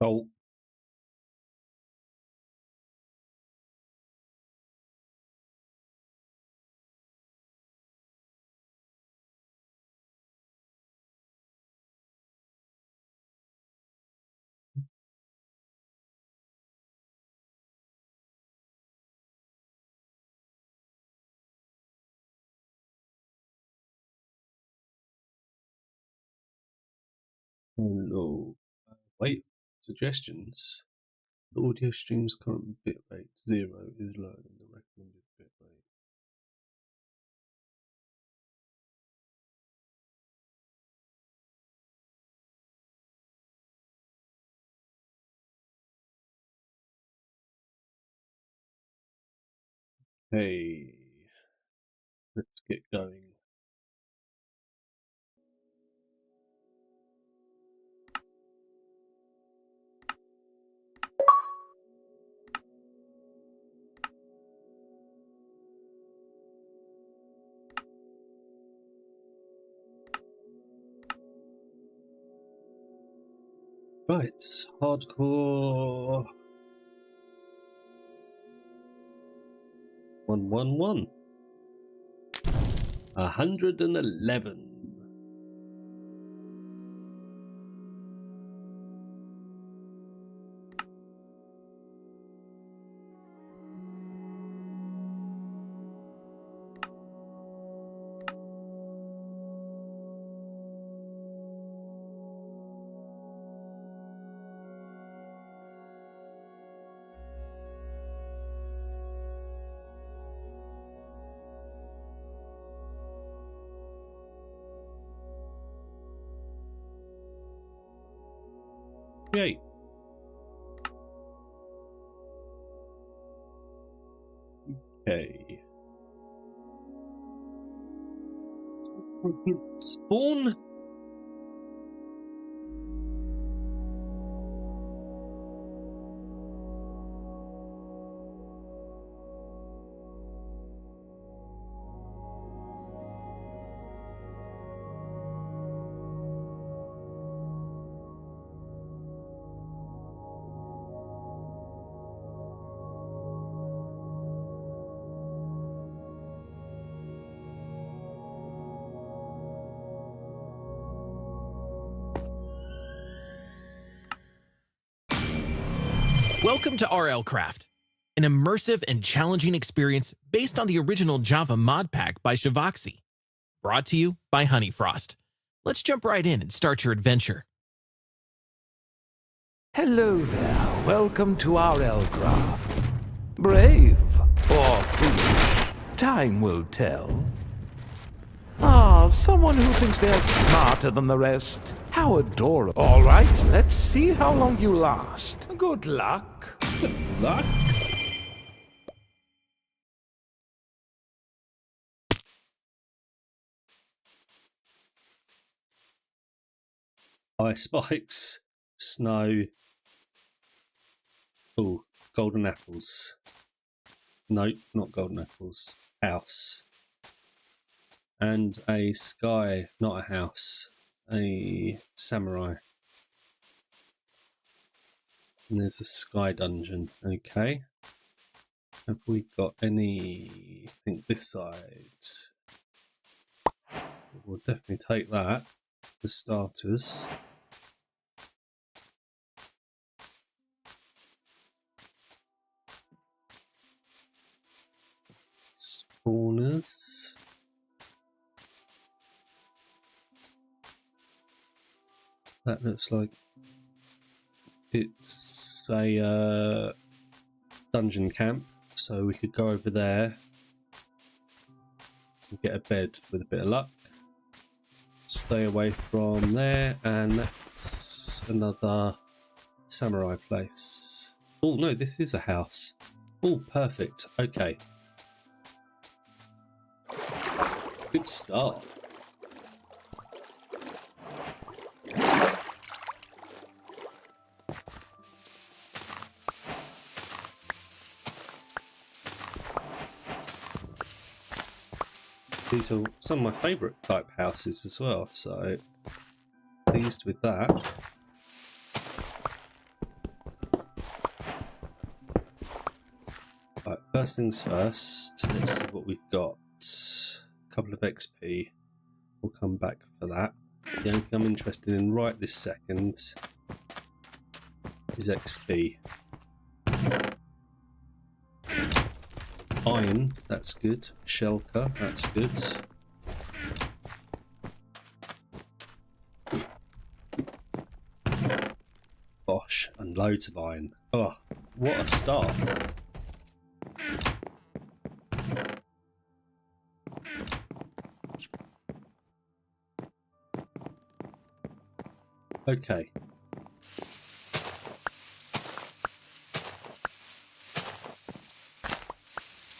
Oh. Hello. Wait. Suggestions. The audio stream's current bitrate 0 is lower than the recommended bitrate. Hey, let's get going. Right, hardcore 111. 111. Yay. Okay. Spawn? Welcome to RLCraft, an immersive and challenging experience based on the original Java mod pack by Shivoxy, brought to you by Honeyfrost. Let's jump right in and start your adventure. Hello there, welcome to RLCraft. Brave or foolish, time will tell. Ah, someone who thinks they're smarter than the rest. How adorable. All right, let's see how long you last. Good luck. Good luck. Ice spikes, snow. Oh, golden apples. No, not golden apples. House. And a sky, not a house. A samurai. And there's a sky dungeon. Okay. Have we got anything this side? We'll definitely take that for starters. Spawners. That looks like it's a dungeon camp, so we could go over there and get a bed with a bit of luck. Stay away from there, and that's another samurai place. Oh no, this is a house. Oh, perfect. Okay. Good start. These are some of my favourite type houses as well, so pleased with that. First things first, let's see what we've got. A couple of XP. We'll come back for that. The only thing I'm interested in right this second is XP. Iron, that's good. Shulker, that's good. Gosh, and loads of iron. Oh, what a start. Okay.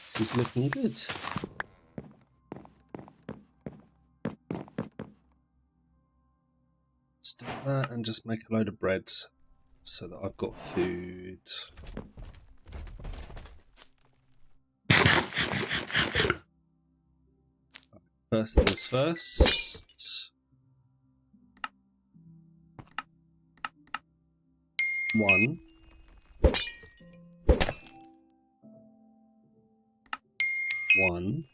This is looking good. Let's do that and just make a load of bread so that I've got food. First things first. One. One.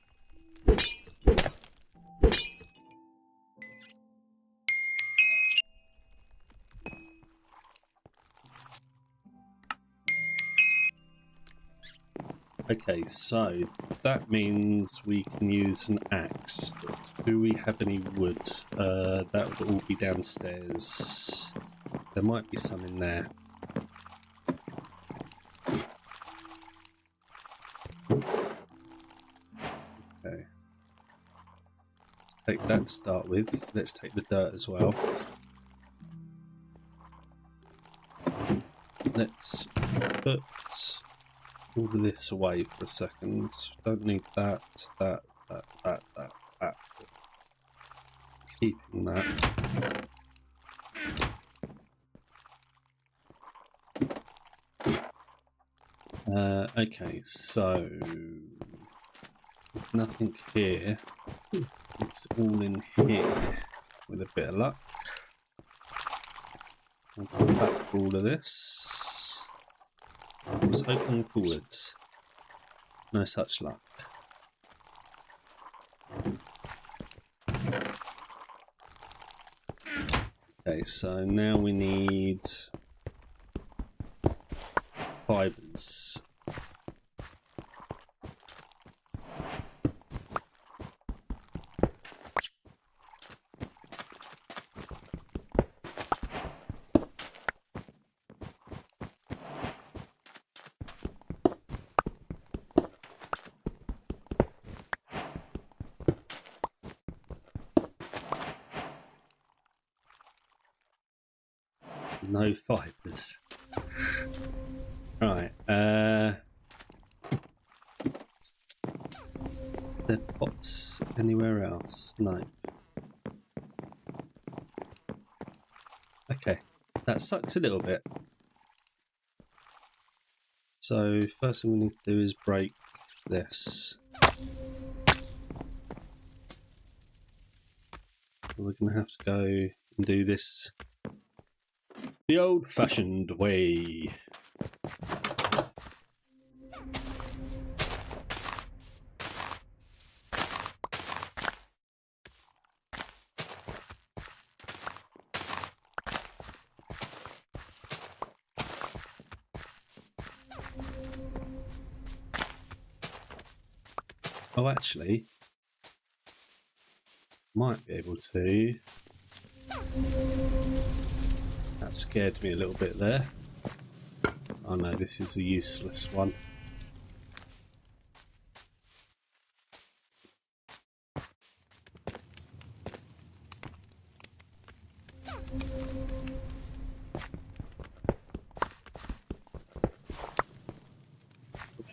Okay, so that means we can use an axe. Do we have any wood? That would all be downstairs. There might be some in there. Okay. Let's take that to start with. Let's take the dirt as well. Let's put all of this away for a second. Don't need that. Keeping that. Okay, so there's nothing here. It's all in here with a bit of luck. I'll come back for all of this. I was hoping for wood. No such luck. Okay, so now we need fibers. No fibers. Right, there pots anywhere else? No. Okay, that sucks a little bit. So first thing we need to do is break this. We're going to have to go and do this the old-fashioned way. Oh, actually, might be able to. That scared me a little bit there. Oh no, this is a useless one.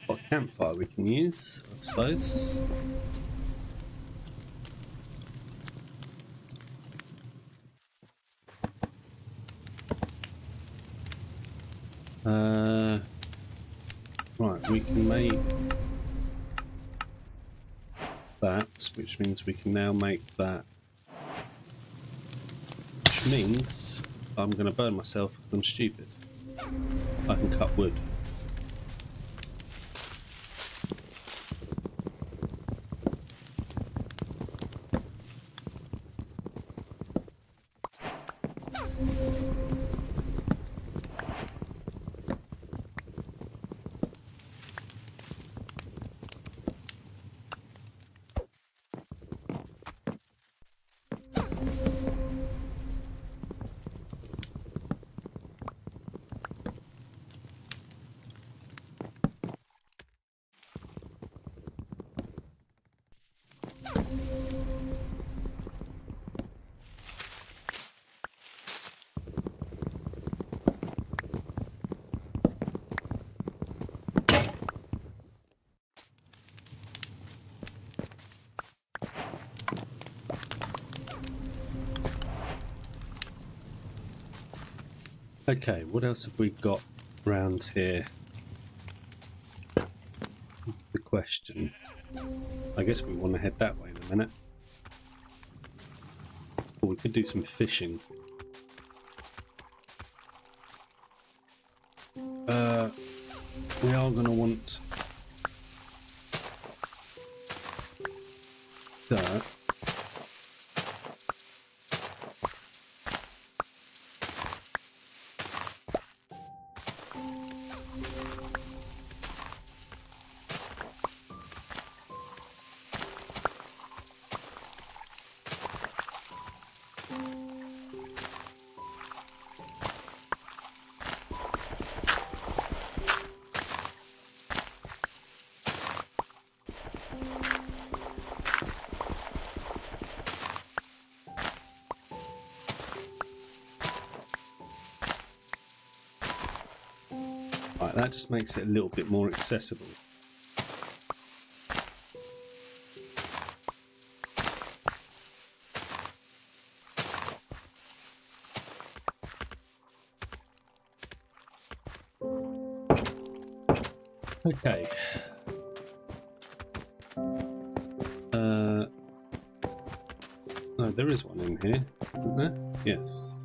Got a campfire we can use, I suppose. Right, we can make that, which means we can now make that. Which means I'm going to burn myself because I'm stupid. I can cut wood. Okay, what else have we got around here? That's the question. I guess we want to head that way in a minute. Or we could do some fishing. We are going to want dirt. Right, that just makes it a little bit more accessible. Okay. No, there is one in here, isn't there? Yes.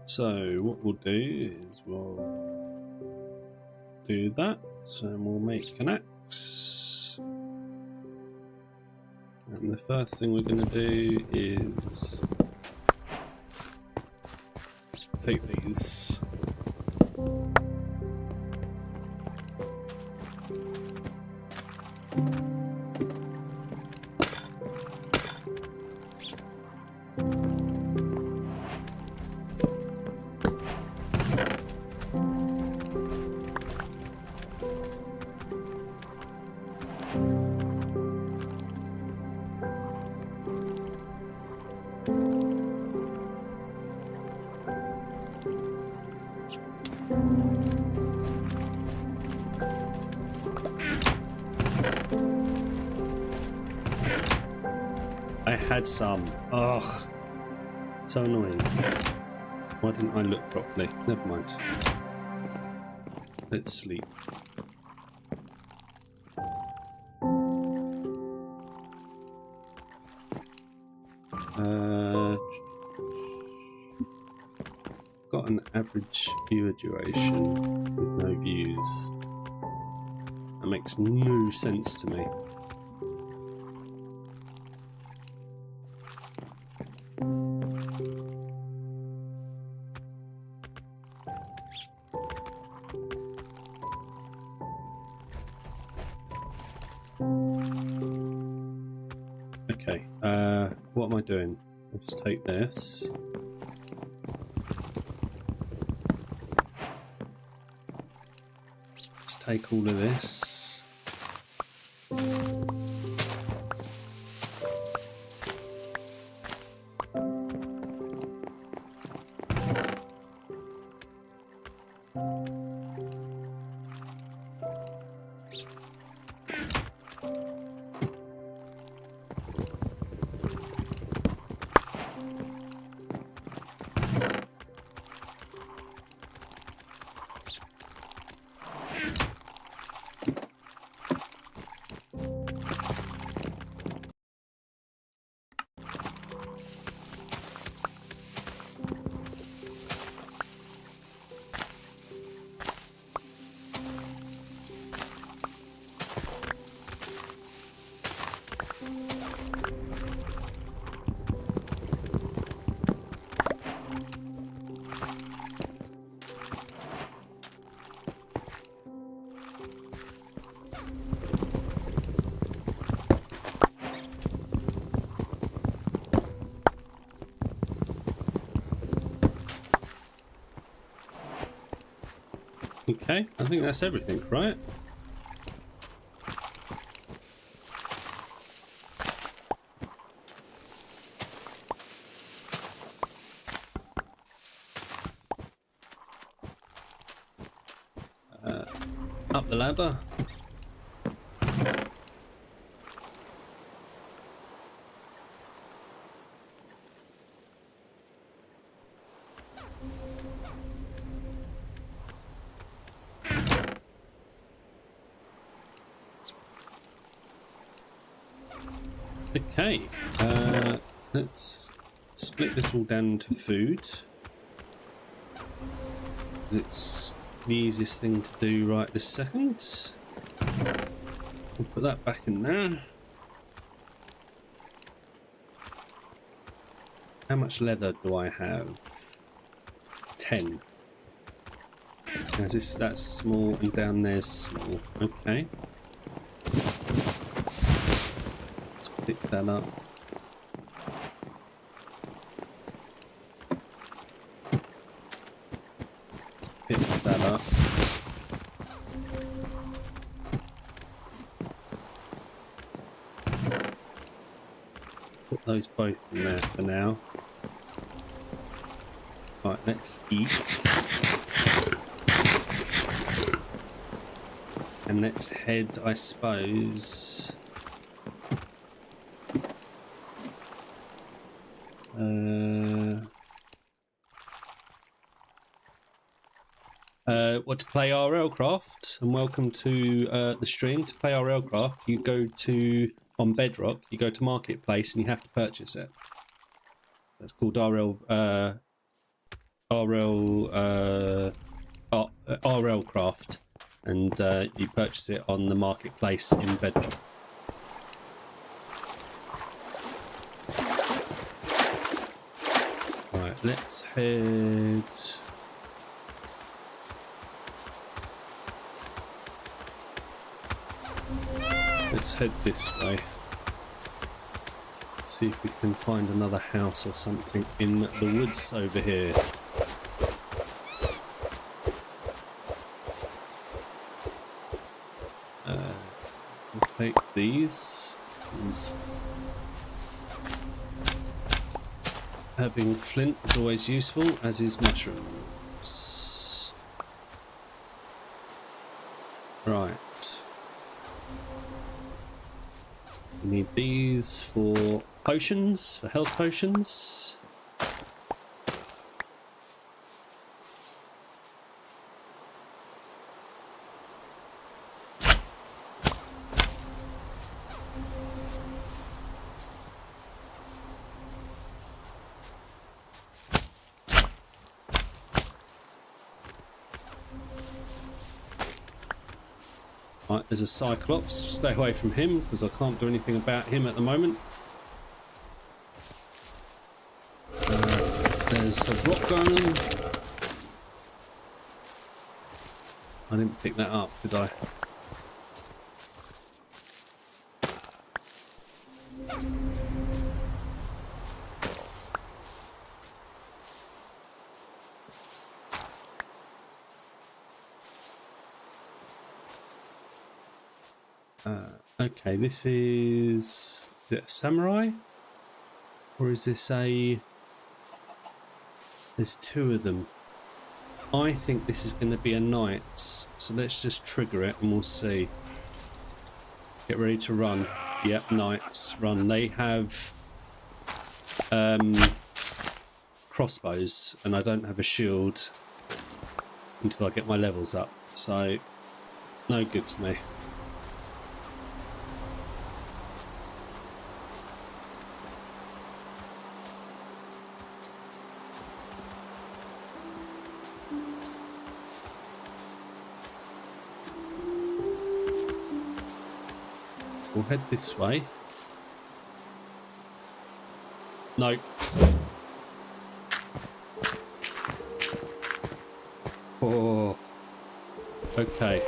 So what we'll do is we'll do that, and we'll make an axe. And the first thing we're going to do is take these. I had some. Ugh. So annoying. Why didn't I look properly? Never mind. Let's sleep. Got an average viewer duration with no views. That makes no sense to me. Okay, what am I doing? Let's take this. Let's take all of this. Okay, I think that's everything, right? Up the ladder. Okay, let's split this all down into food, because it's the easiest thing to do right this second. We'll put that back in there. How much leather do I have? 10. As this, that's small, and down there's small. Okay. Let's pick that up. Let's pick that up. Put those both in there for now. Right, let's eat. And let's head, I suppose. What to play RLCraft, and welcome to the stream. To play RLCraft, you go to on Bedrock. You go to Marketplace, and you have to purchase it. That's called RLCraft, and you purchase it on the Marketplace in Bedrock. Right, let's head. Let's head this way. See if we can find another house or something in the woods over here. We'll take these. Having flint is always useful, as is mushrooms. Right. We need these for potions, for health potions. Right, there's a Cyclops. Stay away from him because I can't do anything about him at the moment. There's a rock garden. I didn't pick that up, did I? Okay, this is it a samurai? Or is this a... There's two of them. I think this is going to be a knight, so let's just trigger it and we'll see. Get ready to run. Yep, knights, run. They have crossbows, and I don't have a shield until I get my levels up, so no good to me. We'll head this way. No. Oh. Okay.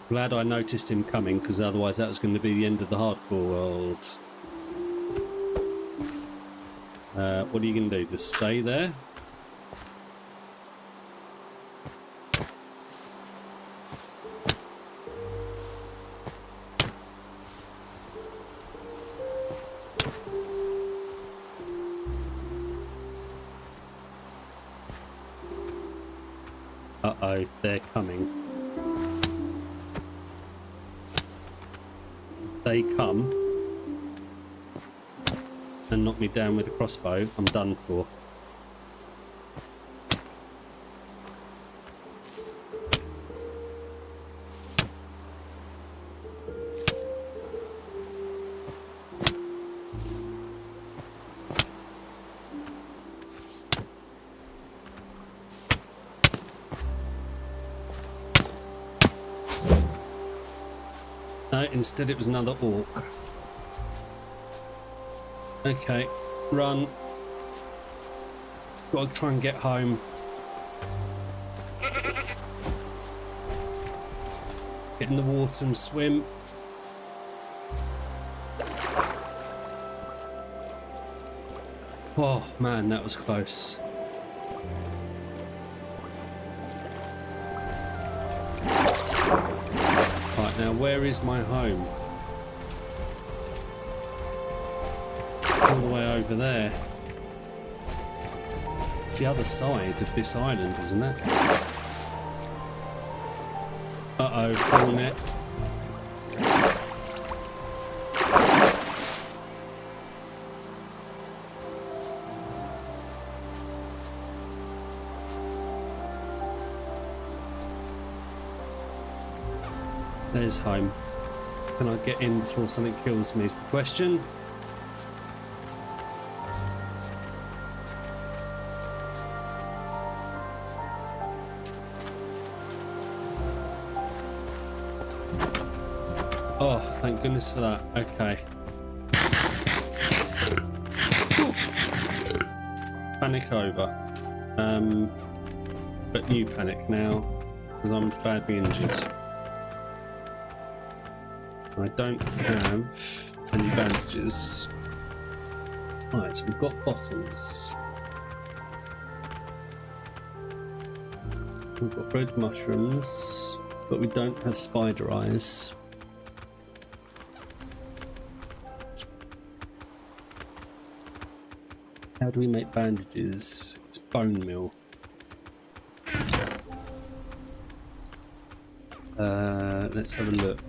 Glad I noticed him coming, because otherwise that was going to be the end of the hardcore world. What are you going to do? Just stay there? Uh-oh, they're coming. If they come and knock me down with a crossbow, I'm done for. Instead it was another orc. Okay, run. Gotta try and get home. Get in the water and swim. Oh man, that was close. Right, now where is my home? All the way over there. It's the other side of this island, isn't it? Uh-oh, hornet. There's home. Can I get in before something kills me is the question. Oh, thank goodness for that. Okay. Panic over. But new panic now, because I'm badly injured. I don't have any bandages. Right, so we've got bottles. We've got red mushrooms, but we don't have spider eyes. How do we make bandages? It's bone meal. Let's have a look.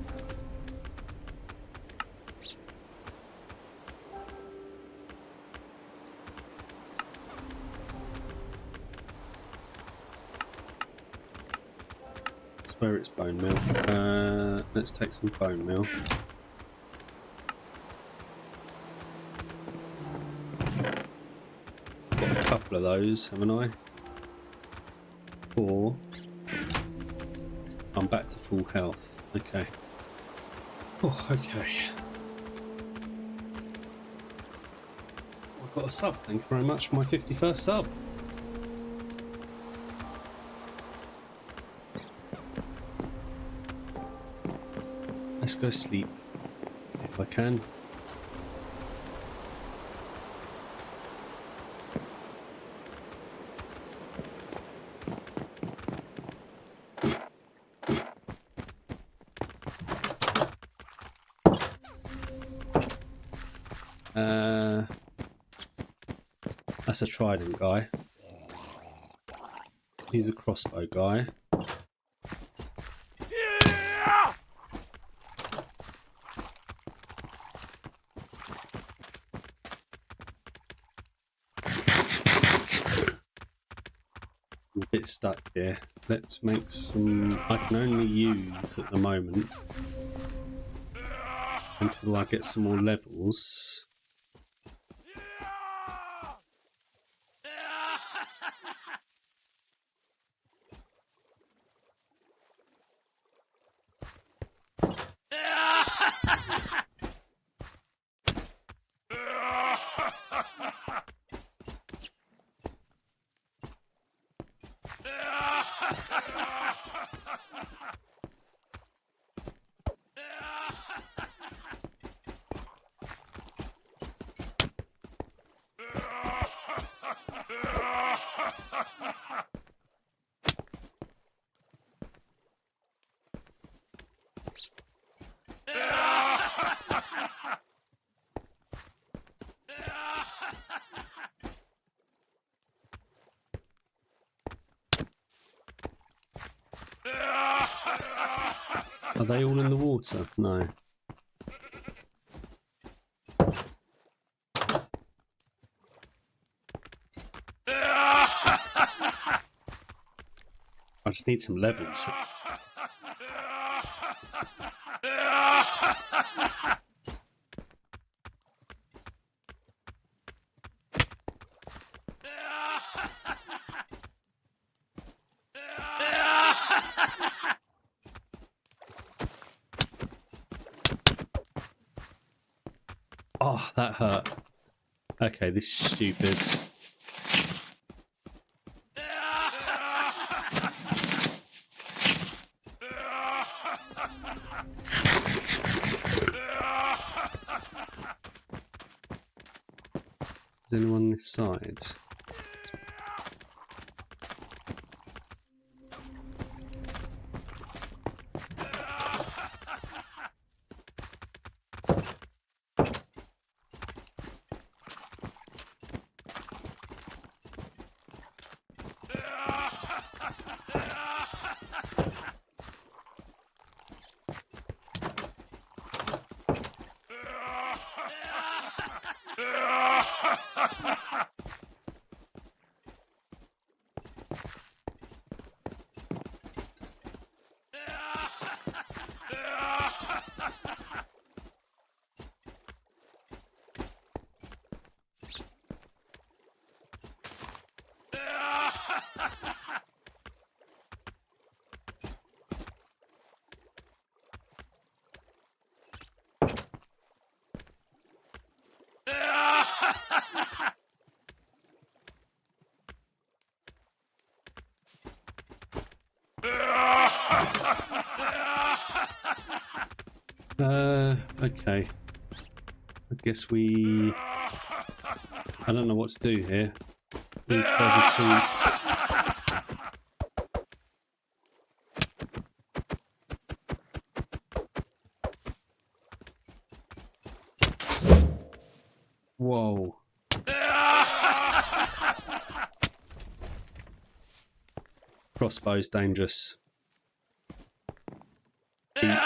Where it's bone meal. Let's take some bone meal. Got a couple of those, haven't I? 4. I'm back to full health. Okay. Oh, okay. I've got a sub. Thank you very much for my 51st sub. Let's go sleep, if I can. That's a trident guy. He's a crossbow guy. I'm a bit stuck here. Let's make some I can only use at the moment until I get some more levels. Are they all in the water? No. I just need some levels. that hurt. Okay, this is stupid. Is anyone on this side? Okay. I guess I don't know what to do here. These guys are too... Whoa. Crossbow's dangerous. Eat.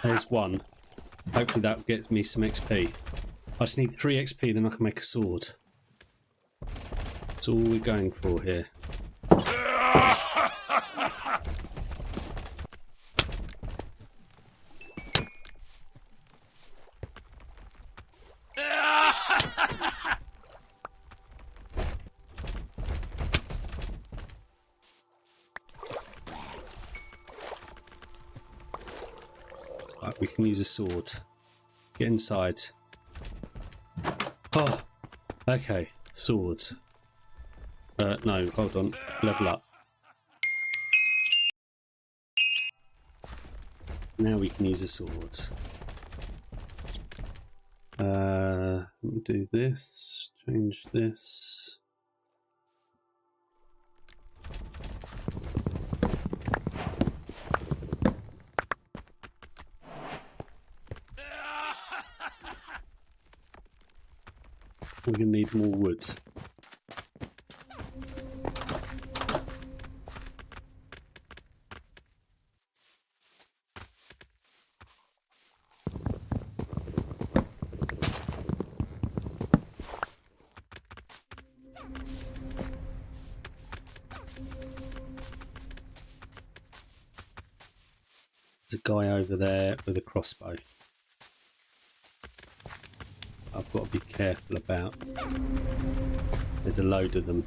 There's one. Hopefully that gets me some XP. I just need 3 XP, then I can make a sword. That's all we're going for here. Right, we can use a sword. Get inside. Oh, okay, sword. No, hold on. Level up. Now we can use a sword. Let me do this. Change this. We're going to need more wood. There's a guy over there with a crossbow. I've got to be careful about. There's a load of them.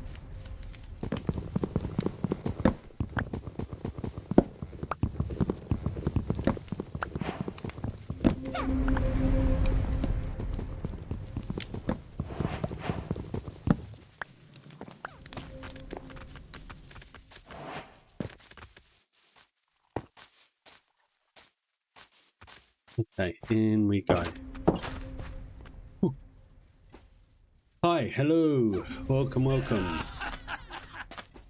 Okay, in we go. Ooh. Hi, hello, welcome, welcome.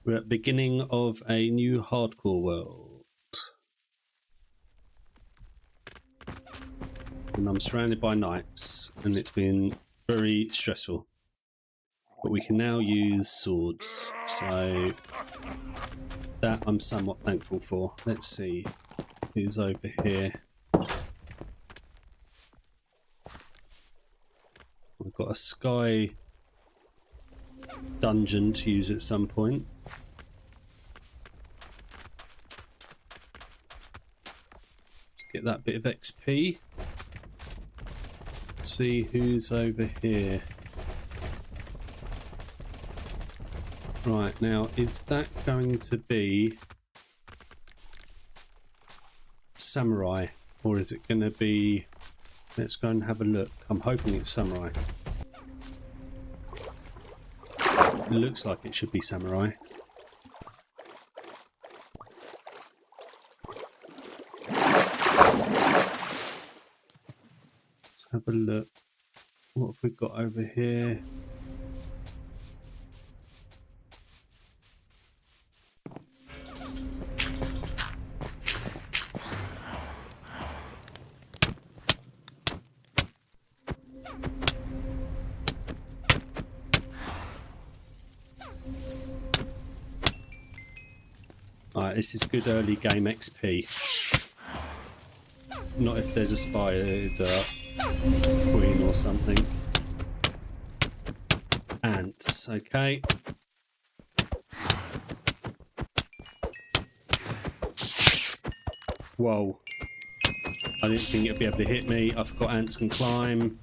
We're at the beginning of a new hardcore world. And I'm surrounded by knights, and it's been very stressful. But we can now use swords, so that I'm somewhat thankful for. Let's see who's over here. We've got a sky dungeon to use at some point. get that bit of XP. See who's over here. Right, now is that going to be samurai, or is it going to be... Let's go and have a look. I'm hoping it's samurai. It looks like it should be samurai. Let's have a look. What have we got over here? Alright, this is good early game XP. Not if there's a spider queen or something. Ants, okay. Whoa. I didn't think it'd be able to hit me. I forgot ants can climb.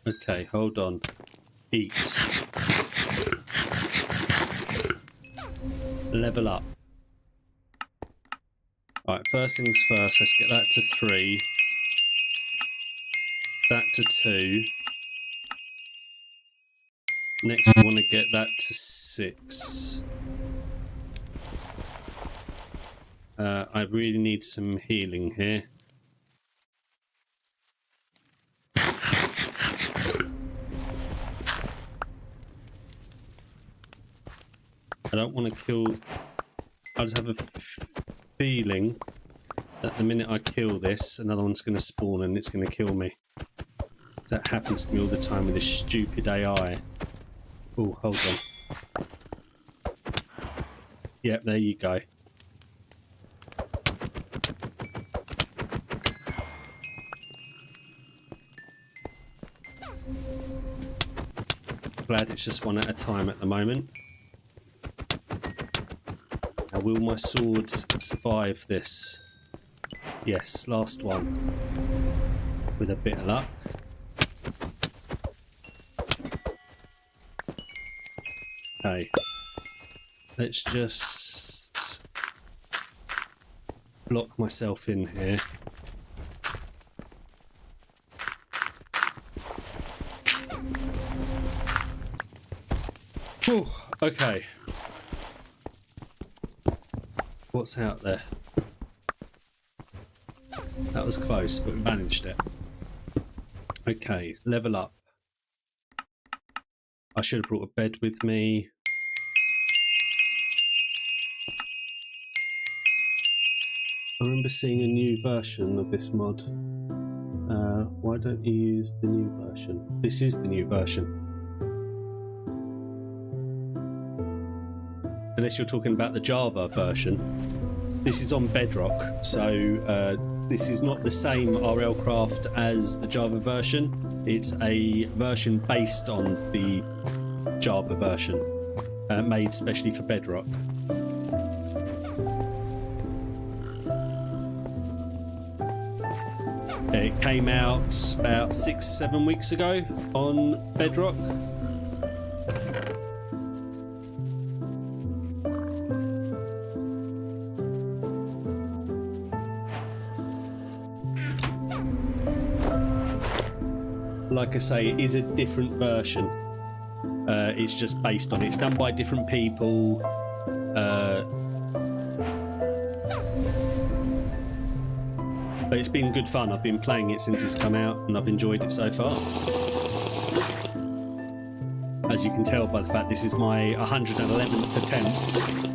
Okay, hold on. Eat. Level up. Alright, first things first, let's get that to 3. That to 2. Next we want to get that to 6. I really need some healing here. I don't want to kill... I just have a feeling that the minute I kill this, another one's going to spawn and it's going to kill me. That happens to me all the time with this stupid AI. Oh, hold on. Yep, there you go. Glad it's just one at a time at the moment. Now, will my swords survive this? Yes, last one. With a bit of luck. Okay. Let's just block myself in here. Whew, okay. What's out there? That was close, but we managed it. Okay, level up. I should have brought a bed with me. I remember seeing a new version of this mod. Why don't you use the new version? This is the new version. Unless you're talking about the Java version. This is on Bedrock, so this is not the same RLCraft as the Java version. It's a version based on the Java version, made specially for Bedrock. It came out about 6-7 weeks ago on Bedrock. Like I say, it is a different version. It's just based on it. It's done by different people. But it's been good fun. I've been playing it since it's come out and I've enjoyed it so far. As you can tell by the fact this is my 111th attempt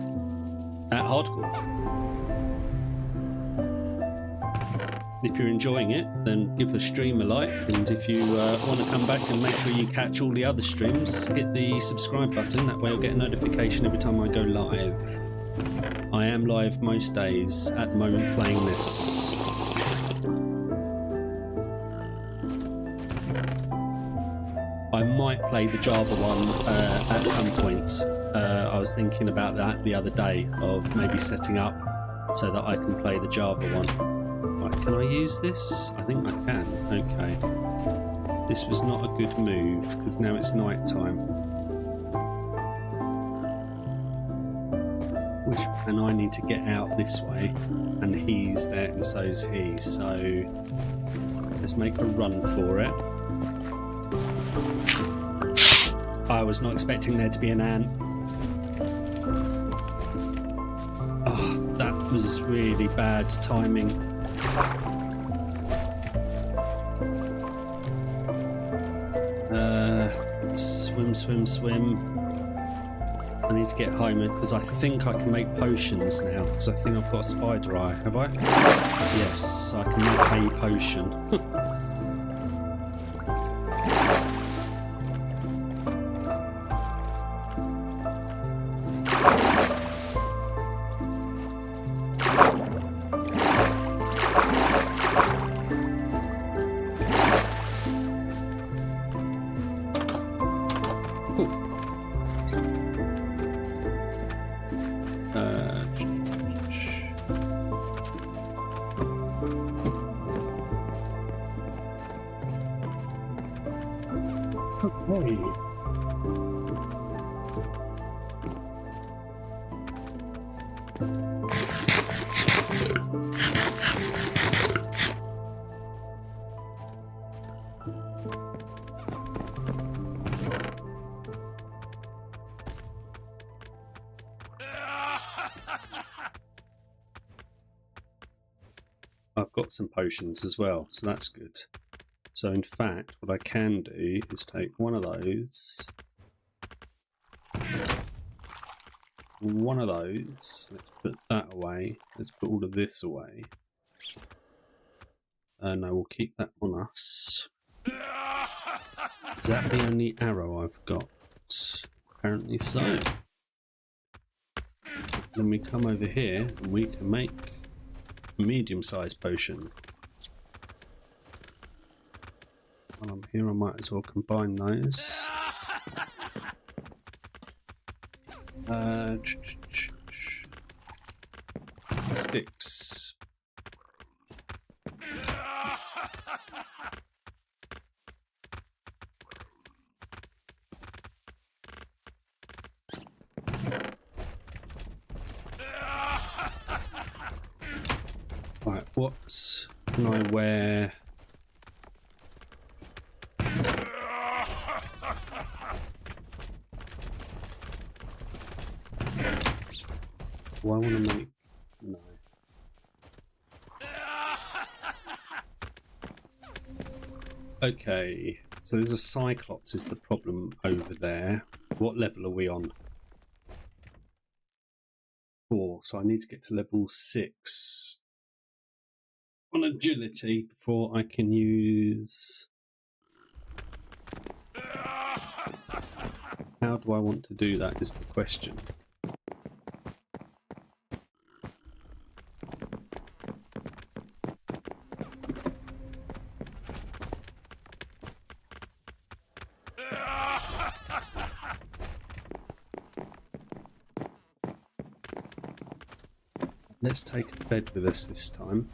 at hardcore. If you're enjoying it, then give the stream a like, and if you want to come back and make sure you catch all the other streams, hit the subscribe button. That way you'll get a notification every time I go live. I am live most days at the moment playing this. might play the Java one at some point. I was thinking about that the other day, of maybe setting up so that I can play the Java one. Right, can I use this? I think I can. Okay. This was not a good move, because now it's night time. And I need to get out this way, and he's there, and so's he. So let's make a run for it. I was not expecting there to be an ant. Oh, that was really bad timing. Swim, swim, swim. I need to get home because I think I can make potions now, because I think I've got a spider eye. Have I? Yes, I can make a potion. Okay. I've got some potions as well, so that's good. So in fact, what I can do is take one of those, let's put that away, let's put all of this away. No, we'll keep that on us. Is that the only arrow I've got? Apparently so. Then we come over here and we can make a medium-sized potion. While I'm here, I might as well combine those. Sticks. Right, what can I wear? Do I want to make... No. Okay, so there's a Cyclops is the problem over there. What level are we on? 4, so I need to get to level 6 on agility before I can use... How do I want to do that is the question. Let's take a bed with us this time.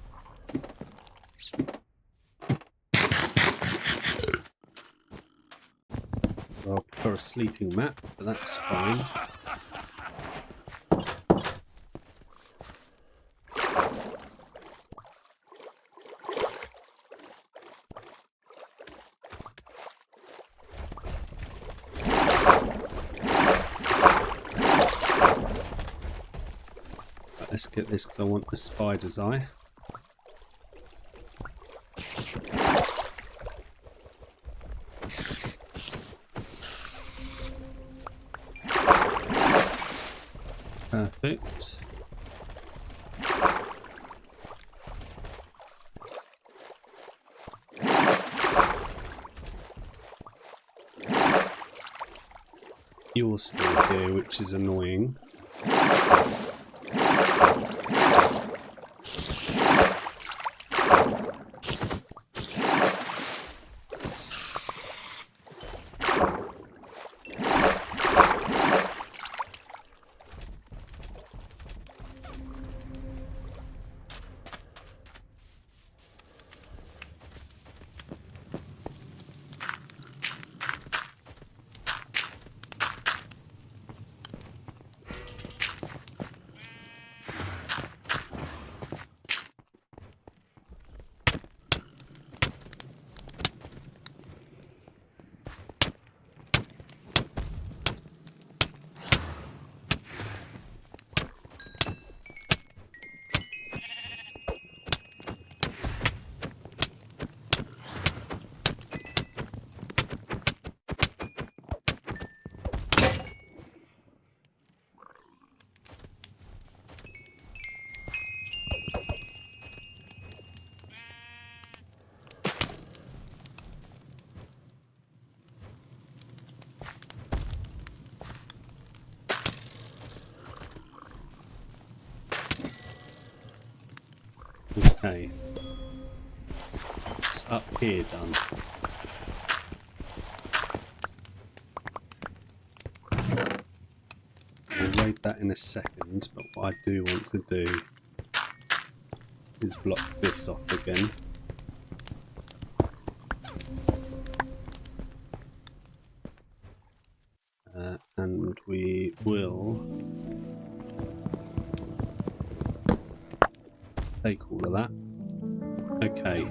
Well, I'll prefer a sleeping mat, but that's fine. Let's get this because I want the spider's eye. Perfect. You're still here, which is annoying. Okay. It's up here done. We'll raid that in a second, but what I do want to do is block this off again. And we will take all of that. Okay.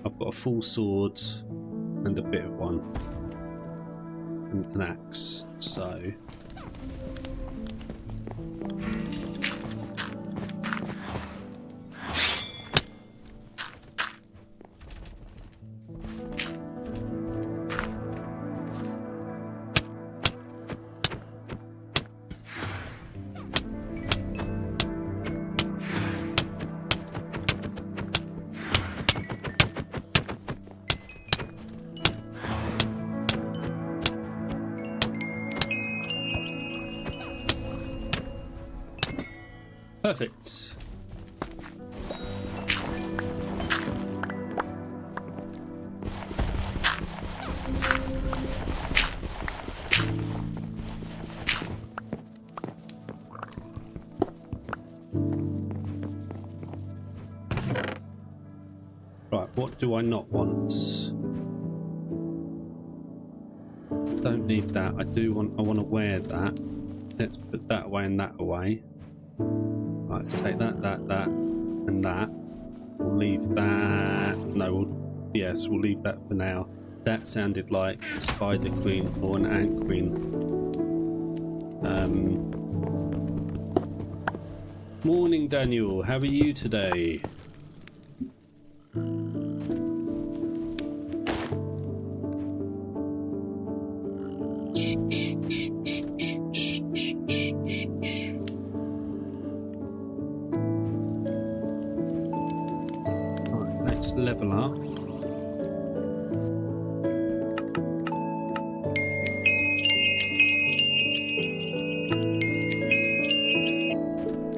I've got a full sword and a bit of one. And an axe. So perfect. Right, what do I not want? Don't need that. I want to wear that. Let's put that away and that away. Right, let's take that, and that. We'll leave that. No, we'll leave that for now. That sounded like a spider queen or an ant queen. Morning, Daniel. How are you today? Level up.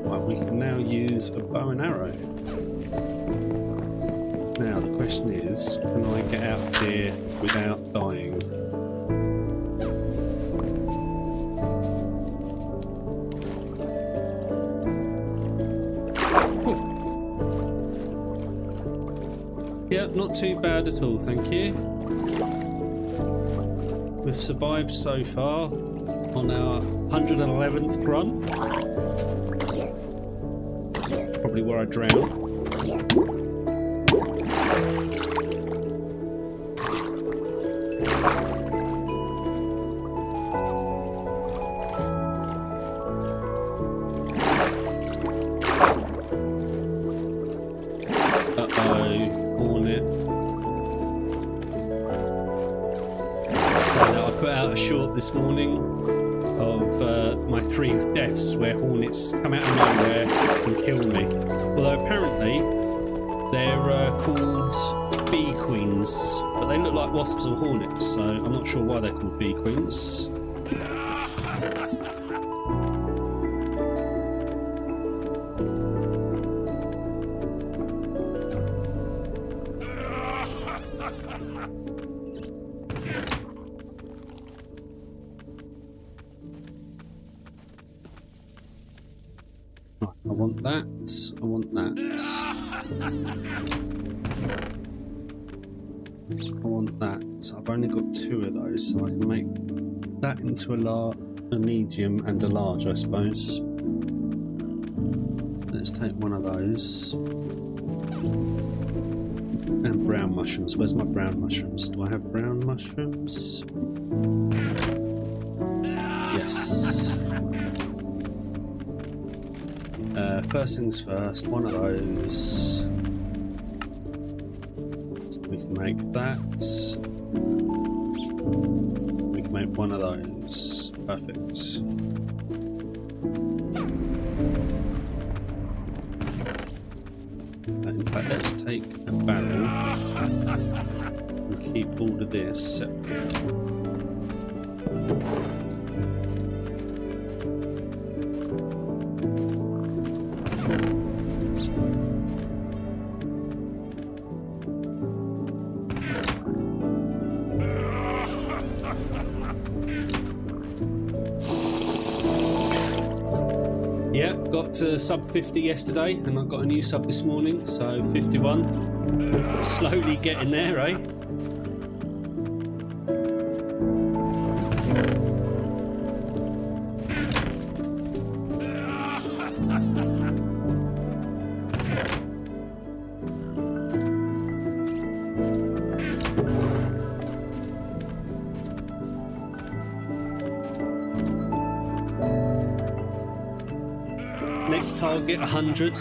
Right, we can now use a bow and arrow. Now the question is, can I get out of here without dying? Yeah, not too bad at all, thank you. We've survived so far on our 111th run. Probably where I drowned. Short this morning of my 3 deaths where hornets come out of nowhere and kill me. Although apparently they're called bee queens, but they look like wasps or hornets, so I'm not sure why they're called bee queens. I want that. I want that. I want that. I've only got 2 of those, so I can make that into a medium and a large, I suppose. Let's take one of those. And brown mushrooms. Where's my brown mushrooms? Do I have brown mushrooms? Yes. First things first, one of those. We can make that. We can make one of those. Perfect. In fact, let's take a barrel and keep all of this separate. Yeah, got to sub 50 yesterday, and I got a new sub this morning, so 51. Slowly getting there, eh? Next target 100.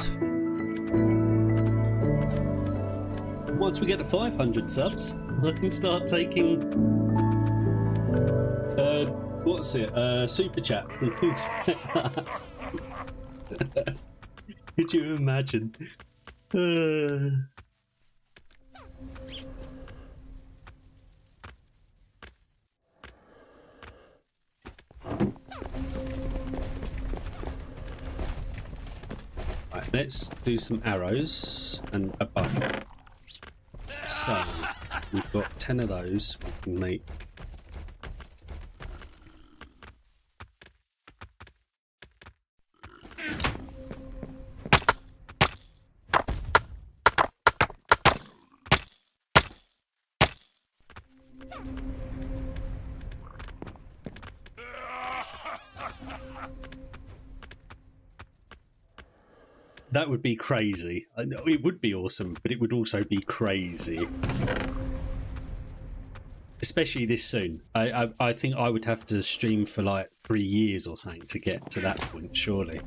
Once we get to 500 subs, I can start taking super chats and things like that. Could you imagine? Right, let's do some arrows and a bow. So we've got 10 of those. We can make that would be crazy. I know it would be awesome, but it would also be crazy. Especially this soon. I think I would have to stream for like 3 years or something to get to that point, surely.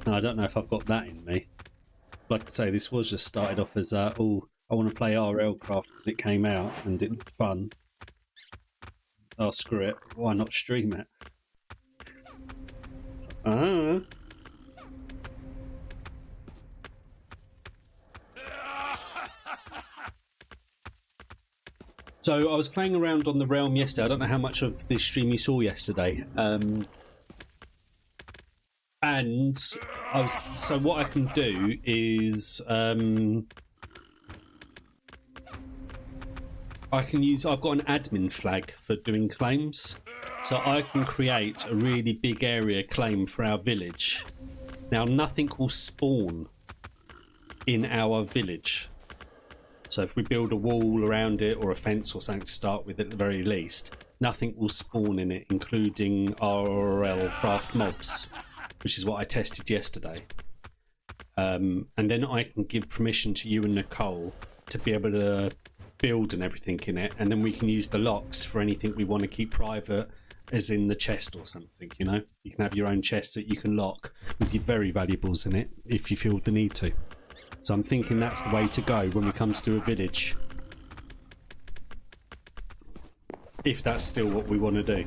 I don't know if I've got that in me. Like I say, this was just started off as, oh, I want to play RLCraft because it came out and it looked fun. Oh, screw it. Why not stream it? So I was playing around on the Realm yesterday. I don't know how much of this stream you saw yesterday. And so what I can do is I've got an admin flag for doing claims. So I can create a really big area claim for our village. Now nothing will spawn in our village. So if we build a wall around it or a fence or something to start with at the very least, nothing will spawn in it, including RLCraft mobs, which is what I tested yesterday. And then I can give permission to you and Nicole to be able to build and everything in it, and then we can use the locks for anything we want to keep private, as in the chest or something, you know? You can have your own chest that you can lock with your very valuables in it if you feel the need to. So I'm thinking that's the way to go when we come to do a village. If that's still what we want to do.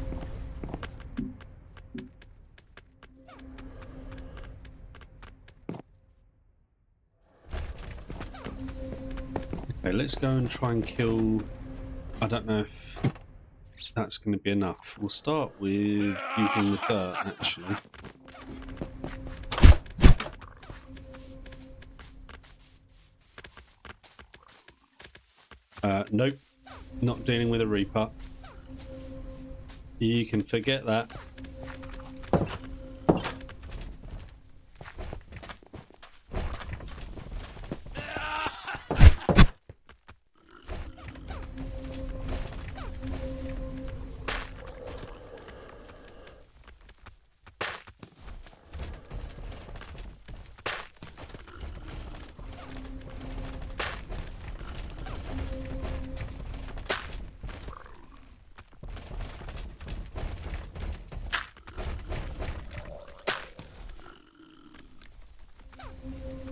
Okay, let's go and try and kill... I don't know if that's going to be enough. We'll start with using the dirt, actually. Nope, not dealing with a Reaper. You can forget that.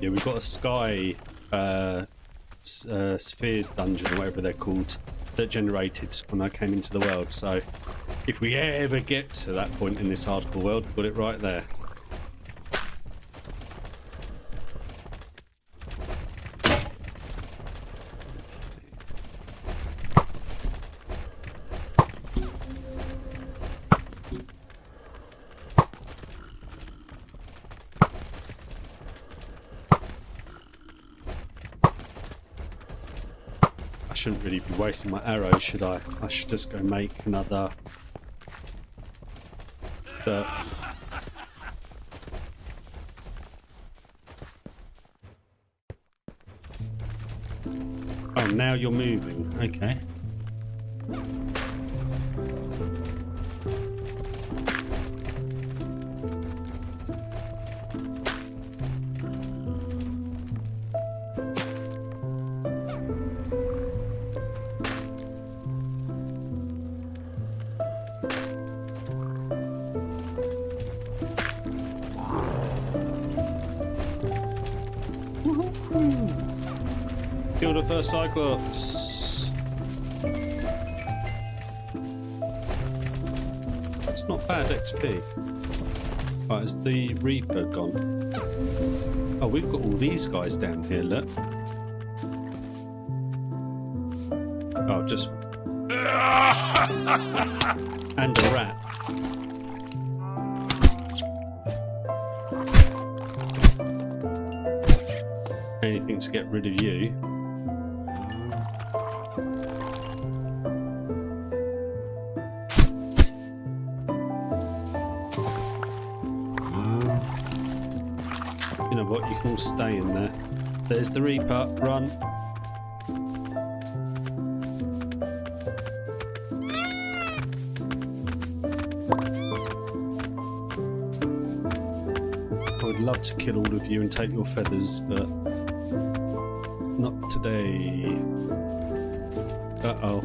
Yeah, we've got a sky sphere dungeon or whatever they're called that generated when I came into the world. So if we ever get to that point in this hardcore world, we've got it right there. Shouldn't really be wasting my arrows, should I? I should just go make another But oh, now you're moving. Okay. Kill the first Cyclops. It's not bad XP. Right, is the Reaper gone? Oh, we've got all these guys down here, look. Oh, just... and a rat. Anything to get rid of you. You know what, you can all stay in there. There's the Reaper, run. I would love to kill all of you and take your feathers, but not today. Uh-oh.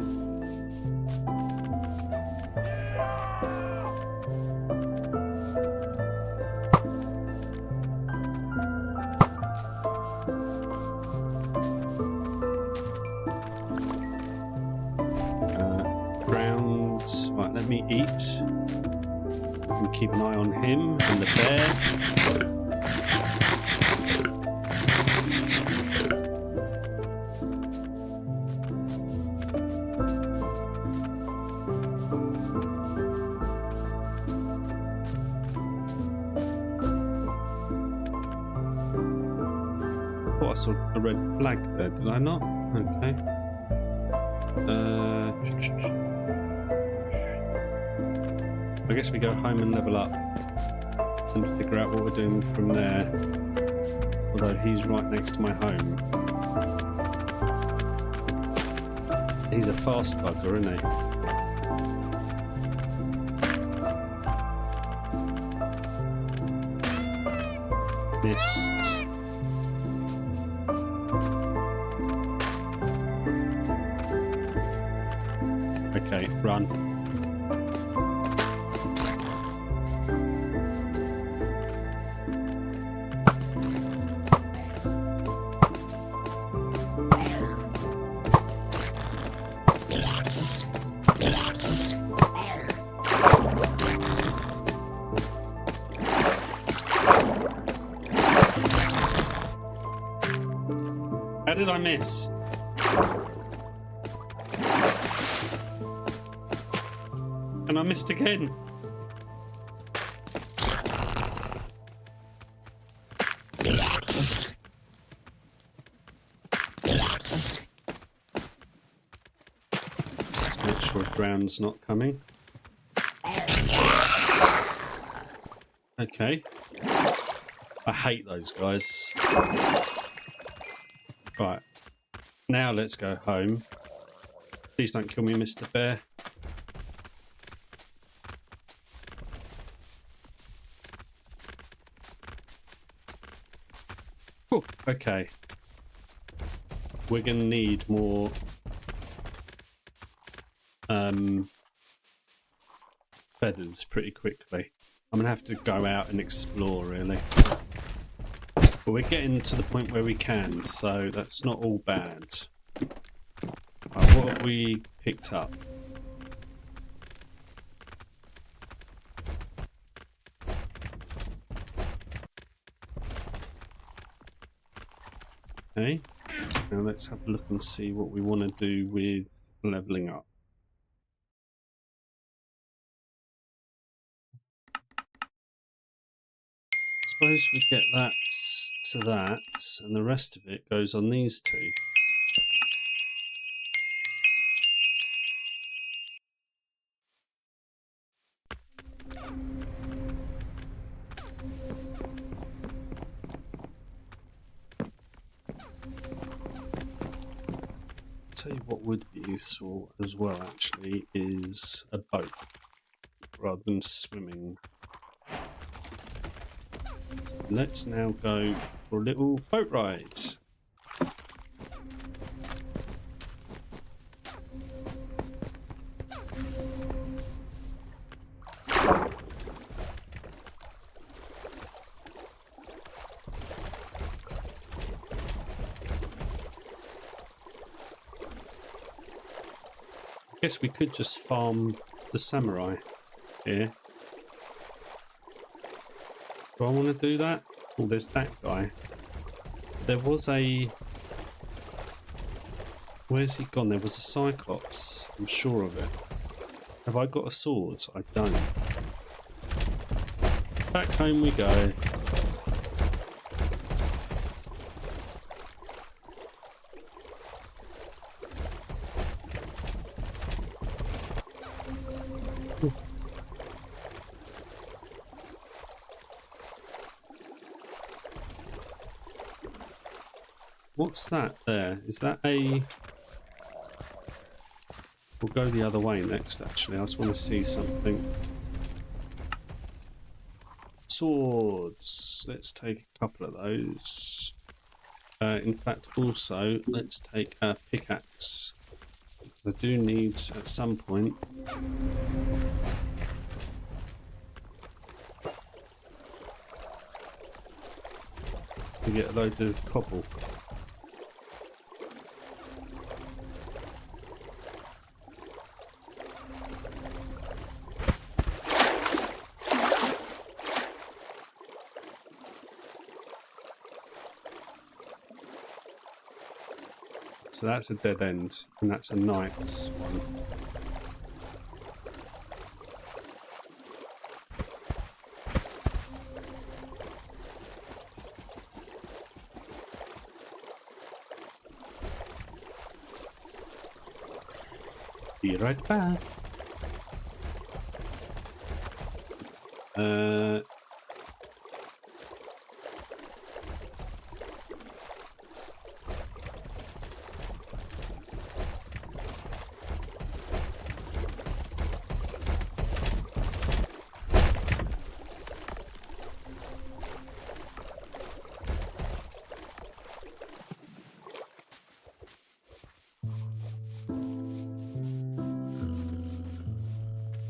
Right, let me eat. And keep an eye on him and the bear. Oh, I saw a red flag there, did I not? Okay. I guess we go home and level up and figure out what we're doing from there. Although he's right next to my home. He's a fast bugger, isn't he? Missed. Okay, run. How did I miss? And I missed again. Let's make sure Drown's not coming. Okay. I hate those guys. Right. Now let's go home. Please don't kill me, Mr. Bear. Whew, okay. We're going to need more feathers pretty quickly. I'm going to have to go out and explore, really. But we're getting to the point where we can, so that's not all bad. Right, what have we picked up? Okay, now let's have a look and see what we want to do with leveling up. Suppose we get that to that, and the rest of it goes on these two. tell you what would be useful as well, actually, is a boat rather than swimming. Let's now go for a little boat ride. I guess we could just farm the samurai here. Do I want to do that? Oh, there's that guy. There was a... Where's he gone? There was a Cyclops. I'm sure of it. Have I got a sword? I don't. Back home we go. What's that there? Is that a... We'll go the other way next, actually. I just want to see something. Swords. Let's take a couple of those. In fact, also, let's take a pickaxe. I do need, at some point... to get a load of cobble. So that's a dead end, and that's a knight's one. Be right back.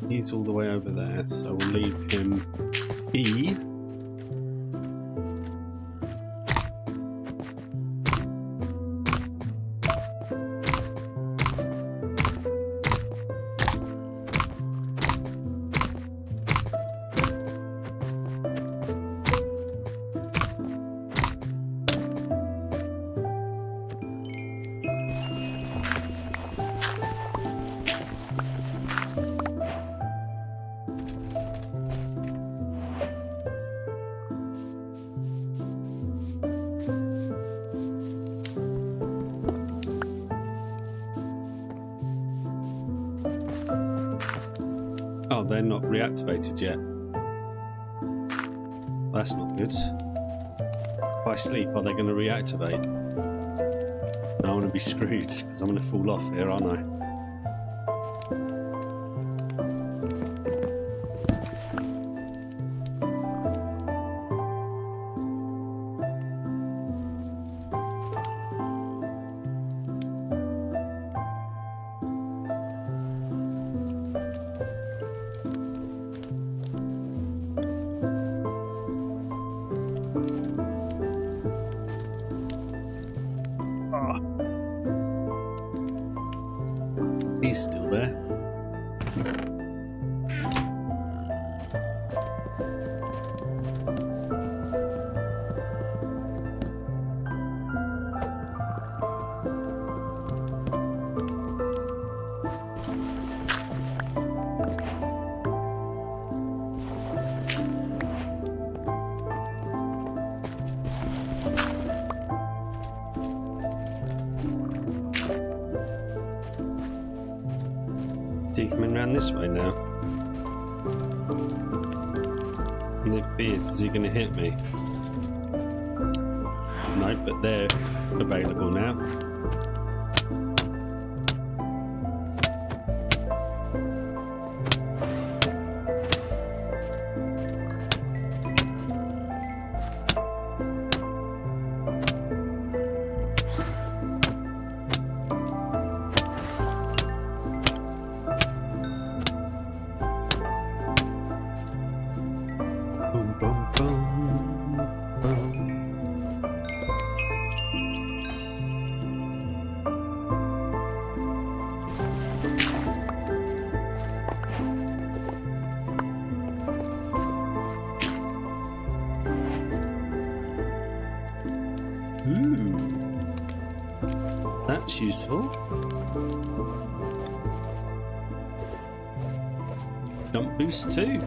He's all the way over there, so we'll leave him be. Oh, they're not reactivated yet. That's not good. If I sleep, are they going to reactivate? No, I want to be screwed because I'm going to fall off here, aren't I? He's still there. Is he coming around this way now? And it appears, is he going to hit me? No, but they're available now. That's useful. Jump boost too.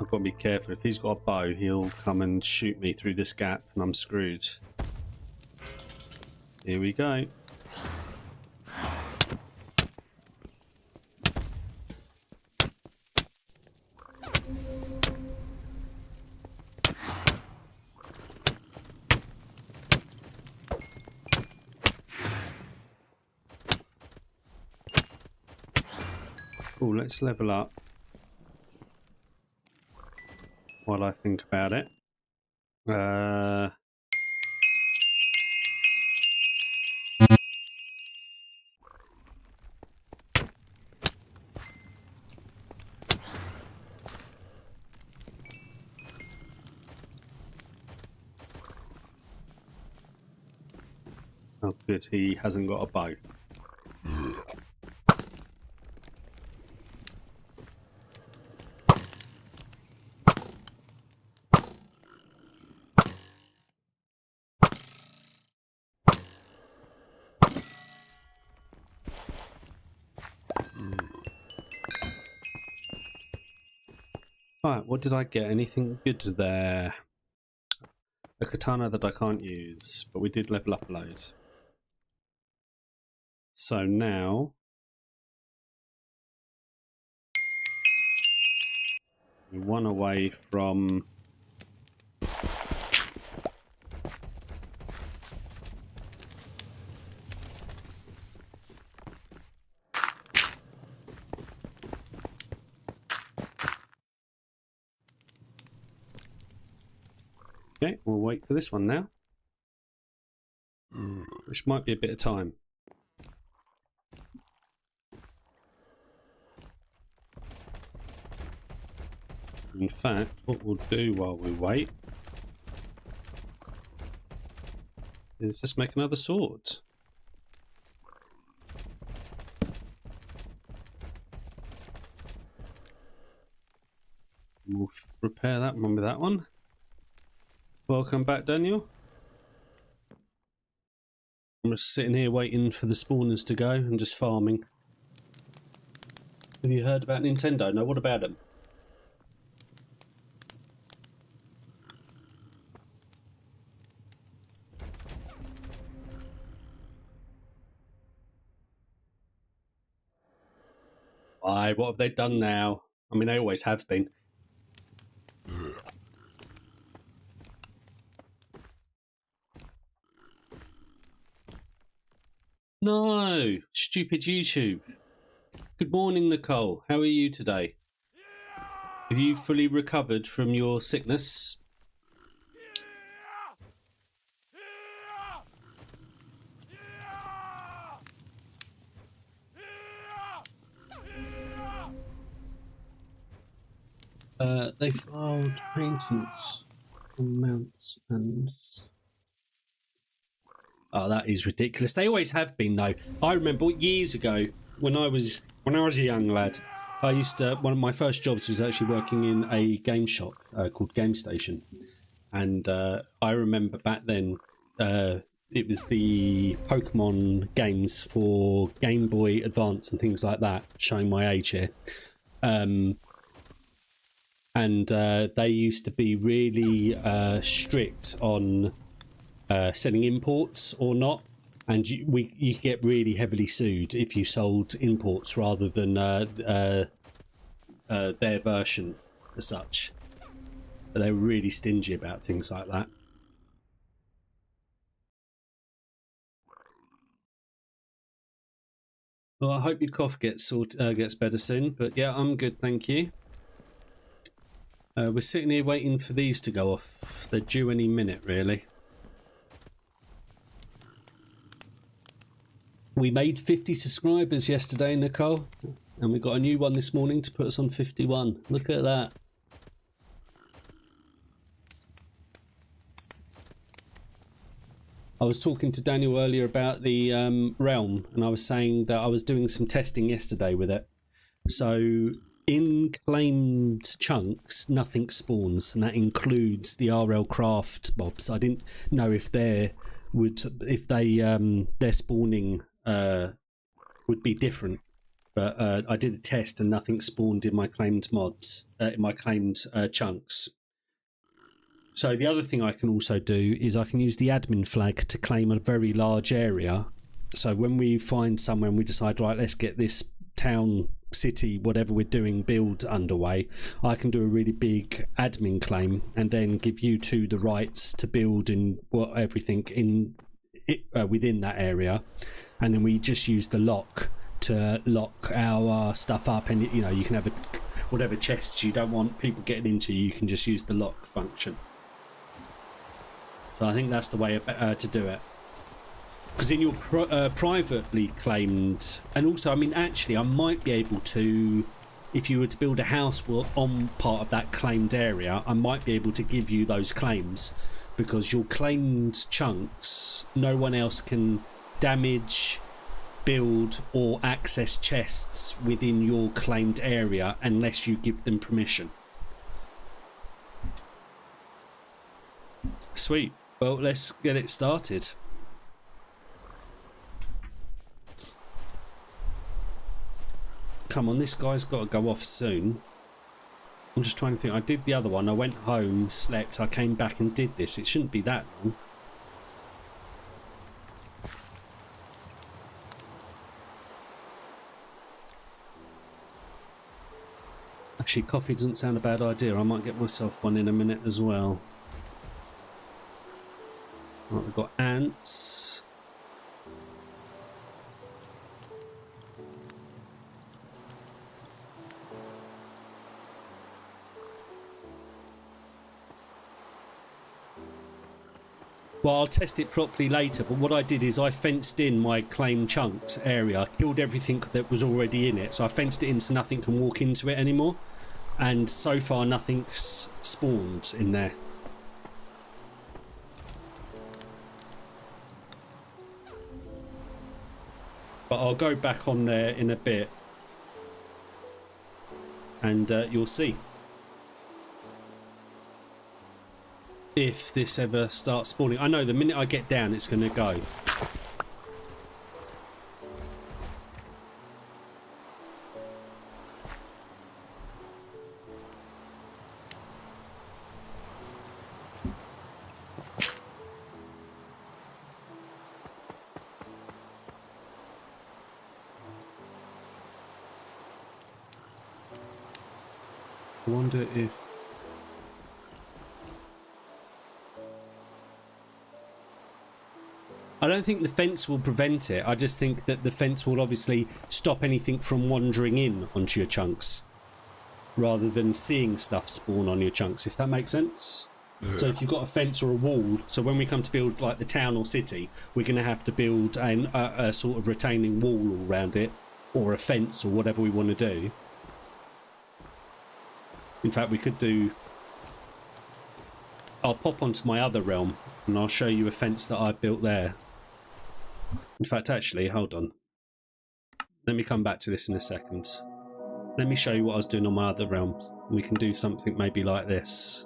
I've got to be careful. If he's got a bow, he'll come and shoot me through this gap and I'm screwed. Here we go. Oh, let's level up while I think about it. Oh, good. He hasn't got a bow. Right, what did I get? Anything good there? A katana that I can't use, but we did level up a load. So now we're one away from okay, we'll wait for this one now. Which might be a bit of time. In fact, what we'll do while we wait is just make another sword. We'll repair that one with that one. Welcome back, Daniel. I'm just sitting here waiting for the spawners to go and just farming. Have you heard about Nintendo? No, what about them? Why? What have they done now? I mean, they always have been. No, stupid YouTube. Good morning, Nicole. How are you today? Have you fully recovered from your sickness? They filed maintenance on mounts and... Oh, that is ridiculous. They always have been, though. I remember years ago when I was a young lad. I used to, one of my first jobs was actually working in a game shop called Game Station, and I remember back then it was the Pokemon games for Game Boy Advance and things like that. Showing my age here. And they used to be really strict on selling imports or not, and you get really heavily sued if you sold imports rather than their version as such. But they were really stingy about things like that. Well, I hope your cough gets better soon. But yeah, I'm good, thank you. We're sitting here waiting for these to go off. They're due any minute, really. We made 50 subscribers yesterday, Nicole, and we got a new one this morning to put us on 51. Look at that. I was talking to Daniel earlier about the realm, and I was saying that I was doing some testing yesterday with it. So in claimed chunks, nothing spawns, and that includes the RLCraft mobs. I didn't know if their spawning would be different, but I did a test and nothing spawned in my claimed mods, in my claimed chunks. So the other thing I can also do is I can use the admin flag to claim a very large area. So when we find somewhere and we decide, right, let's get this town, city, whatever we're doing, build underway, I can do a really big admin claim and then give you two the rights to build and everything in within that area, and then we just use the lock to lock our stuff up. And you know, you can have whatever chests you don't want people getting into, you can just use the lock function. So I think that's the way to do it. Because in your privately claimed, and also, I mean, actually, I might be able to, if you were to build a house on part of that claimed area, I might be able to give you those claims, because your claimed chunks, no one else can damage, build, or access chests within your claimed area unless you give them permission. Sweet. Well, let's get it started. Come on, this guy's got to go off soon. I'm just trying to think. I did the other one. I went home, slept, I came back and did this. It shouldn't be that long. Actually, coffee doesn't sound a bad idea. I might get myself one in a minute as well. Right, we've got ants. Well, I'll test it properly later, but what I did is I fenced in my claim chunks area, killed everything that was already in it, so I fenced it in so nothing can walk into it anymore, and so far nothing's spawned in there. But I'll go back on there in a bit and you'll see if this ever starts spawning. I know the minute I get down it's going to go. I wonder if... I don't think the fence will prevent it. I just think that the fence will obviously stop anything from wandering in onto your chunks, rather than seeing stuff spawn on your chunks, if that makes sense. So if you've got a fence or a wall, so when we come to build like the town or city, we're going to have to build a sort of retaining wall all around it, or a fence, or whatever we want to do. In fact, we could do... I'll pop onto my other realm and I'll show you a fence that I built there. In fact, actually, hold on. Let me come back to this in a second. Let me show you what I was doing on my other realms. We can do something maybe like this.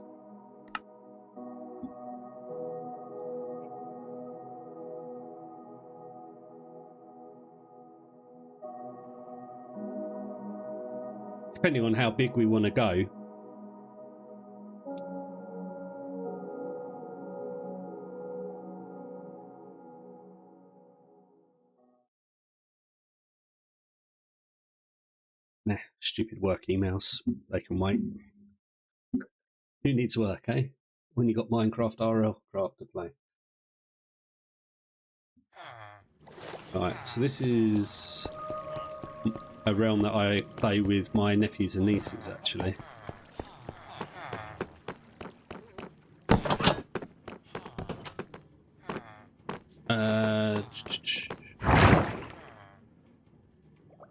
Depending on how big we want to go. Nah, stupid work emails. They can wait. Who needs work, eh? When you got Minecraft RLCraft to play. Alright, so this is a realm that I play with my nephews and nieces, actually.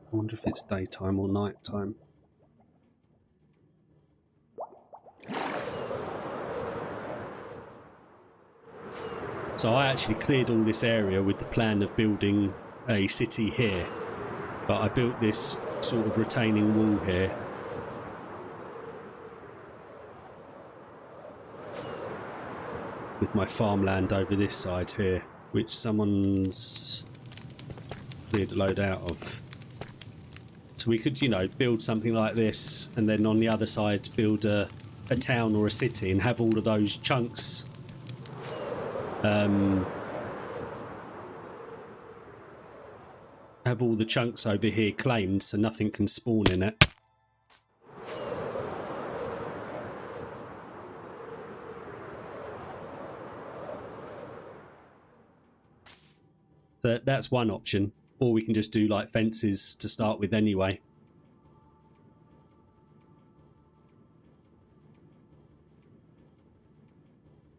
I wonder if it's daytime or nighttime. So I actually cleared all this area with the plan of building a city here. But I built this sort of retaining wall here. With my farmland over this side here, which someone's cleared a load out of. So we could, you know, build something like this, and then on the other side build a town or a city and have all of those chunks have all the chunks over here claimed so nothing can spawn in it. So that's one option, or we can just do like fences to start with anyway.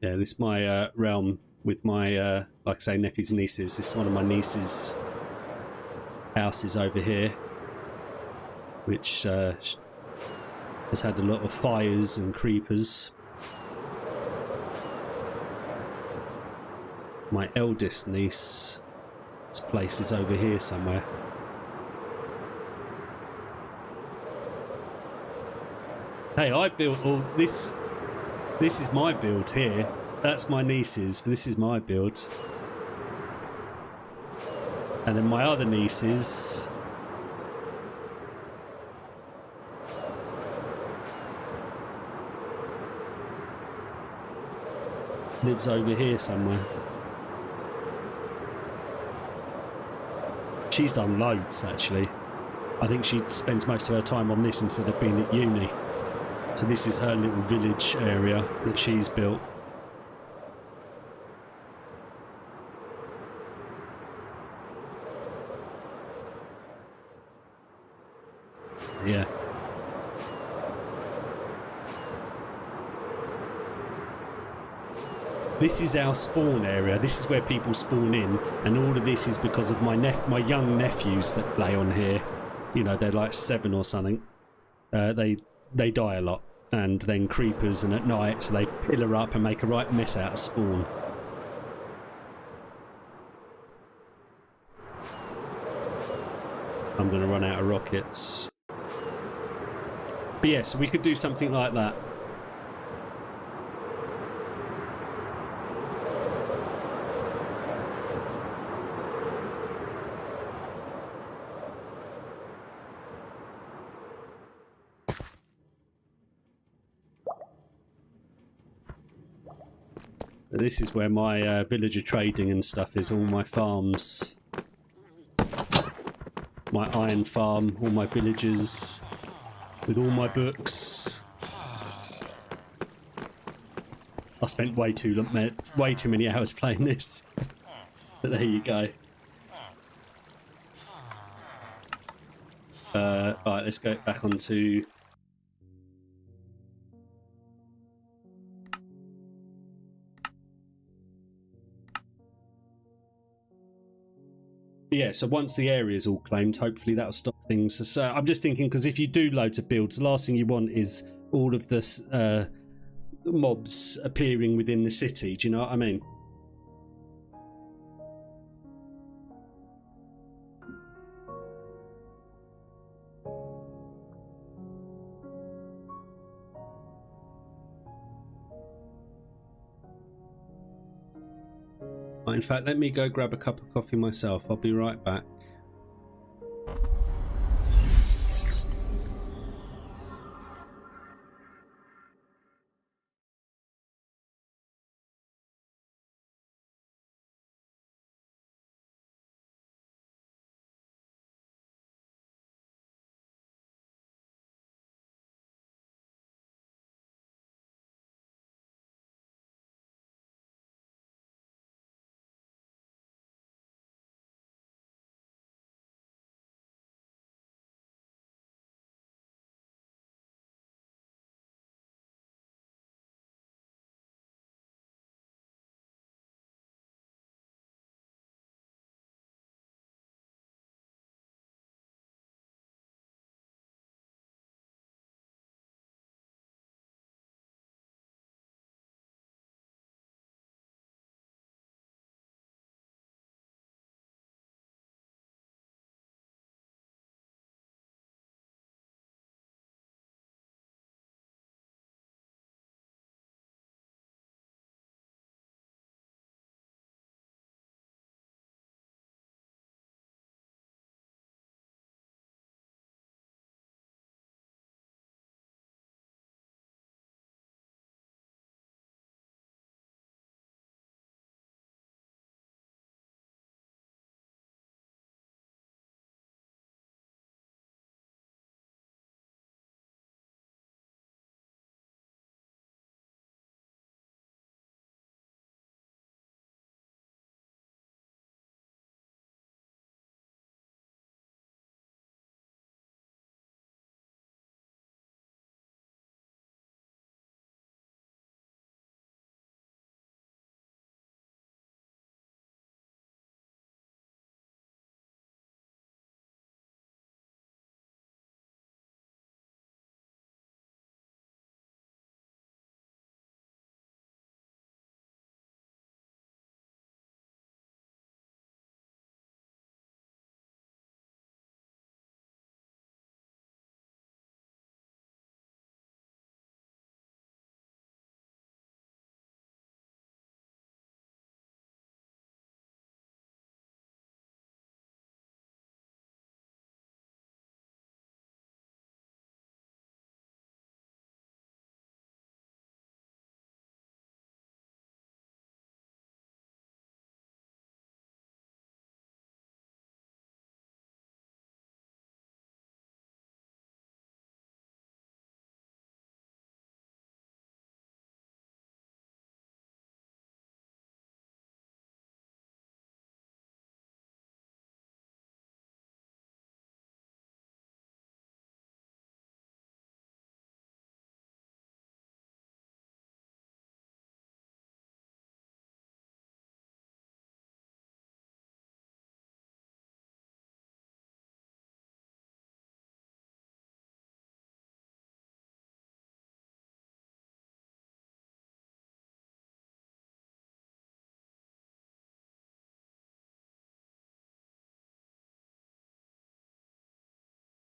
Yeah, this is my realm with my, like I say, nephews and nieces. This is one of my nieces' houses over here, which has had a lot of fires and creepers. My eldest niece, this place is over here somewhere. Hey, I built all this. This is my build here. That's my niece's, but this is my build. And then my other nieces. Lives over here somewhere. She's done loads, actually. I think she spends most of her time on this instead of being at uni. So this is her little village area that she's built. Yeah. This is our spawn area. This is where people spawn in, and all of this is because of my young nephews that play on here. You know, they're like 7 or something. They die a lot, and then creepers, and at night, so they pillar up and make a right mess out of spawn. I'm going to run out of rockets. But yeah, so we could do something like that. This is where my villager trading and stuff is, all my farms. My iron farm, all my villagers, with all my books. I spent way too many hours playing this. But there you go. Right, let's go back onto... Yeah, so once the area is all claimed, hopefully that'll stop things. So I'm just thinking, because if you do loads of builds, the last thing you want is all of this mobs appearing within the city. Do you know what I mean? In fact, let me go grab a cup of coffee myself. I'll be right back.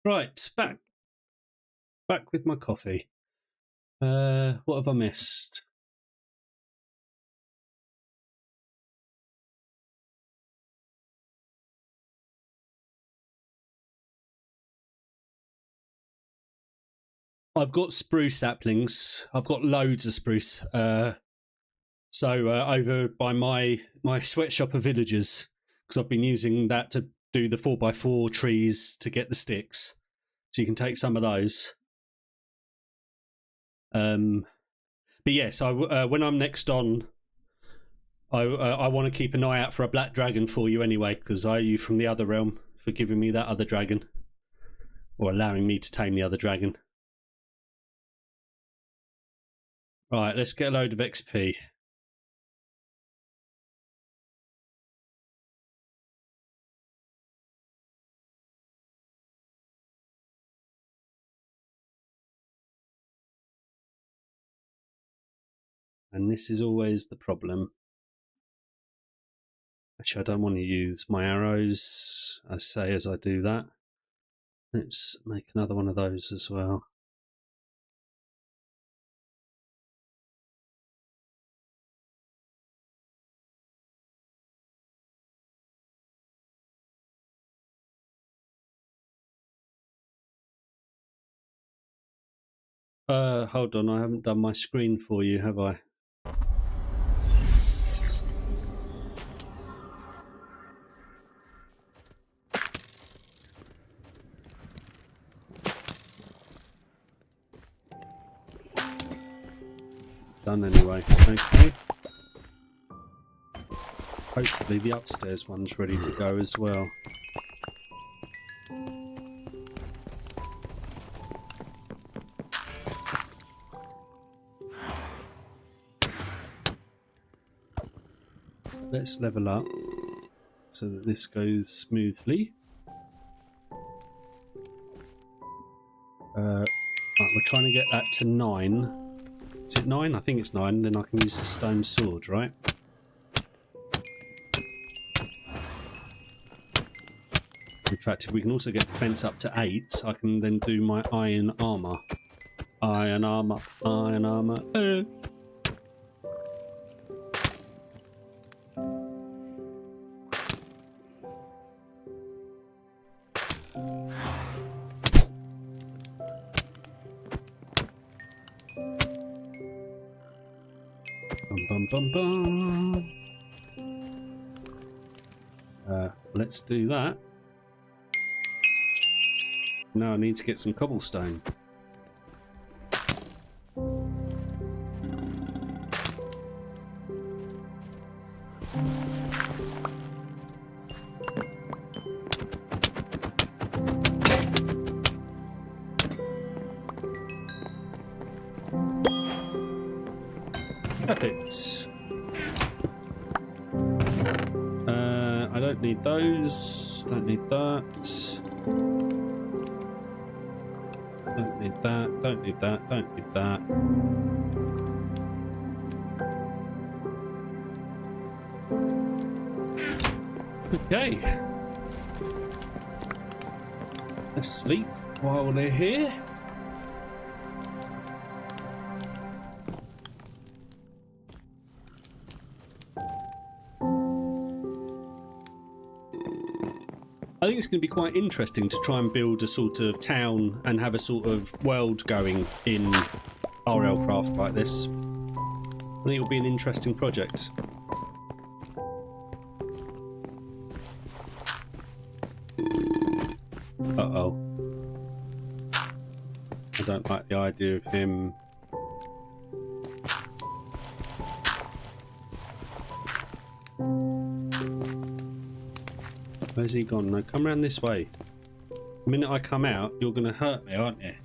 Right, back with my coffee. What have I missed? I've got spruce saplings. I've got loads of spruce. So over by my sweatshop of villagers, because I've been using that to do the 4x4 trees to get the sticks. So you can take some of those. But yes, when I'm next on, I want to keep an eye out for a black dragon for you anyway, because I owe you from the other realm for giving me that other dragon, or allowing me to tame the other dragon. Right, let's get a load of XP. And this is always the problem. Actually, I don't want to use my arrows, I say as I do that. Let's make another one of those as well. Hold on, I haven't done my screen for you, have I? Done anyway. Okay. Hopefully the upstairs one's ready to go as well. Let's level up so that this goes smoothly. Right, we're trying to get that to 9. Is it 9? I think it's 9. Then I can use the stone sword, right? In fact, if we can also get the fence up to 8, I can then do my iron armor. Iron armor, iron armor. Bum, bum. Let's do that. Now I need to get some cobblestone. Perfect. I don't need those. Don't need that. Don't need that. Don't need that. Don't need that. Okay. Let's sleep while they're here. I think it's going to be quite interesting to try and build a sort of town and have a sort of world going in RLCraft like this. I think it'll be an interesting project. Uh-oh. I don't like the idea of him... Where's he gone? No, come around this way. The minute I come out, you're going to hurt me, aren't you?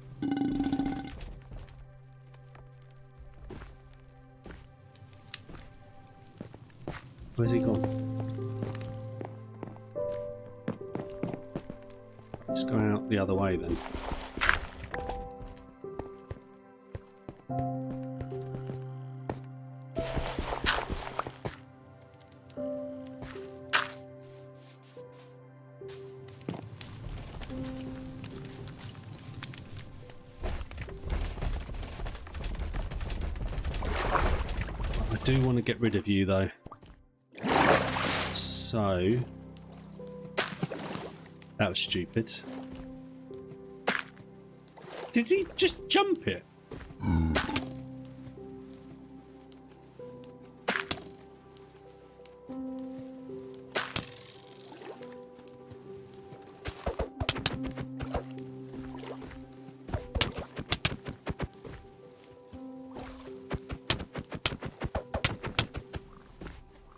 Where's he gone? Let's go out the other way then. do want to get rid of you though. So that was stupid. Did he just jump it?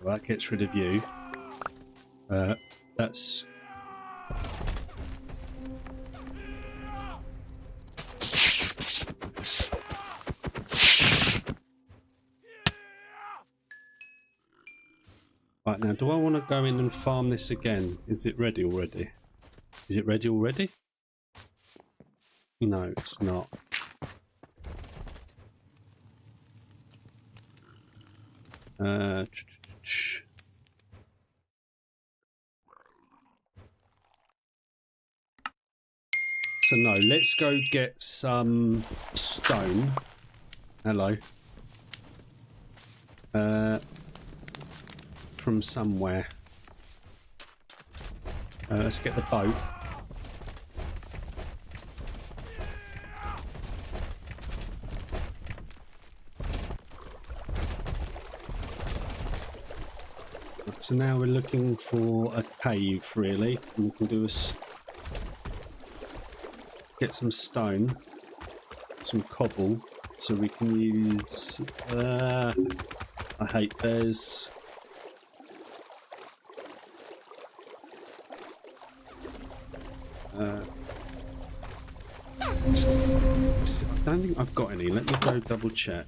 Well, that gets rid of you. That's... Right, now, do I want to go in and farm this again? Is it ready already? Is it ready already? No, it's not. So no, let's go get some stone. Hello. From somewhere. Let's get the boat. So now we're looking for a cave, really. And we can do get some stone, some cobble, so we can use... I hate bears. I don't think I've got any. Let me go double check.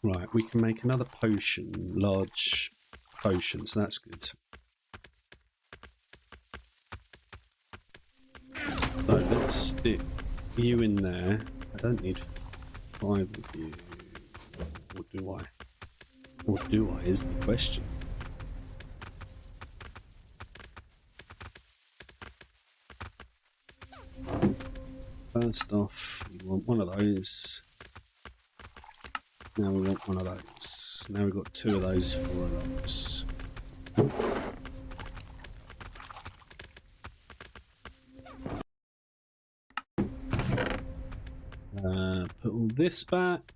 Right, we can make another potion, large potion, so that's good. So let's stick you in there. I don't need 5 of you. Or do I? Or do I, is the question. First off, we want one of those. Now we want one of those. Now we've got 2 of those, 4 of those. Put all this back.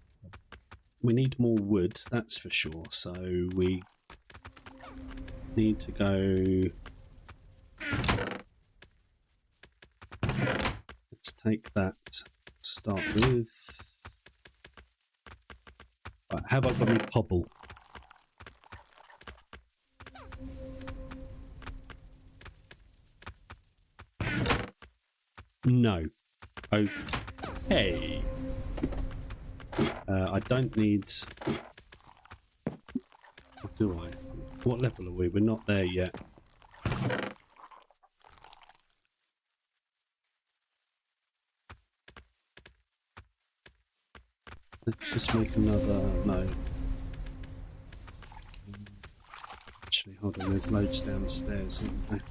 We need more wood, that's for sure. So we need to go... Let's take that to start with. Right, have I got any cobble? No. Okay. I don't need... What do I? What level are we? We're not there yet. Let's just make another... No. Actually, hold on. There's loads downstairs, isn't there?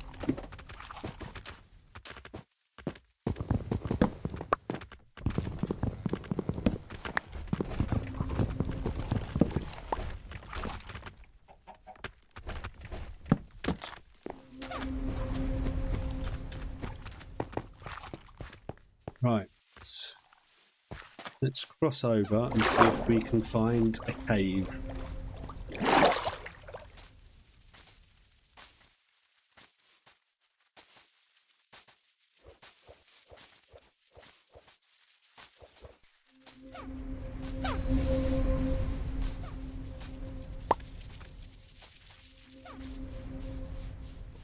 Right, let's cross over and see if we can find a cave.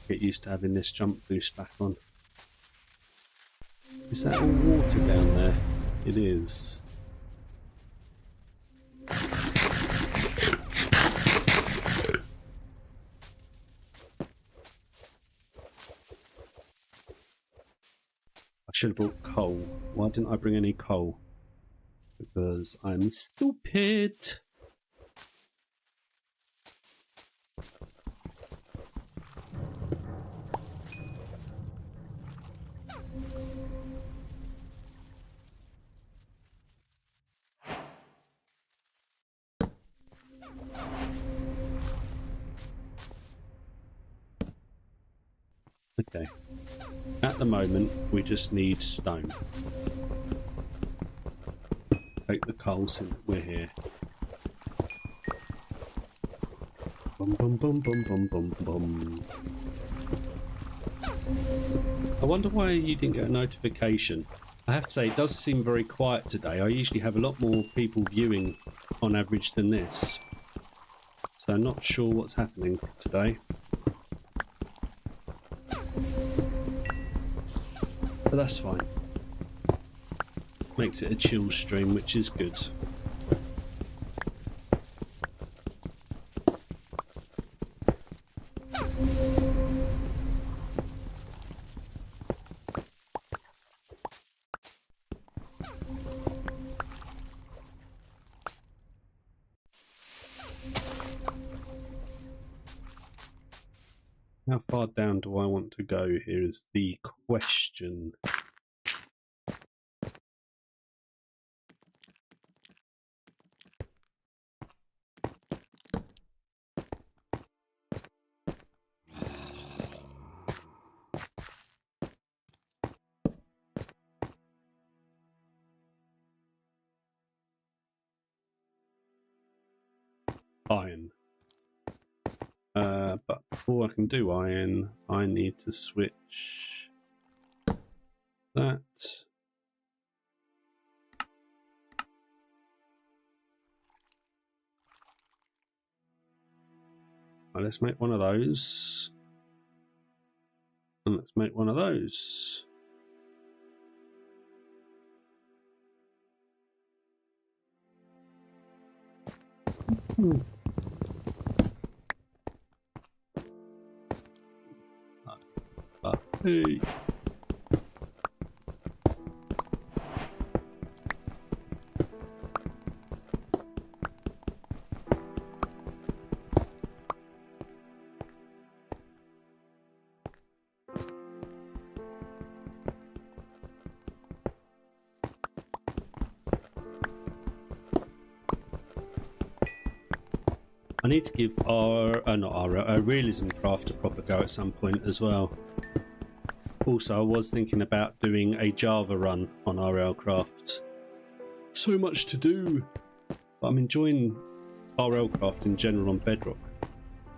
Get used to having this jump boost back on. Is that all water down there? It is. I should have brought coal. Why didn't I bring any coal? Because I'm stupid. Okay. At the moment, we just need stone. Take the coal since we're here. Bum bum bum bum bum bum bum. I wonder why you didn't get a notification. I have to say, it does seem very quiet today. I usually have a lot more people viewing on average than this. So I'm not sure what's happening today. But that's fine. Makes it a chill stream, which is good. How far down do I want to go here is the question. Iron. But before I can do iron, I need to switch that. Right, let's make one of those. And let's make one of those. Hey. I need to give our realism craft a proper go at some point as well. Also, I was thinking about doing a Java run on RLCraft. So much to do, but I'm enjoying RLCraft in general on Bedrock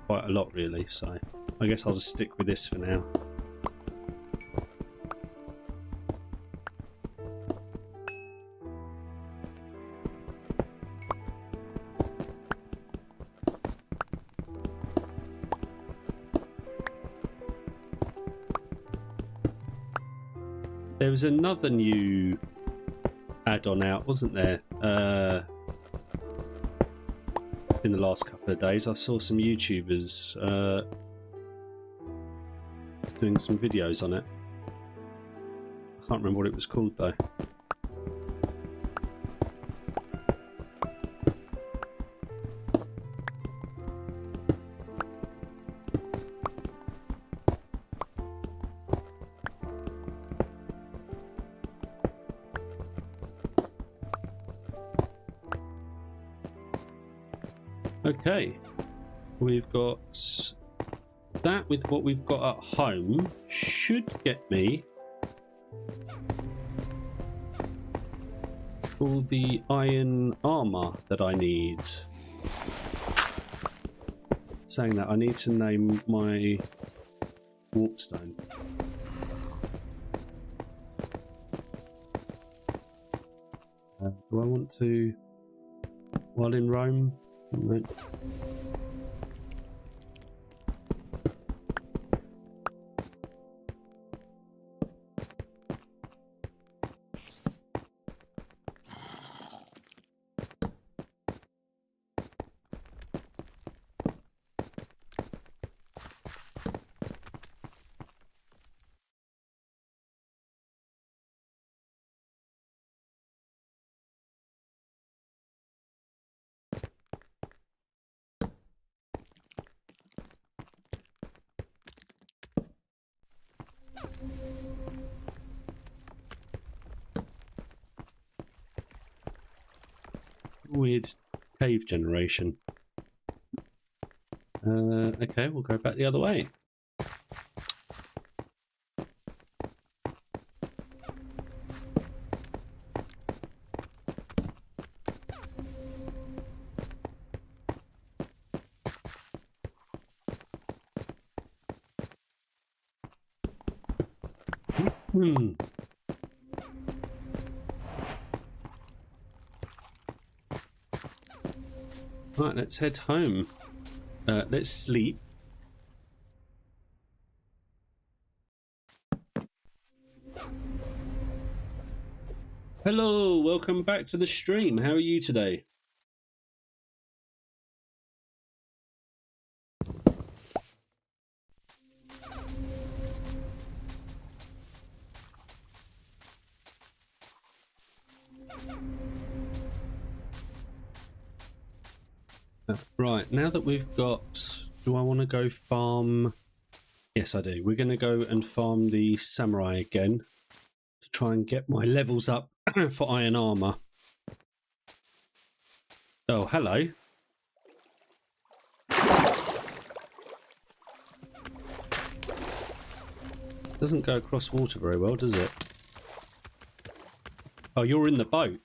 quite a lot, really. So I guess I'll just stick with this for now. There was another new add-on out, wasn't there? In the last couple of days, I saw some YouTubers doing some videos on it. I can't remember what it was called though. Okay, we've got that with what we've got at home should get me all the iron armor that I need. Saying that, I need to name my warpstone. Do I want to, while in Rome? Right. Weird cave generation. Okay, we'll go back the other way. Right, let's head home. Let's sleep. Hello, welcome back to the stream. How are you today? Right, now that we've got... Do I want to go farm... Yes, I do. We're going to go and farm the samurai again to try and get my levels up for iron armor. Oh, hello. Doesn't go across water very well, does it? Oh, you're in the boat.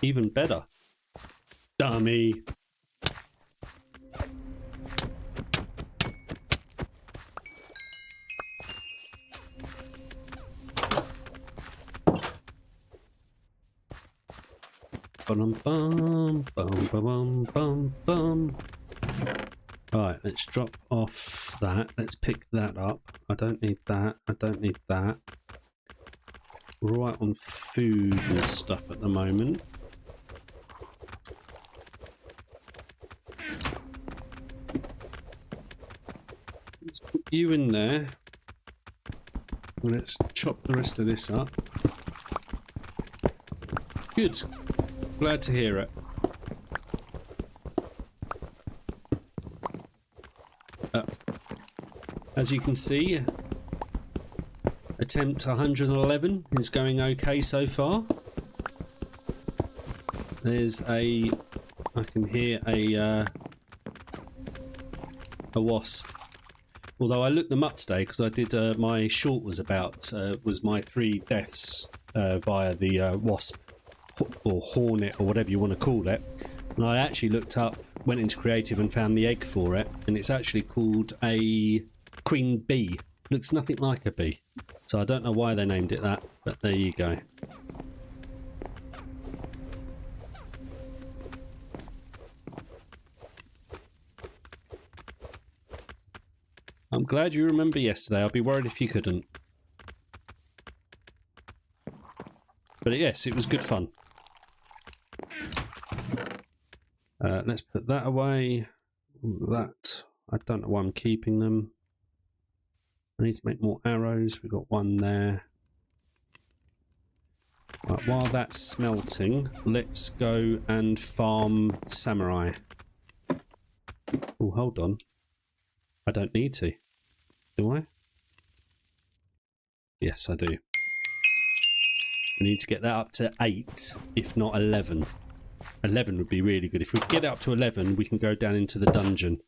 Even better. Dummy. Bum bum bum bum bum bum. Right, let's drop off that. Let's pick that up. I don't need that. I don't need that. We're right on food and stuff at the moment. Let's put you in there. Let's chop the rest of this up. Good. Glad to hear it. As you can see, attempt 111 is going okay so far. There's I can hear a wasp. Although I looked them up today because I did my short was my 3 deaths via the wasp or hornet or whatever you want to call it. And I actually looked up, went into creative and found the egg for it, and it's actually called a queen bee. Looks nothing like a bee, so I don't know why they named it that, but there you go. I'm glad you remember yesterday. I'd be worried if you couldn't. But yes, it was good fun. Let's put that away. That, I don't know why I'm keeping them. I need to make more arrows. We've got one there. Right, while that's smelting, let's go and farm samurai. Oh, hold on. I don't need to. Do I? Yes, I do. We need to get that up to 8, if not 11. 11 would be really good. If we get it up to 11, we can go down into the dungeon.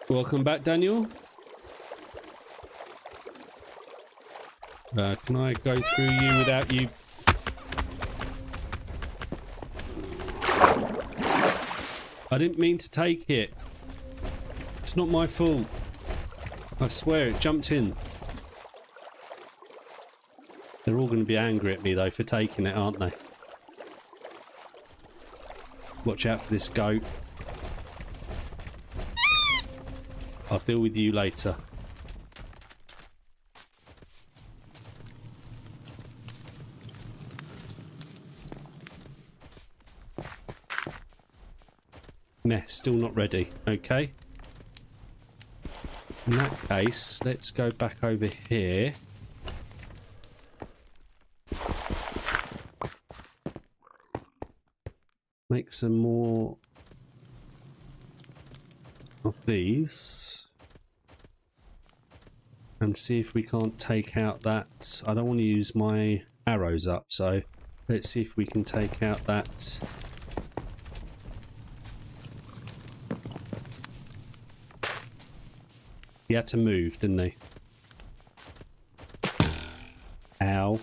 Welcome back, Daniel. Can I go through you without you? I didn't mean to take it. It's not my fault. I swear it jumped in. They're all going to be angry at me though for taking it, aren't they? Watch out for this goat. I'll deal with you later. Meh, still not ready. Okay. In that case, let's go back over here. Make some more of these. And see if we can't take out that. I don't want to use my arrows up, so let's see if we can take out that. He had to move, didn't he? Ow.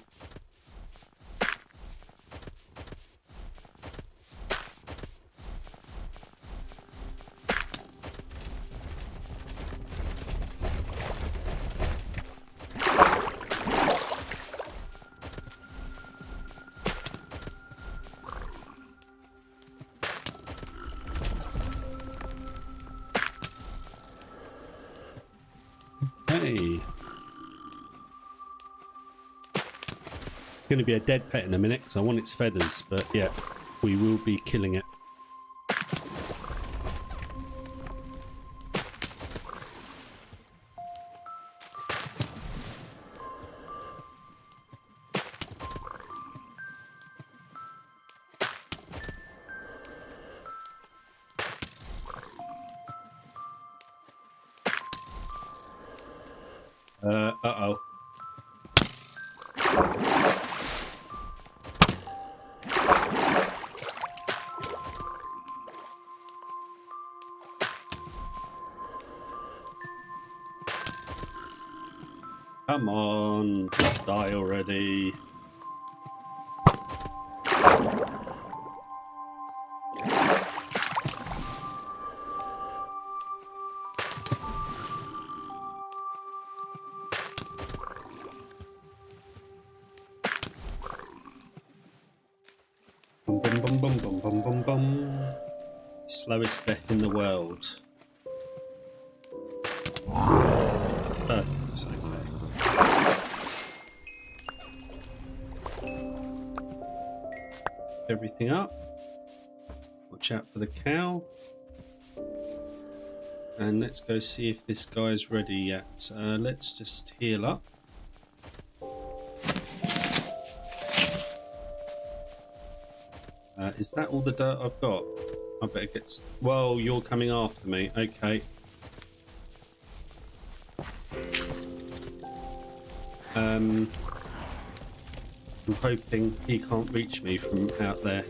going to be a dead pet in a minute because I want its feathers, but yeah, we will be killing it. Uh-oh. Come on, just die already. Bum, bum, bum, bum, bum, bum, bum, bum. Slowest death in the world. Perfect. Okay. Everything up. Watch out for the cow. And let's go see if this guy's ready yet. Let's just heal up. Is that all the dirt I've got? I better get... Well, you're coming after me. Okay. I'm hoping he can't reach me from out there.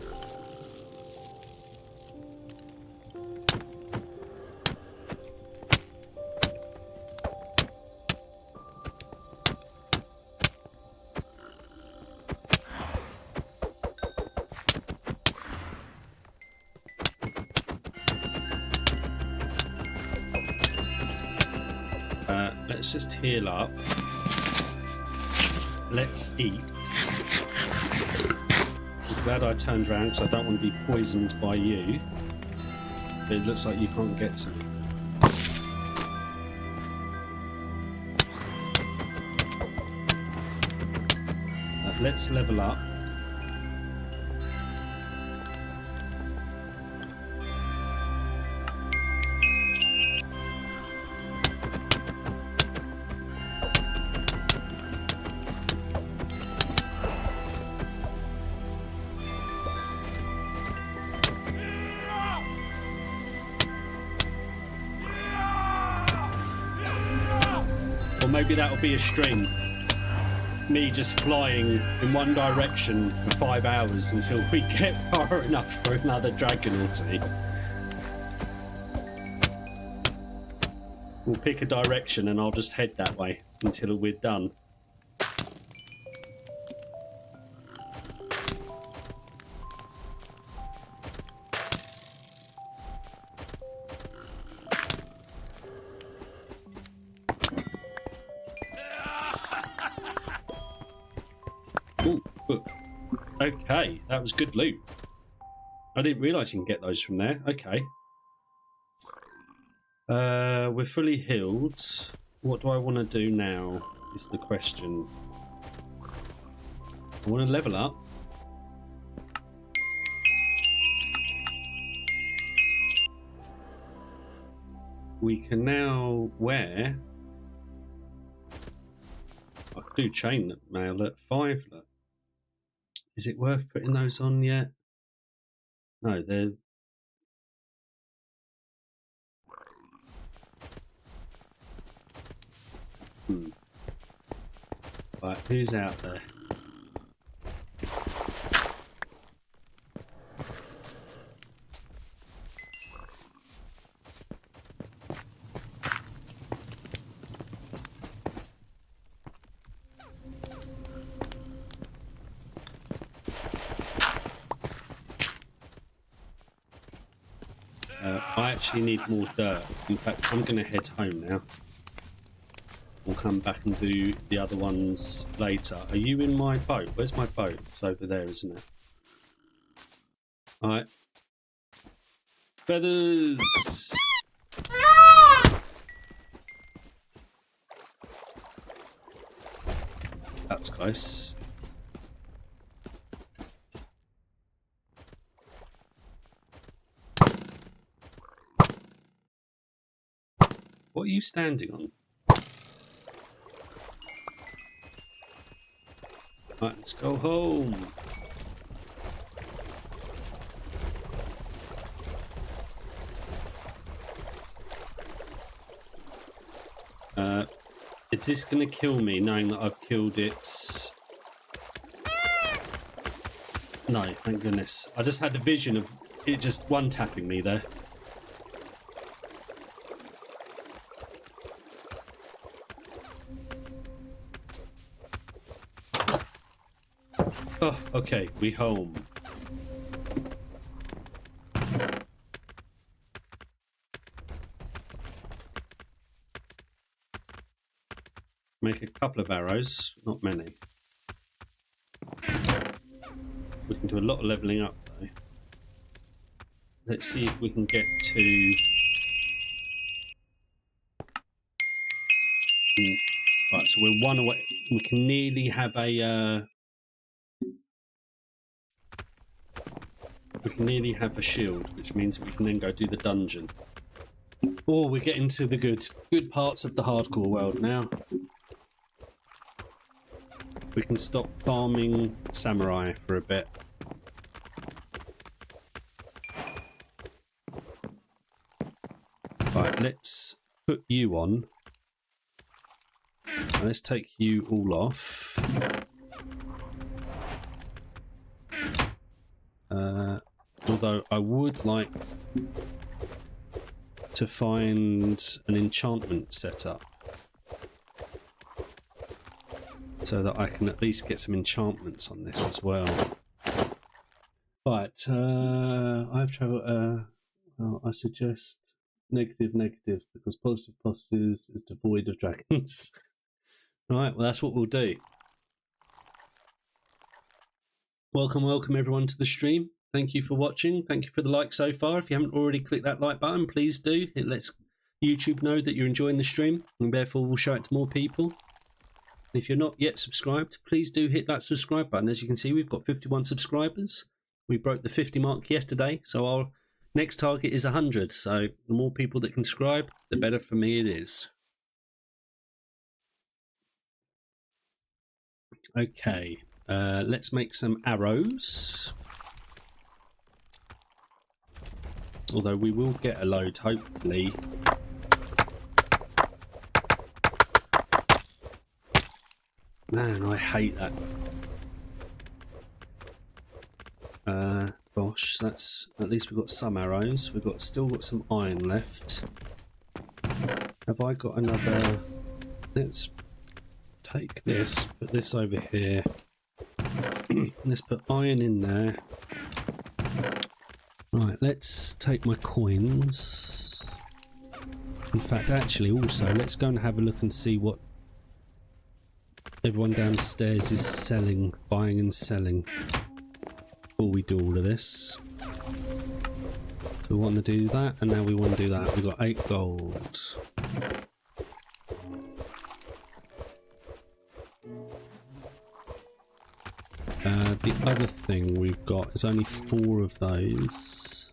Let's just heal up. Let's eat. I'm glad I turned around because I don't want to be poisoned by you. But it looks like you can't get to me. Let's level up. Maybe that'll be a stream. Me just flying in one direction for 5 hours until we get far enough for another dragon or two. We'll pick a direction and I'll just head that way until we're done. Okay, that was good loot. I didn't realise you can get those from there. Okay. We're fully healed. What do I want to do now is the question. I want to level up. We can now wear... I could do chainmail at 5. Look. Is it worth putting those on yet? No, they're... Right, who's out there? I actually need more dirt. In fact, I'm going to head home now. We'll come back and do the other ones later. Are you in my boat? Where's my boat? It's over there, isn't it? Alright. Feathers! That's close. are you standing on? Right, let's go home. Is this going to kill me knowing that I've killed it? No, thank goodness. I just had a vision of it just one-tapping me there. Oh, okay, we home. Make a couple of arrows, not many. We can do a lot of leveling up though. Let's see if we can get to... Right, so we're one away. We can nearly have a... We can nearly have a shield, which means we can then go do the dungeon. Oh, we're getting to the good parts of the hardcore world now. We can stop farming samurai for a bit. Right, let's put you on. Let's take you all off. Although I would like to find an enchantment set up so that I can at least get some enchantments on this as well. Right, I've traveled. Well, I suggest negative because positive is devoid of dragons. Right, well that's what we'll do. Welcome everyone to the stream. Thank you for watching. Thank you for the like so far. If you haven't already clicked that like button, please do. It lets YouTube know that you're enjoying the stream and therefore we'll show it to more people. If you're not yet subscribed, please do hit that subscribe button. As you can see, we've got 51 subscribers. We broke the 50 mark yesterday, so our next target is 100. So the more people that can subscribe, the better for me it is. Okay, let's make some arrows. Although we will get a load, hopefully. Man, I hate that. Gosh, that's at least we've got some arrows. We've still got some iron left. Have I got another? Let's take this, put this over here. Let's put iron in there. Right, let's take my coins. In fact, actually, also, let's go and have a look and see what everyone downstairs is selling, buying and selling. Before we do all of this. So we want to do that, and now we want to do that. We've got 8 gold. The other thing we've got is only 4 of those.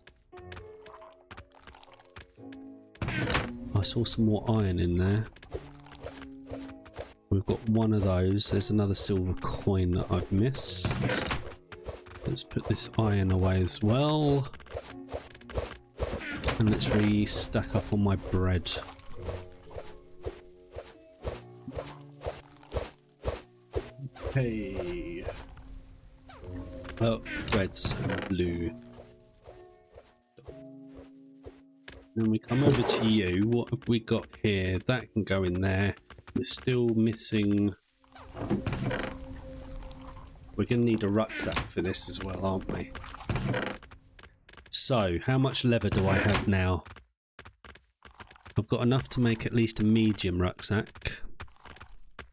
I saw some more iron in there. We've got 1 of those. There's another silver coin that I've missed. Let's put this iron away as well. And let's re-stack up on my bread. Okay. Oh, reds and blue. Then we come over to you. What have we got here? That can go in there. We're still missing... We're going to need a rucksack for this as well, aren't we? So, how much leather do I have now? I've got enough to make at least a medium rucksack.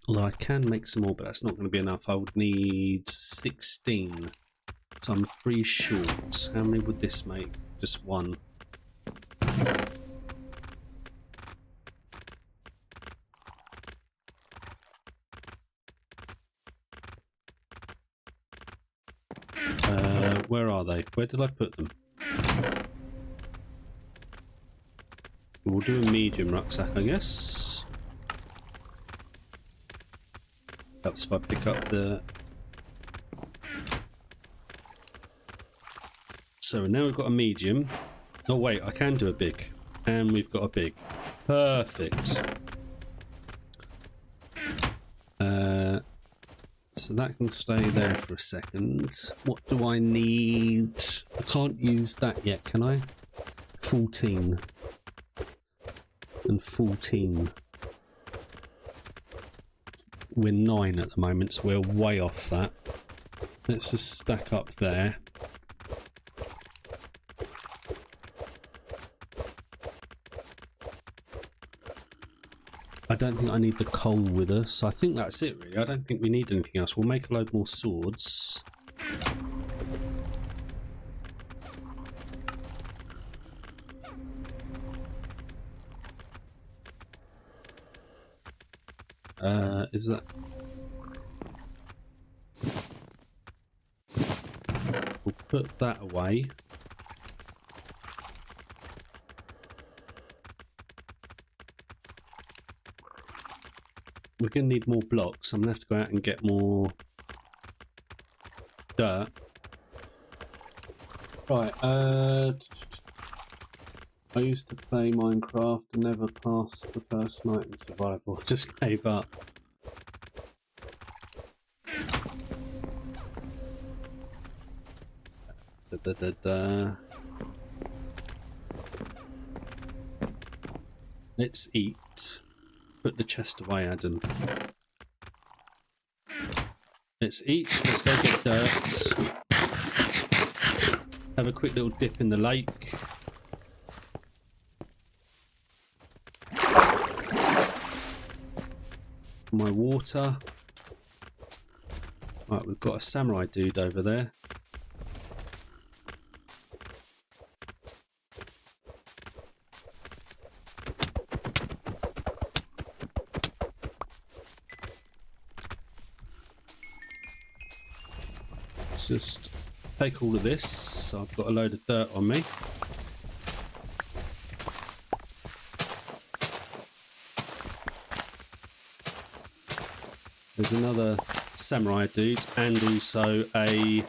Although I can make some more, but that's not going to be enough. I would need 16. So I'm 3 short. How many would this make? Just 1. Where are they? Where did I put them? We'll do a medium rucksack, I guess. Helps if I pick up the... So now we've got a medium. Oh wait, I can do a big. And we've got a big. Perfect. So that can stay there for a second. What do I need? I can't use that yet, can I? 14. And 14. We're 9 at the moment, so we're way off that. Let's just stack up there. I don't think I need the coal with us. I think that's it, really. I don't think we need anything else. We'll make a load more swords. Is that... We'll put that away. We're going to need more blocks. I'm going to have to go out and get more dirt. Right, I used to play Minecraft and never passed the first night in survival. Just gave up. Let's eat. Put the chest away, Adam. Let's eat. Let's go get dirt. Have a quick little dip in the lake. My water. Right, we've got a samurai dude over there. Just take all of this. I've got a load of dirt on me. There's another samurai dude and also a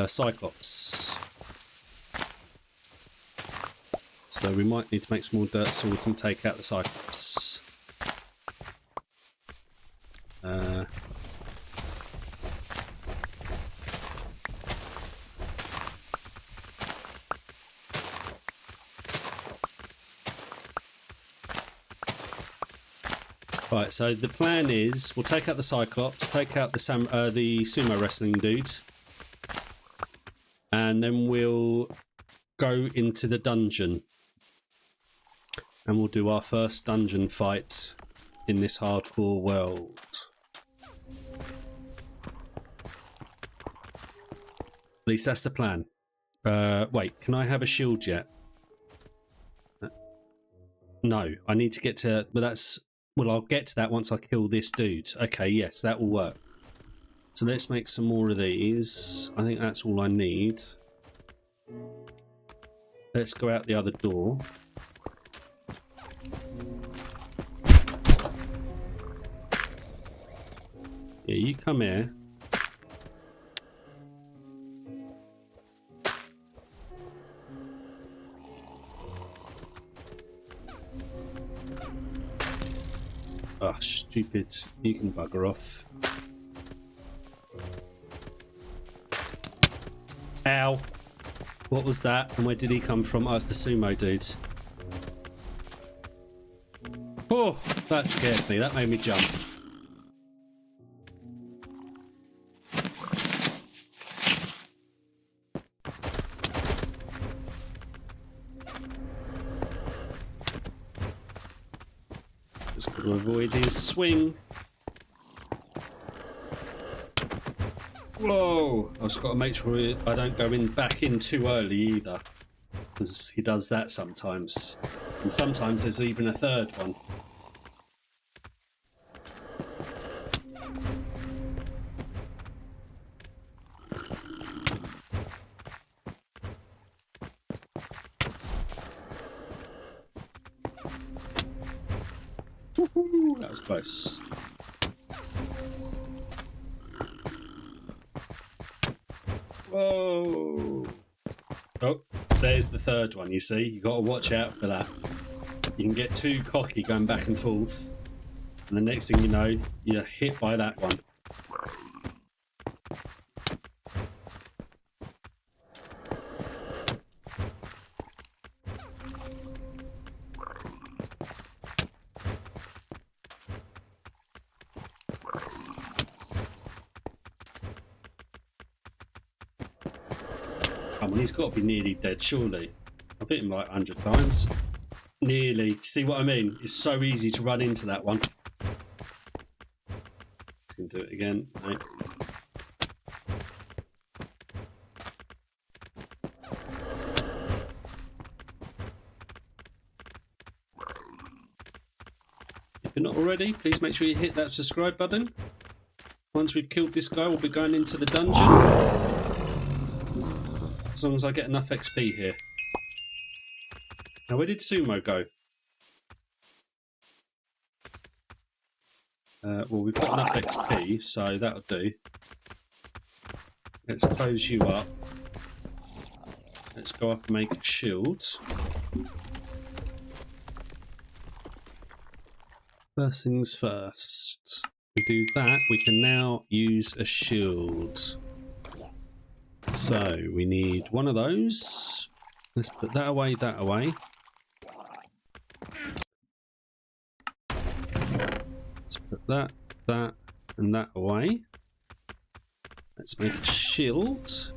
cyclops. So we might need to make some more dirt swords and take out the cyclops. Right, so the plan is we'll take out the Cyclops, take out the sumo wrestling dude, and then we'll go into the dungeon. And we'll do our first dungeon fight in this hardcore world. At least that's the plan. Wait, can I have a shield yet? No, I need to get to... But that's... Well, I'll get to that once I kill this dude. Okay, yes, that will work. So let's make some more of these. I think that's all I need. Let's go out the other door. Yeah, you come here. Oh, stupid. You can bugger off. Ow. What was that? And where did he come from? Oh, it's the sumo dude. Oh, that scared me. That made me jump. Just got to avoid his swing. Whoa! I've just got to make sure I don't go back in too early either, because he does that sometimes, and sometimes there's even a third one. Ooh, that was close. Whoa! Oh, there's the third one, you see. You've got to watch out for that. You can get too cocky going back and forth, and the next thing you know, you're hit by that one. Come on, he's got to be nearly dead, surely. I've hit him like 100 times. Nearly. See what I mean? It's so easy to run into that one. Let's do it again. No. If you're not already, please make sure you hit that subscribe button. Once we've killed this guy, we'll be going into the dungeon. As long as I get enough XP here. Now, where did Sumo go? Well, we've got enough XP, so that'll do. Let's close you up. Let's go up and make a shield. First things first. We do that, we can now use a shield. So, we need one of those. Let's put that away, that away. Let's put that, that, and that away. Let's make a shield.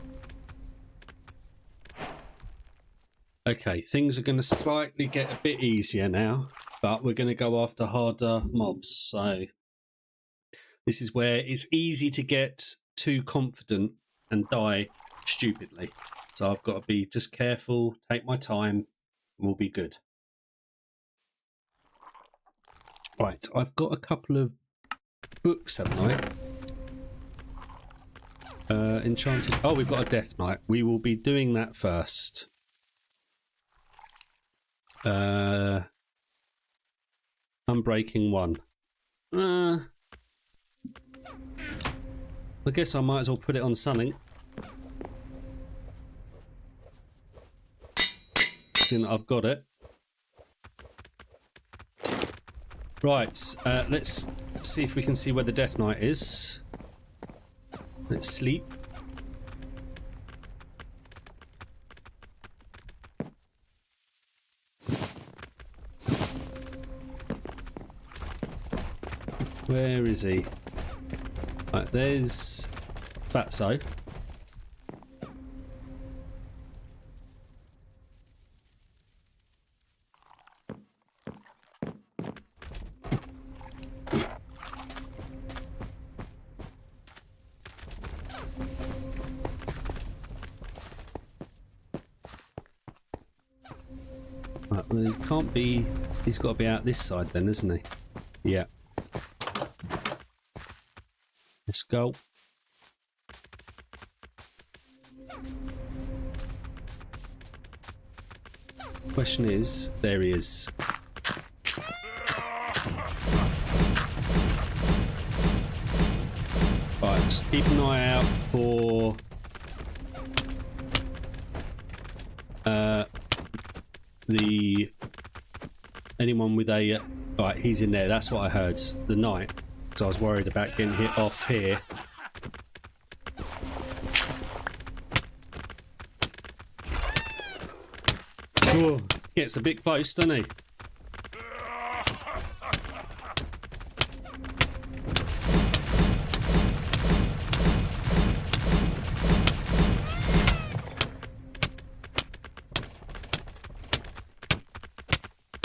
Okay, things are going to slightly get a bit easier now, but we're going to go after harder mobs. So, this is where it's easy to get too confident and die stupidly. So I've got to be just careful, take my time, and we'll be good. Right, I've got a couple of books, haven't I? Enchanted. Oh, we've got a Death Knight. We will be doing that first. Unbreaking 1. I guess I might as well put it on something. Seeing that I've got it. Right, let's see if we can see where the Death Knight is. Let's sleep. Where is he? Right, there's Fatso. Right, well, there can't be. He's got to be out this side then, isn't he? Yeah. Let's go. Question is, there he is. Right, just keep an eye out for anyone with a right, he's in there, that's what I heard. The knight. Because I was worried about getting hit off here. Oh, gets a bit close, doesn't he?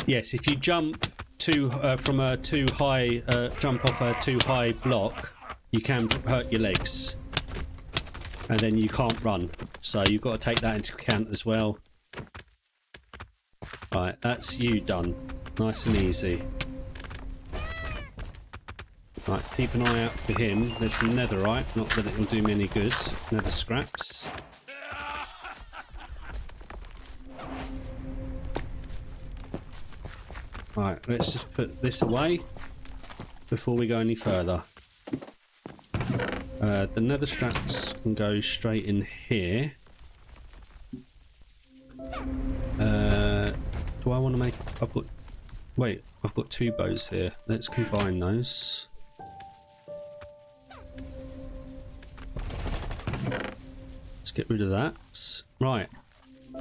Yes, if you jump from a too high, jump off a too high block, you can hurt your legs, and then you can't run. So you've got to take that into account as well. Right, that's you done, nice and easy. Right, keep an eye out for him. There's some netherite, not that it will do me any good. Nether scraps. Right, let's just put this away. before we go any further. The nether straps can go straight in here. Do I want to make... I've got 2 bows here. Let's combine those. Let's get rid of that. Right.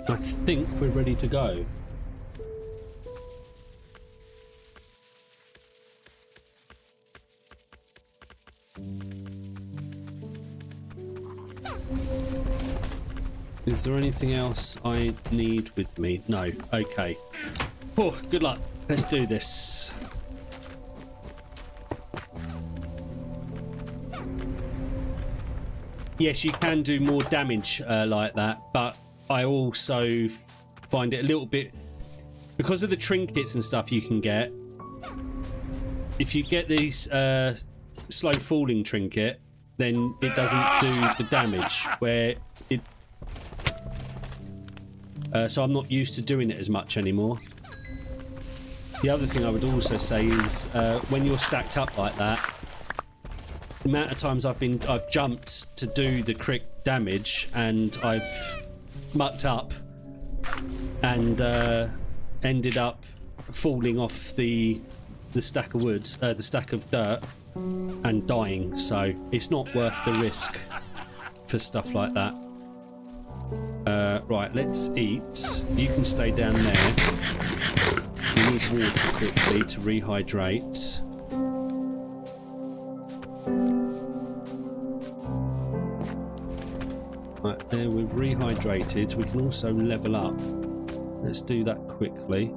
I think we're ready to go. Is there anything else I need with me? No. Okay. Oh, good luck. Let's do this. Yes, you can do more damage like that, but I also find it a little bit... Because of the trinkets and stuff you can get, if you get these slow falling trinket, then it doesn't do the damage, where it... so I'm not used to doing it as much anymore. The other thing I would also say is when you're stacked up like that, the amount of times I've jumped to do the crit damage and I've mucked up and ended up falling off the stack of wood, the stack of dirt, and dying. So it's not worth the risk for stuff like that. Right, let's eat. You can stay down there. We need water quickly to rehydrate. Right, there we've rehydrated. We can also level up. Let's do that quickly.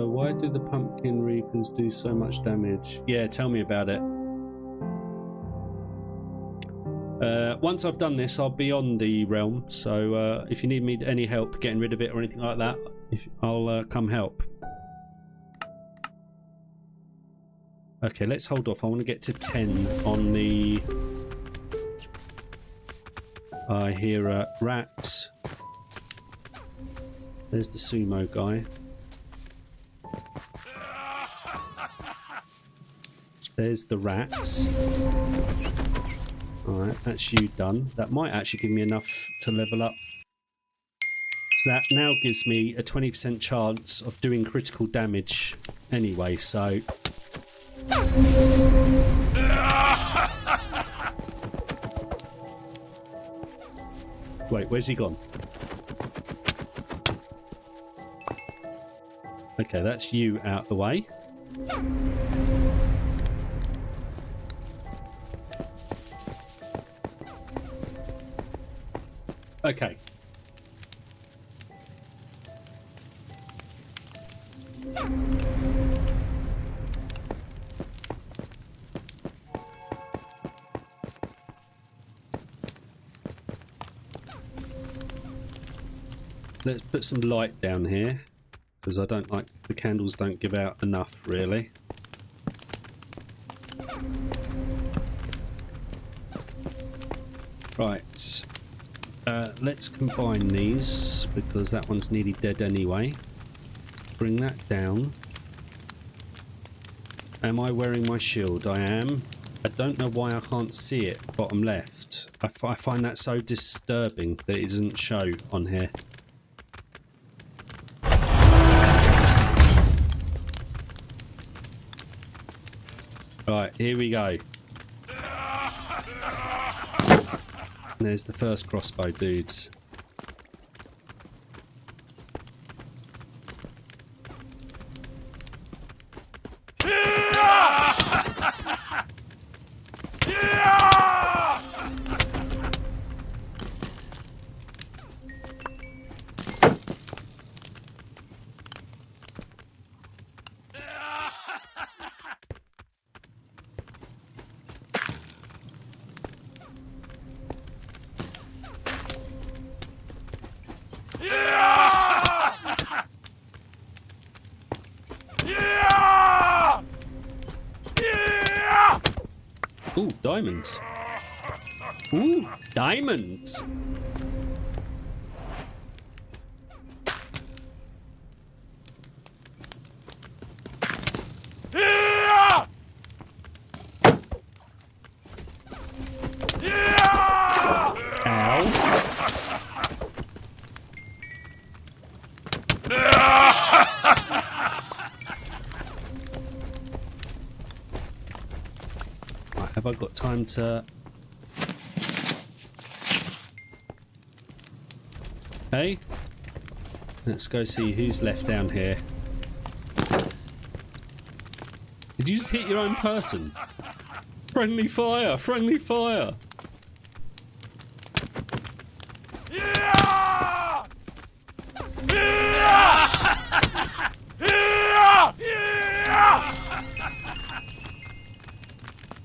Why do the pumpkin reapers do so much damage? Yeah, tell me about it. Once I've done this, I'll be on the realm, so if you need me any help getting rid of it or anything like that, I'll come help. Okay, let's hold off. I want to get to 10 on the... I hear a rat. There's the sumo guy. There's the rat. Alright, that's you done. That might actually give me enough to level up. So that now gives me a 20% chance of doing critical damage anyway, so... Wait, where's he gone? Okay, that's you out the way. Okay. Let's put some light down here, because I don't like... the candles don't give out enough, really. Right. Let's combine these, because that one's nearly dead anyway. Bring that down. Am I wearing my shield? I am. I don't know why I can't see it bottom left. I find that so disturbing that it doesn't show on here. Right, here we go. And there's the first crossbow dudes. Ooh, diamonds. Ooh, diamonds. Have I got time to... Hey, let's go see who's left down here. Did you just hit your own person? Friendly fire! Friendly fire!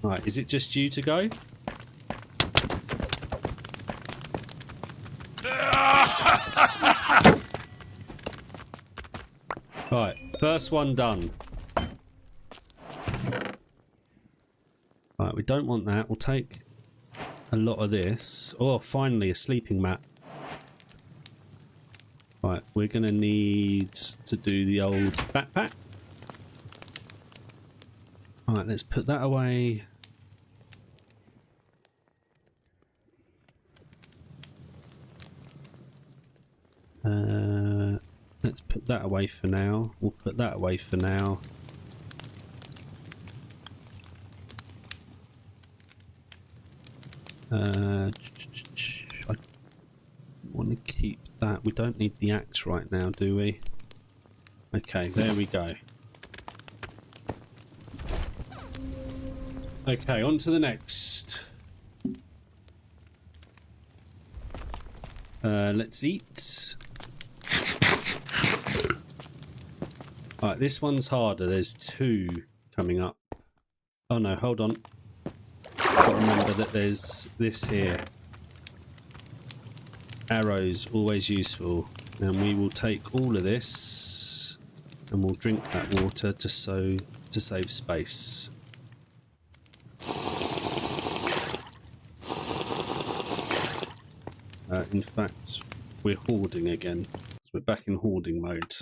Right, is it just you to go? Right, first one done. Right, we don't want that. We'll take a lot of this. Oh, finally a sleeping mat. Right, we're going to need to do the old backpack. Alright, let's put that away. Let's put that away for now. We'll put that away for now. I want to keep that. We don't need the axe right now, do we? Okay, there we go. Okay, on to the next. Let's eat. Alright, this one's harder. There's two coming up. Oh no, hold on. Got to remember that there's this here. Arrows, always useful. And we will take all of this and we'll drink that water just so to save space. In fact, we're hoarding again. So we're back in hoarding mode.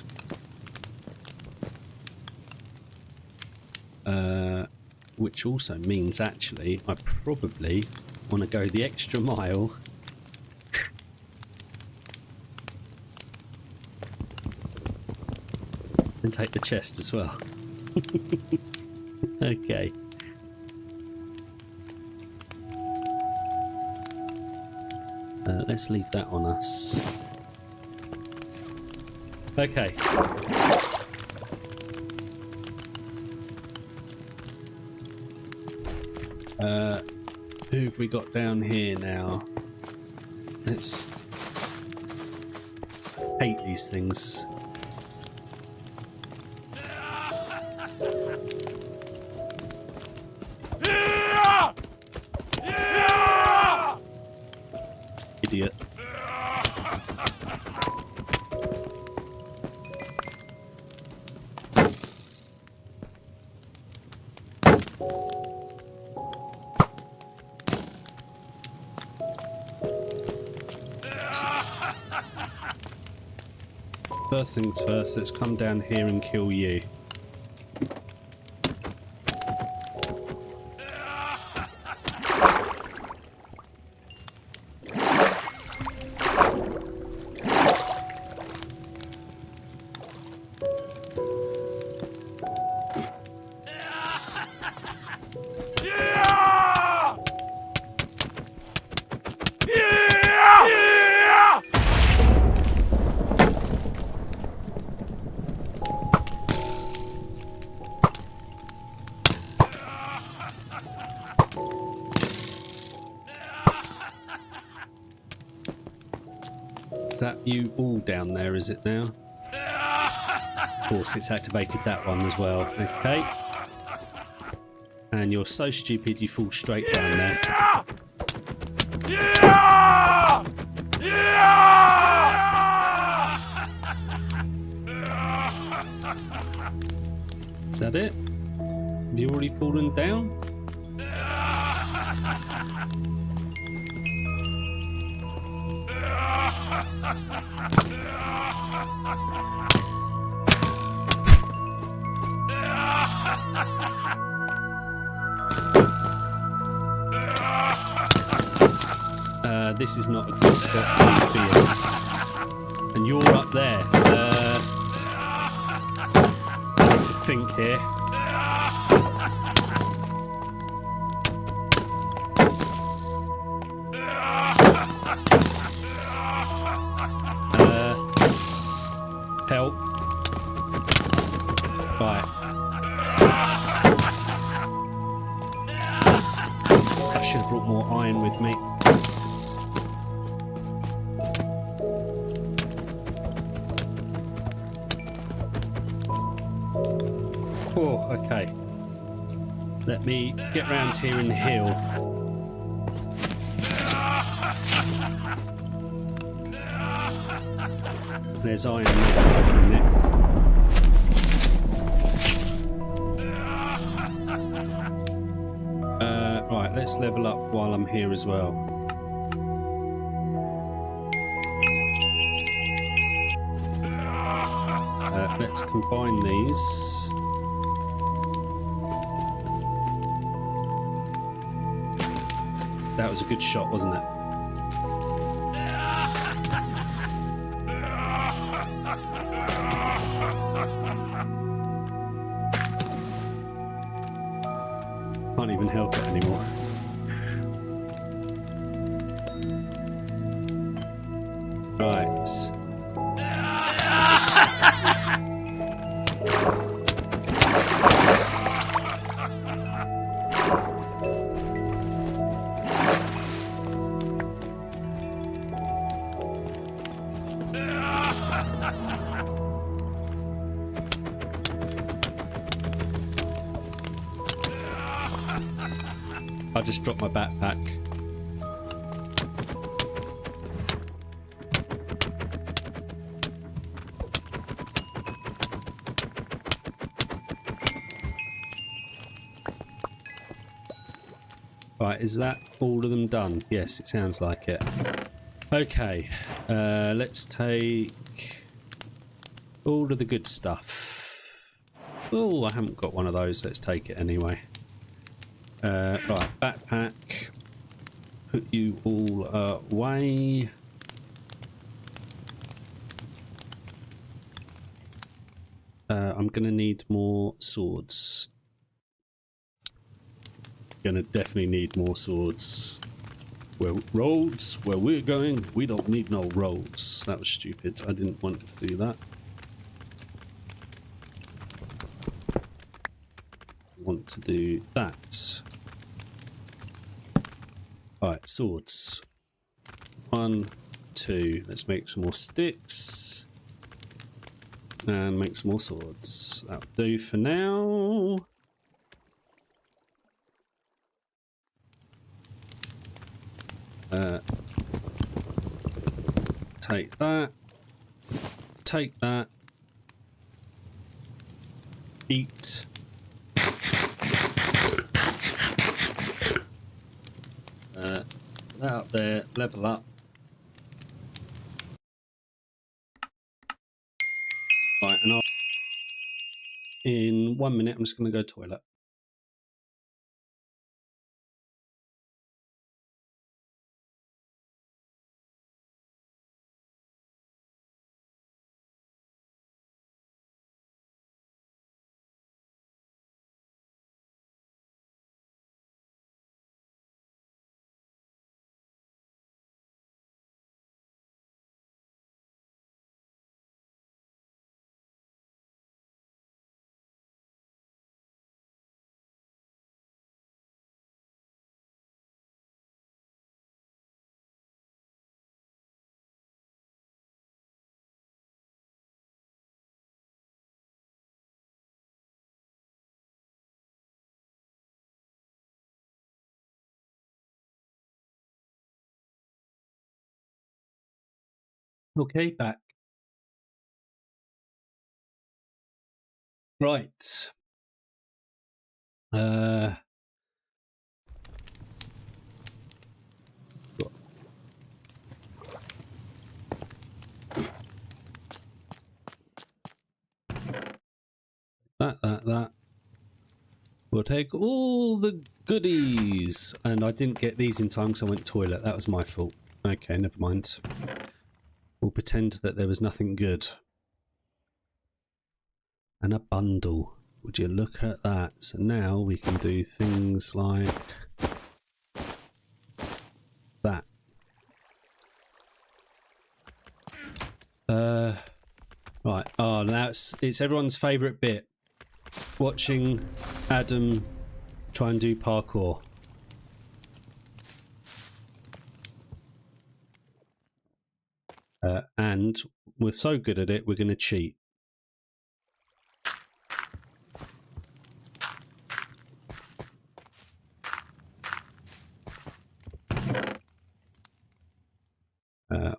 Which also means actually I probably want to go the extra mile and take the chest as well. Okay. Let's leave that on us. Okay. Who have we got down here now? Let's hate these things. Idiot. First things first, let's come down here and kill you. Is that you all down there, is it now? Of course, it's activated that one as well. Okay. And you're so stupid you fall straight down there. Is that it? Have you already fallen down? This is not a good spot for me to be in. And you're up there. I need to think here. Help. Right. I should have brought more iron with me. Oh, okay. Let me get round here in the hill. There's iron there. Right, let's level up while I'm here as well. Let's combine these. That was a good shot, wasn't it? Can't even help it anymore. Right. I just dropped my backpack. Right, is that all of them done? Yes, it sounds like it. Okay, let's take all of the good stuff. Oh, I haven't got one of those. Let's take it anyway. Right, backpack. Put you all away. I'm gonna need more swords. Gonna definitely need more swords. Well, roads, where we're going, we don't need no roads. That was stupid. I didn't want to do that. I want to do that. Alright, swords. 1, 2. Let's make some more sticks. And make some more swords. That'll do for now. Take that. Take that. Eat. That up there. Level up. Right, and in 1 minute, I'm just going to go toilet. Okay, back. Right. that. We'll take all the goodies. And I didn't get these in time because I went toilet. That was my fault. Okay, never mind. We'll pretend that there was nothing good. And a bundle. Would you look at that? So now we can do things like that. Right. Oh, now it's everyone's favourite bit. Watching Adam try and do parkour. And we're so good at it, we're going to cheat.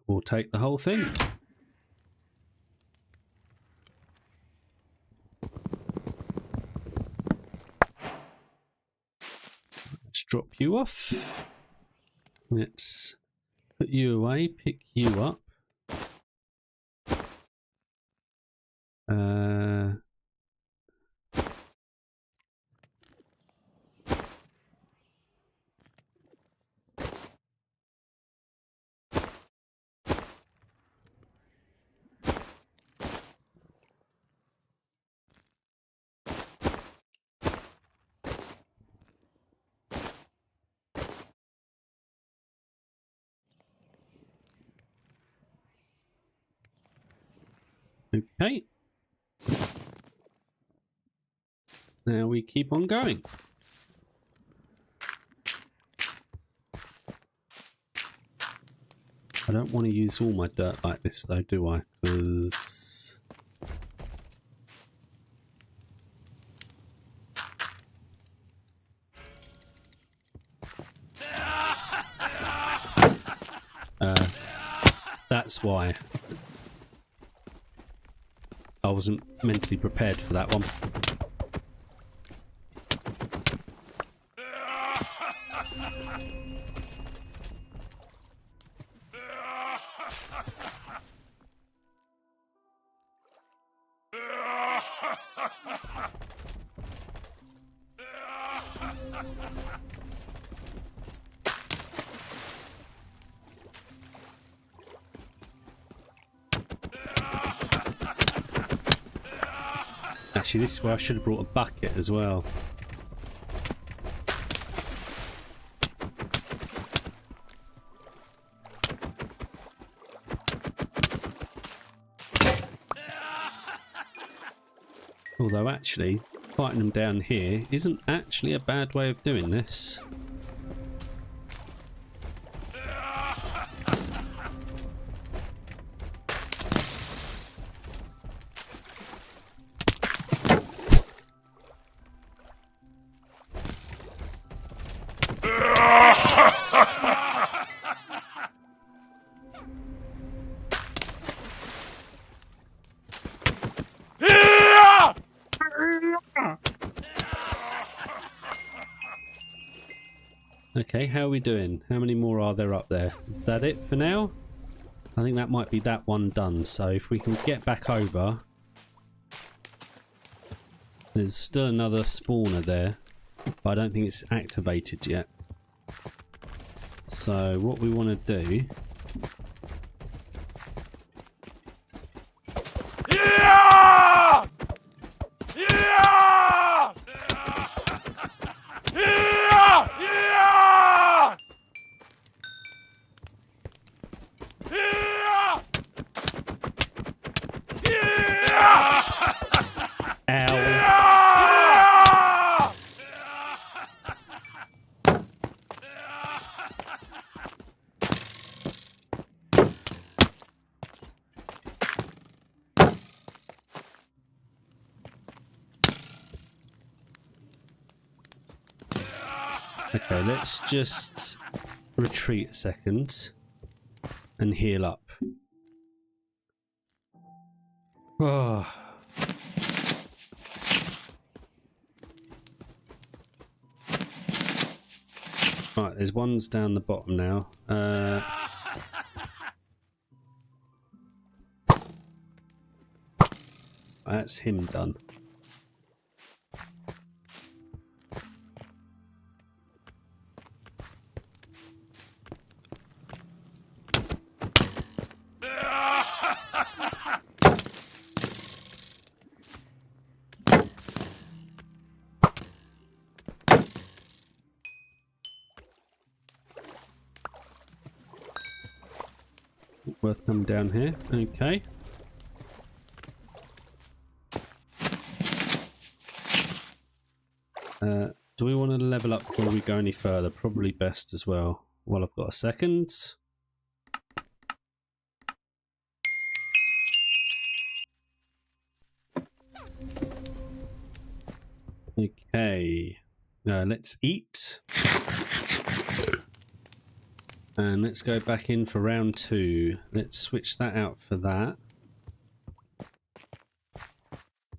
We'll take the whole thing. Let's drop you off. Let's put you away, pick you up. Okay. Now we keep on going. I don't want to use all my dirt like this though, do I? Because that's why. I wasn't mentally prepared for that one. Actually, this is where I should have brought a bucket as well. Although actually, fighting them down here isn't actually a bad way of doing this. Okay, how are we doing? How many more are there up there? Is that it for now? I think that might be that one done. So if we can get back over. There's still another spawner there, but I don't think it's activated yet. So what we want to do... Okay, let's just retreat a second and heal up. Oh. Right, there's ones down the bottom now. That's him done. worth coming down here. Okay. Do we want to level up before we go any further? Probably best as well. Well, I've got a second. Okay. Let's eat. And let's go back in for round 2. Let's switch that out for that.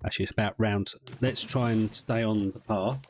Actually, it's about round... Let's try and stay on the path.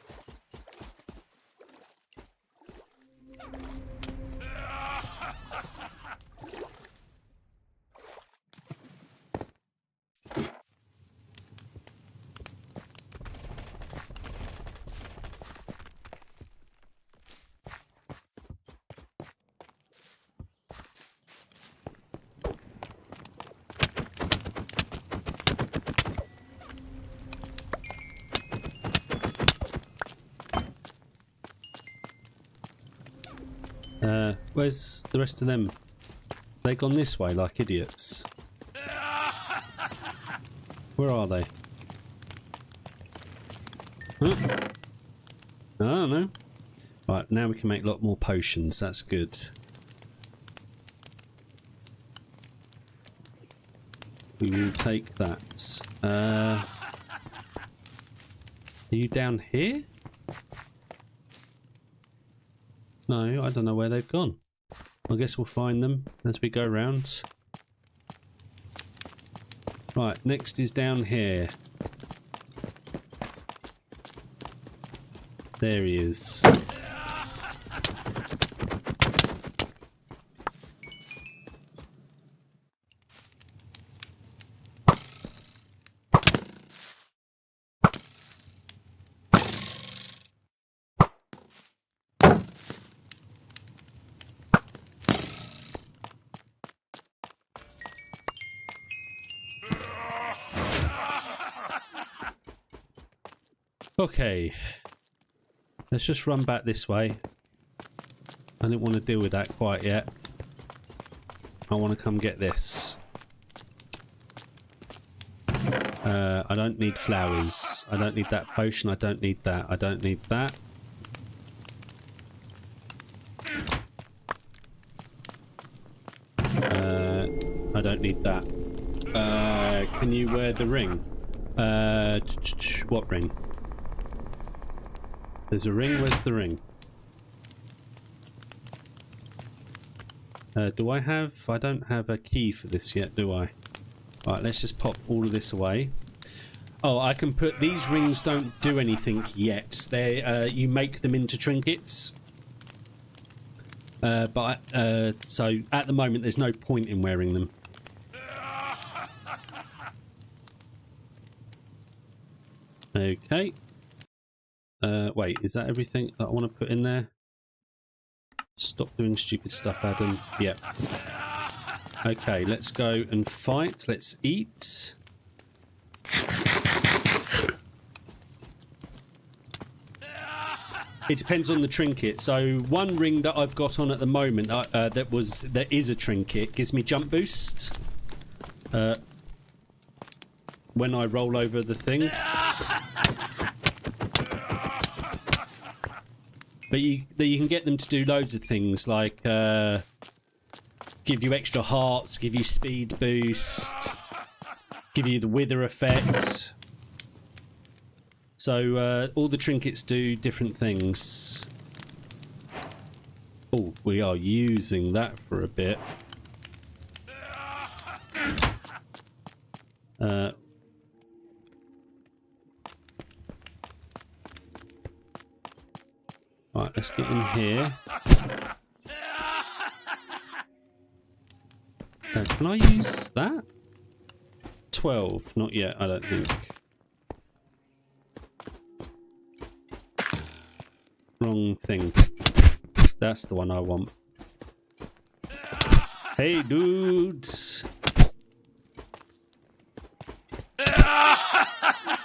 Where's the rest of them? They gone this way like idiots. Where are they? Huh? I don't know. Right, now we can make a lot more potions. That's good. We will take that. Are you down here? No, I don't know where they've gone. I guess we'll find them as we go round. Right, next is down here. There he is. Okay, let's just run back this way. I didn't want to deal with that quite yet. I want to come get this. I don't need flowers. I don't need that potion. I don't need that. I don't need that. I don't need that. Can you wear the ring? What ring? There's a ring. Where's the ring? Do I have... I don't have a key for this yet, do I? Alright, let's just pop all of this away. Oh, I can put... These rings don't do anything yet. They you make them into trinkets. So at the moment there's no point in wearing them. Okay. Wait, is that everything that I want to put in there? Stop doing stupid stuff, Adam. Yep. Okay, let's go and fight. Let's eat. It depends on the trinket. So one ring that I've got on at the moment that is a trinket gives me jump boost when I roll over the thing. But you can get them to do loads of things, like give you extra hearts, give you speed boost, give you the wither effect. So all the trinkets do different things. Oh, we are using that for a bit. Right, let's get in here. Can I use that? 12, not yet, I don't think. Wrong thing. That's the one I want. Hey, dudes!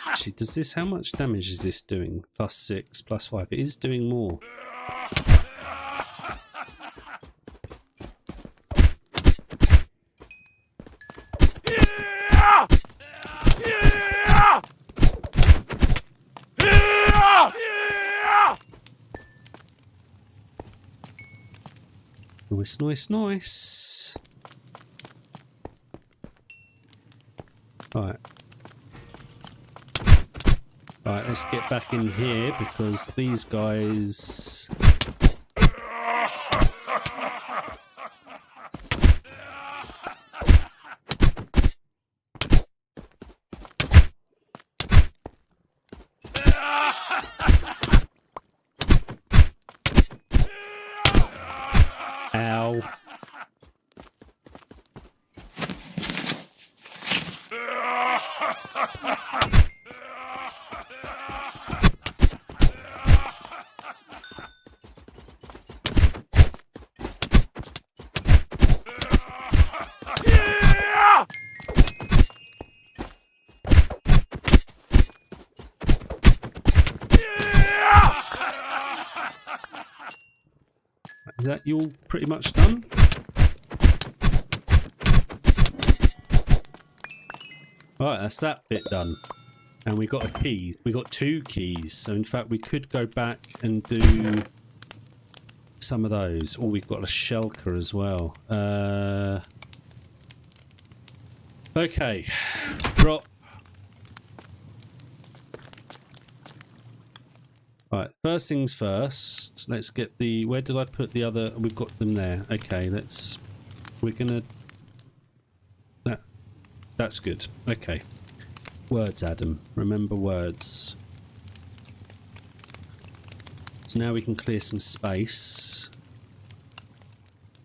Actually, does this... How much damage is this doing? +6, +5. It is doing more. Nice, nice, nice. Right. Right, let's get back in here because these guys... Ow. Is that you all pretty much done? Right, that's that bit done. And we got a key. We got 2 keys. So in fact we could go back and do some of those. Oh, we've got a shulker as well. Okay. Drop. Right, first things first. Let's get the... Where did I put the other... We've got them there. Okay, let's... We're gonna... That's good. Okay. Words, Adam. Remember words. So now we can clear some space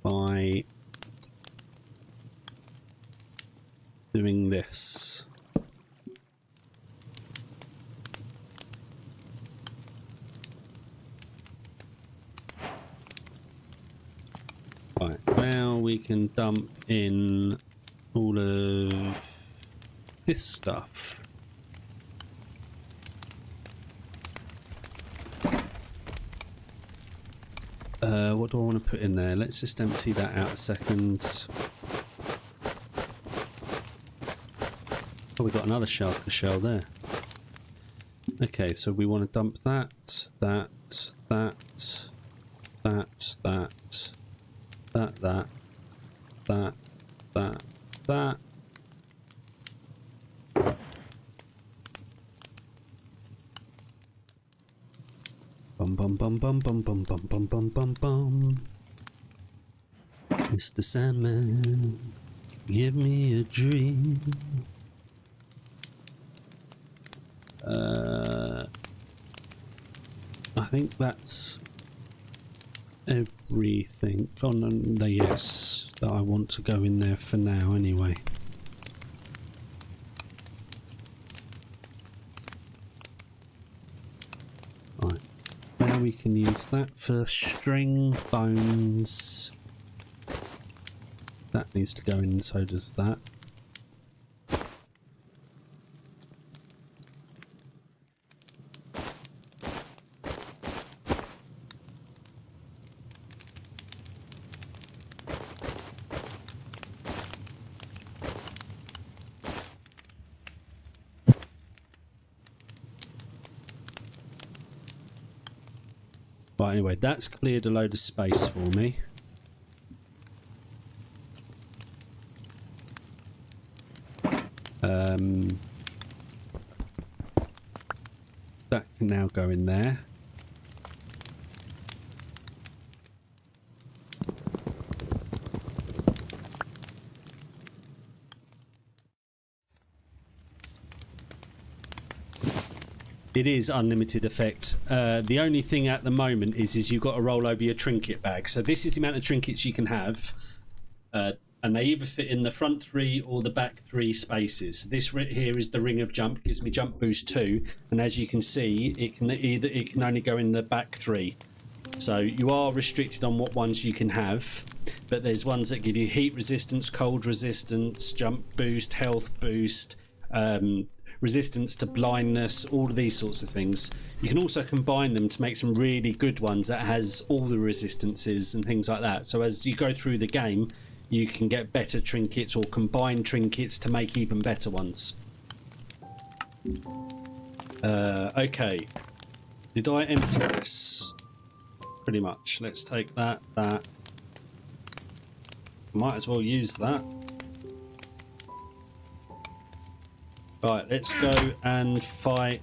by doing this. Right, now we can dump in all of this stuff. What do I want to put in there? Let's just empty that out a second. Oh, we got another shulker shell there. Okay, so we want to dump that, that, that, that, that, that, that, that, that, that. Bum bum bum bum bum bum bum bum bum bum bum. Mr. Sandman, give me a dream. I think that's everything. Oh no, yes, that I want to go in there for now anyway. Right, now we can use that for string bones. That needs to go in, and so does that. Right, anyway, that's cleared a load of space for me. That can now go in there. It is unlimited effect. The only thing at the moment is you've got to roll over your trinket bag. So this is the amount of trinkets you can have. And they either fit in the front 3 or the back 3 spaces. This here is the ring of jump, gives me jump boost 2, and as you can see, it can only go in the back 3. So you are restricted on what ones you can have, but there's ones that give you heat resistance, cold resistance, jump boost, health boost, resistance to blindness, all of these sorts of things. You can also combine them to make some really good ones that has all the resistances and things like that. So as you go through the game, you can get better trinkets or combine trinkets to make even better ones. Okay. Did I empty this? Pretty much. Let's take that, that, Might as well use that. Right, let's go and fight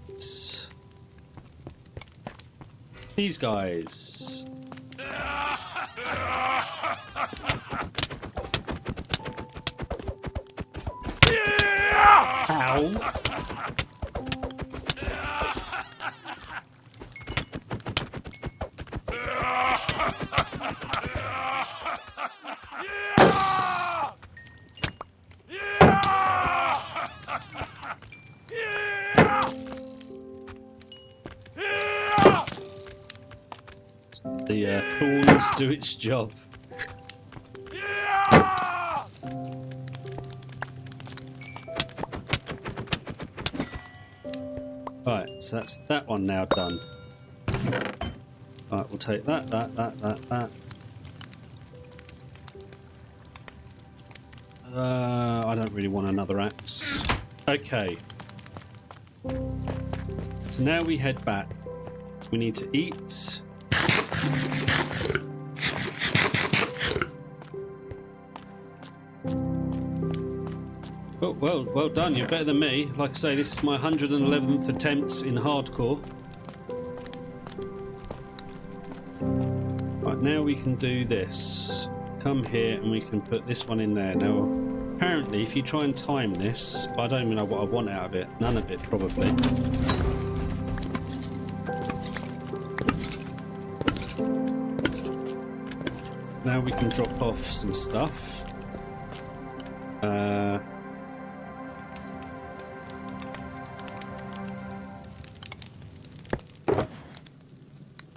these guys. Ow. The thorns do its job. Right, so that's that one now done. Right, we'll take that. I don't really want another axe. Okay. So now we head back. We need to eat. Well done. You're better than me. Like I say, this is my 111th attempt in hardcore. Right, now we can do this. Come here and we can put this one in there. Now, apparently, if you try and time this, I don't even know what I want out of it. None of it, probably. Now we can drop off some stuff.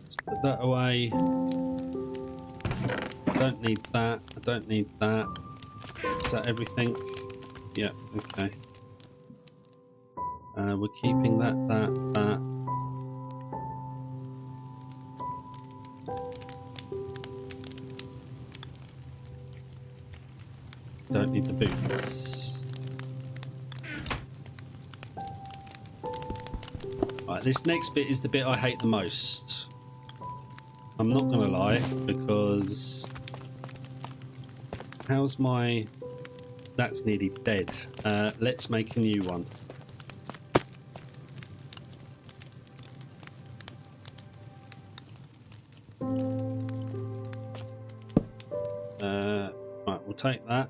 Let's put that away. I don't need that. I don't need that. Is that everything? Yeah, okay. We're keeping that. Don't need the boots. Right, this next bit is the bit I hate the most. I'm not gonna lie, because how's my... That's nearly dead. Let's make a new one. Right, we'll take that.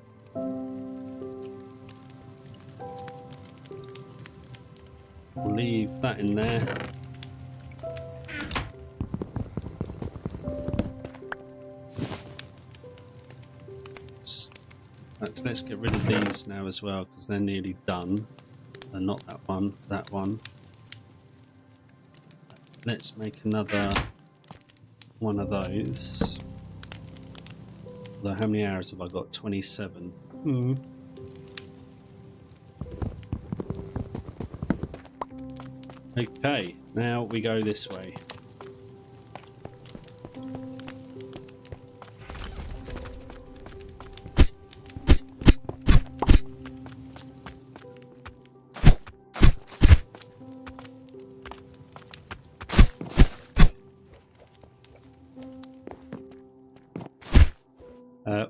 We'll leave that in there. Let's get rid of these now as well, because they're nearly done. And not that one, that one. Let's make another one of those. Although, how many arrows have I got? 27. Okay, now we go this way.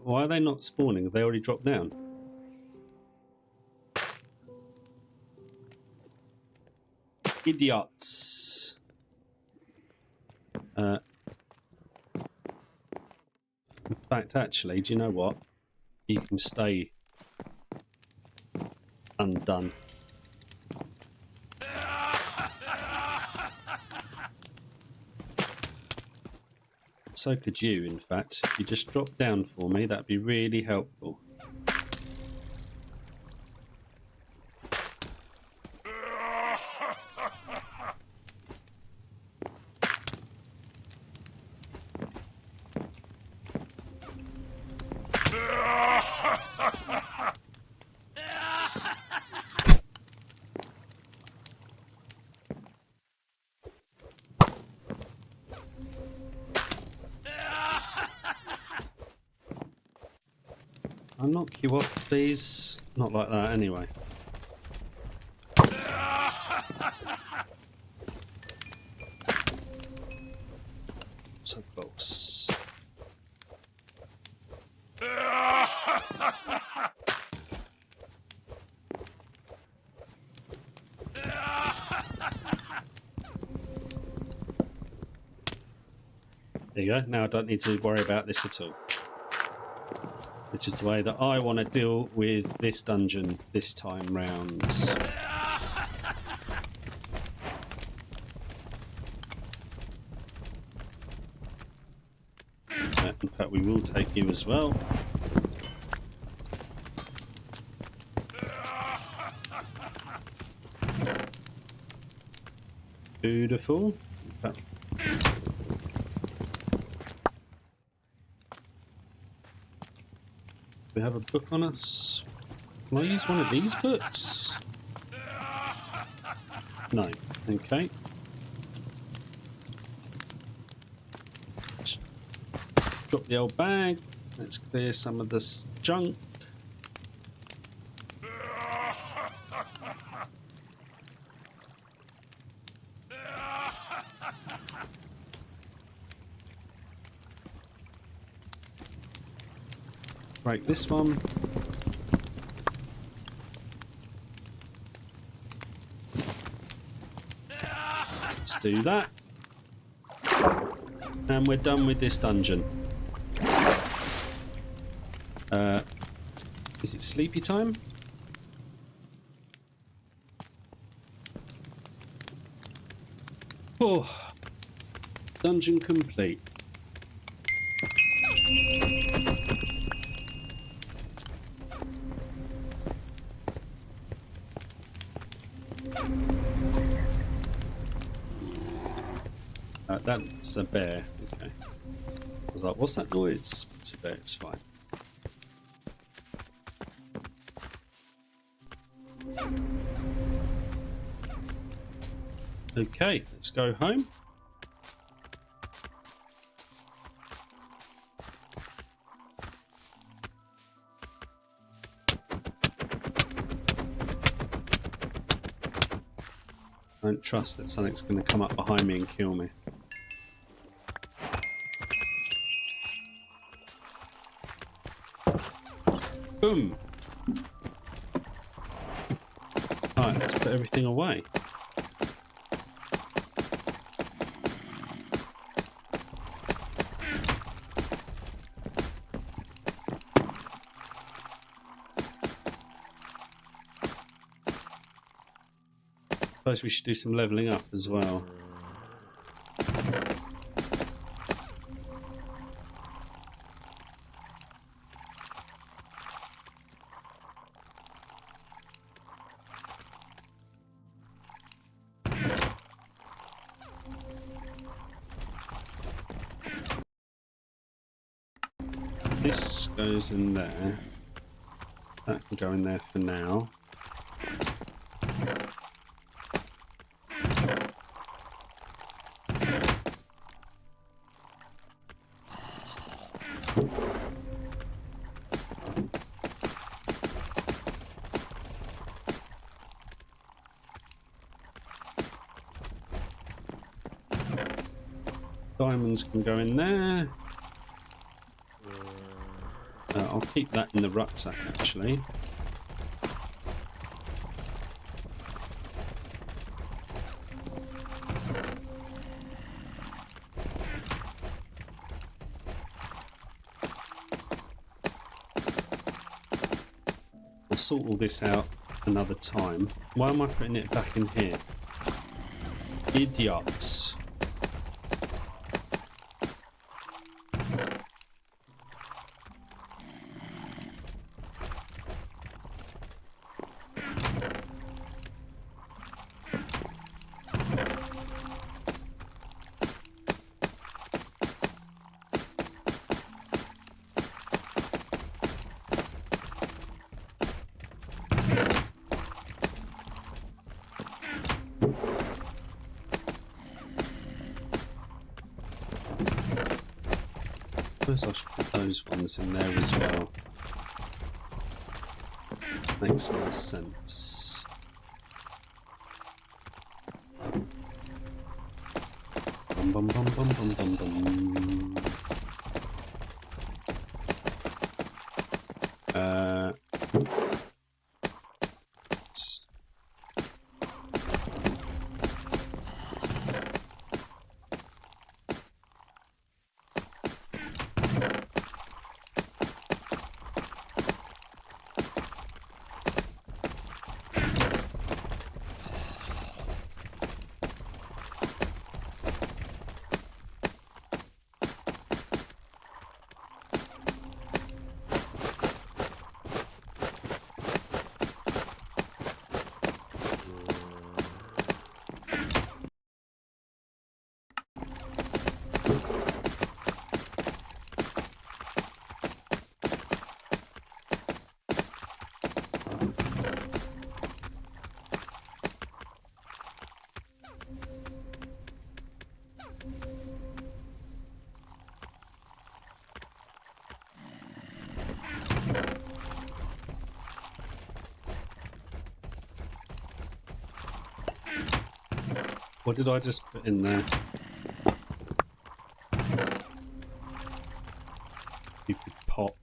Why are they not spawning? Have they already dropped down? Idiots. In fact, actually, do you know what? You can stay undone. So could you, in fact. If you just drop down for me, that'd be really helpful. I'll knock you off, please. Not like that, anyway. So close. There you go. Now I don't need to worry about this at all. Which is the way that I want to deal with this dungeon this time round. In fact, we will take you as well. Beautiful. In fact, we have a book on us. Can I use one of these books? No. Okay. Just drop the old bag. Let's clear some of this junk. Break this one. Let's do that. And we're done with this dungeon. Is it sleepy time? Oh, dungeon complete. That's a bear. Okay. I was like, what's that noise? It's a bear. It's fine. Okay, let's go home. I don't trust that something's going to come up behind me and kill me. Boom! Alright, let's put everything away. Suppose we should do some leveling up as well. This goes in there. That can go in there for now. Diamonds can go in there. I'll keep that in the rucksack actually. We'll sort all this out another time. Why am I putting it back in here? Idiots. I suppose I should put those ones in there as well. Makes more sense. Bum bum bum bum bum bum bum. What did I just put in there? Stupid pot.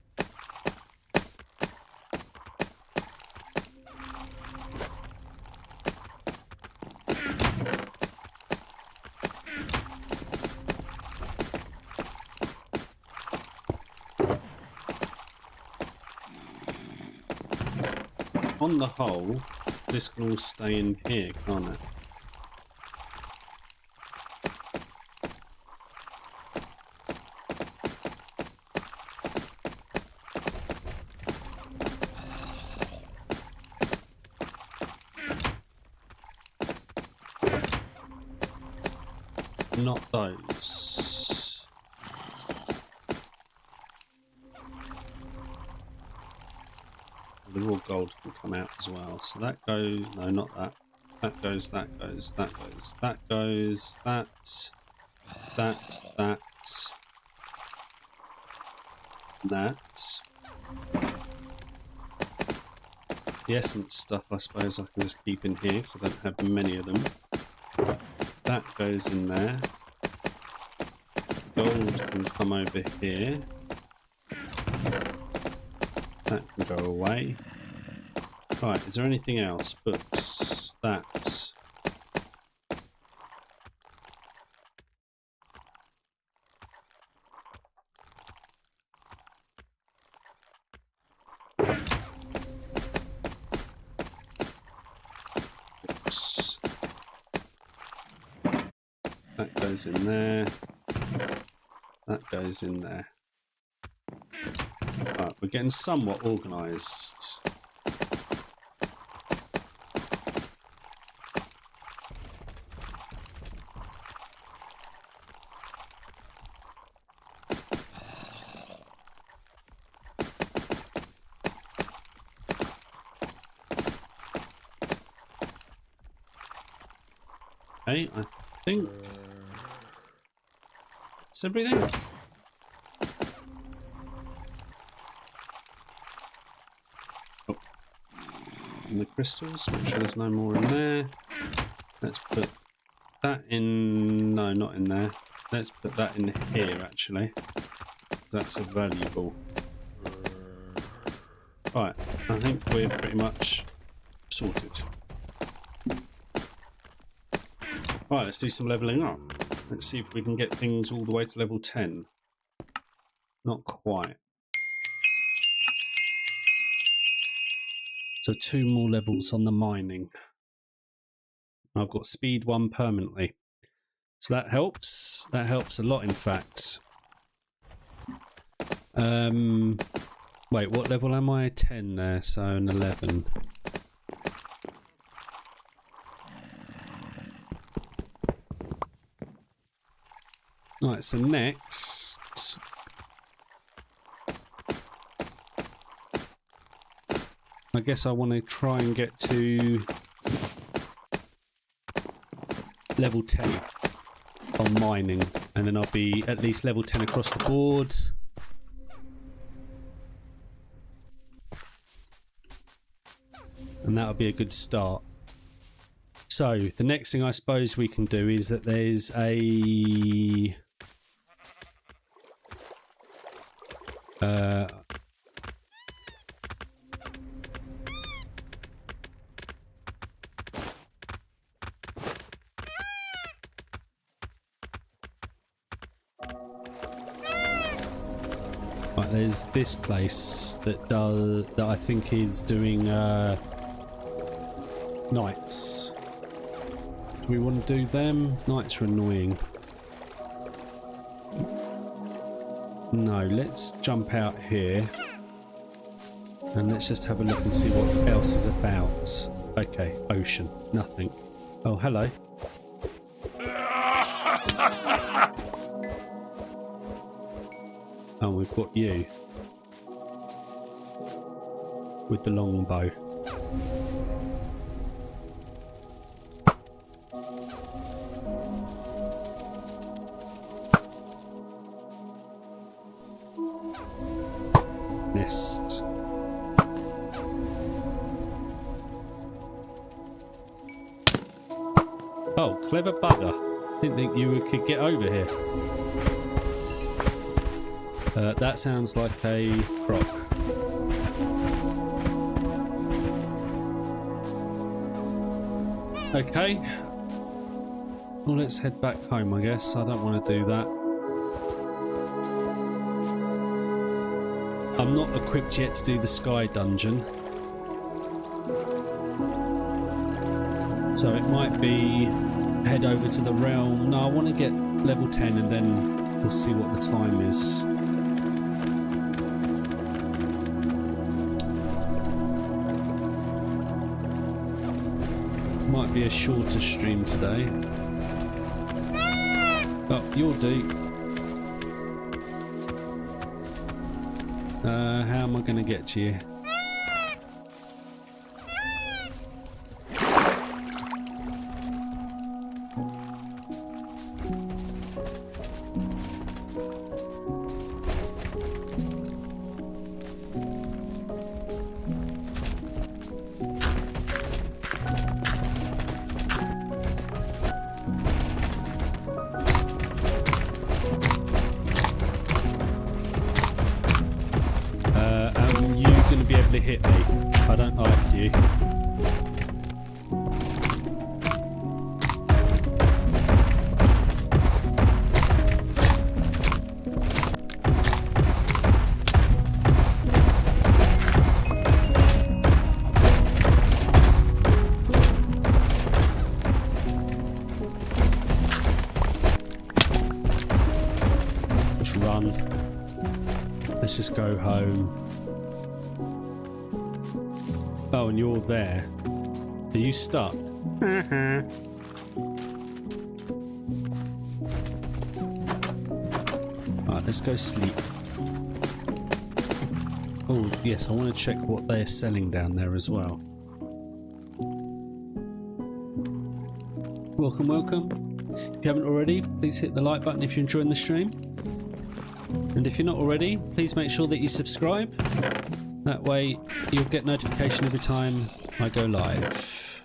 On the whole, this can all stay in here, can't it? Not those. The raw gold can come out as well. So that goes, no, not that. That goes, that goes, that goes, that goes, that, that. The essence stuff, I suppose I can just keep in here because I don't have many of them. That goes in there. Gold can come over here. That can go away. Right, is there anything else? Books. That. Books. That goes in there. That goes in there. Right, we're getting somewhat organised. Okay, I think that's everything. Oh. And the crystals, make sure there's no more in there. Let's put that in, no, not in there. Let's put that in here actually. That's a valuable. Right, I think we're pretty much sorted. Right, let's do some levelling up. Let's see if we can get things all the way to level 10. Not quite. So 2 more levels on the mining. I've got speed 1 permanently. So that helps. That helps a lot, in fact. Wait, what level am I? 10 there, so an 11. Right, so next, I guess I want to try and get to level 10 on mining, and then I'll be at least level 10 across the board. And that'll be a good start. So the next thing I suppose we can do is that there's a right, there's this place that I think is doing nights. Do we want to do them? Nights are annoying. No, let's jump out here and let's just have a look and see what else is about. Okay, ocean, nothing. Oh, hello. Oh, we've got you with the longbow. Nest. Oh, clever bugger. Didn't think you could get over here. That sounds like a croc. Okay. Well, let's head back home, I guess. I don't want to do that. I'm not equipped yet to do the sky dungeon. So it might be head over to the realm. No, I want to get level 10 and then we'll see what the time is. Might be a shorter stream today. Oh, you'll do. How am I going to get to you? Be able to hit me. I don't like you. Just run. Let's just go home. Oh, and you're there. Are you stuck? Right, let's go sleep. Oh, yes, I want to check what they're selling down there as well. Welcome, welcome. If you haven't already, please hit the like button if you're enjoying the stream. And if you're not already, please make sure that you subscribe. That way you'll get notification every time I go live.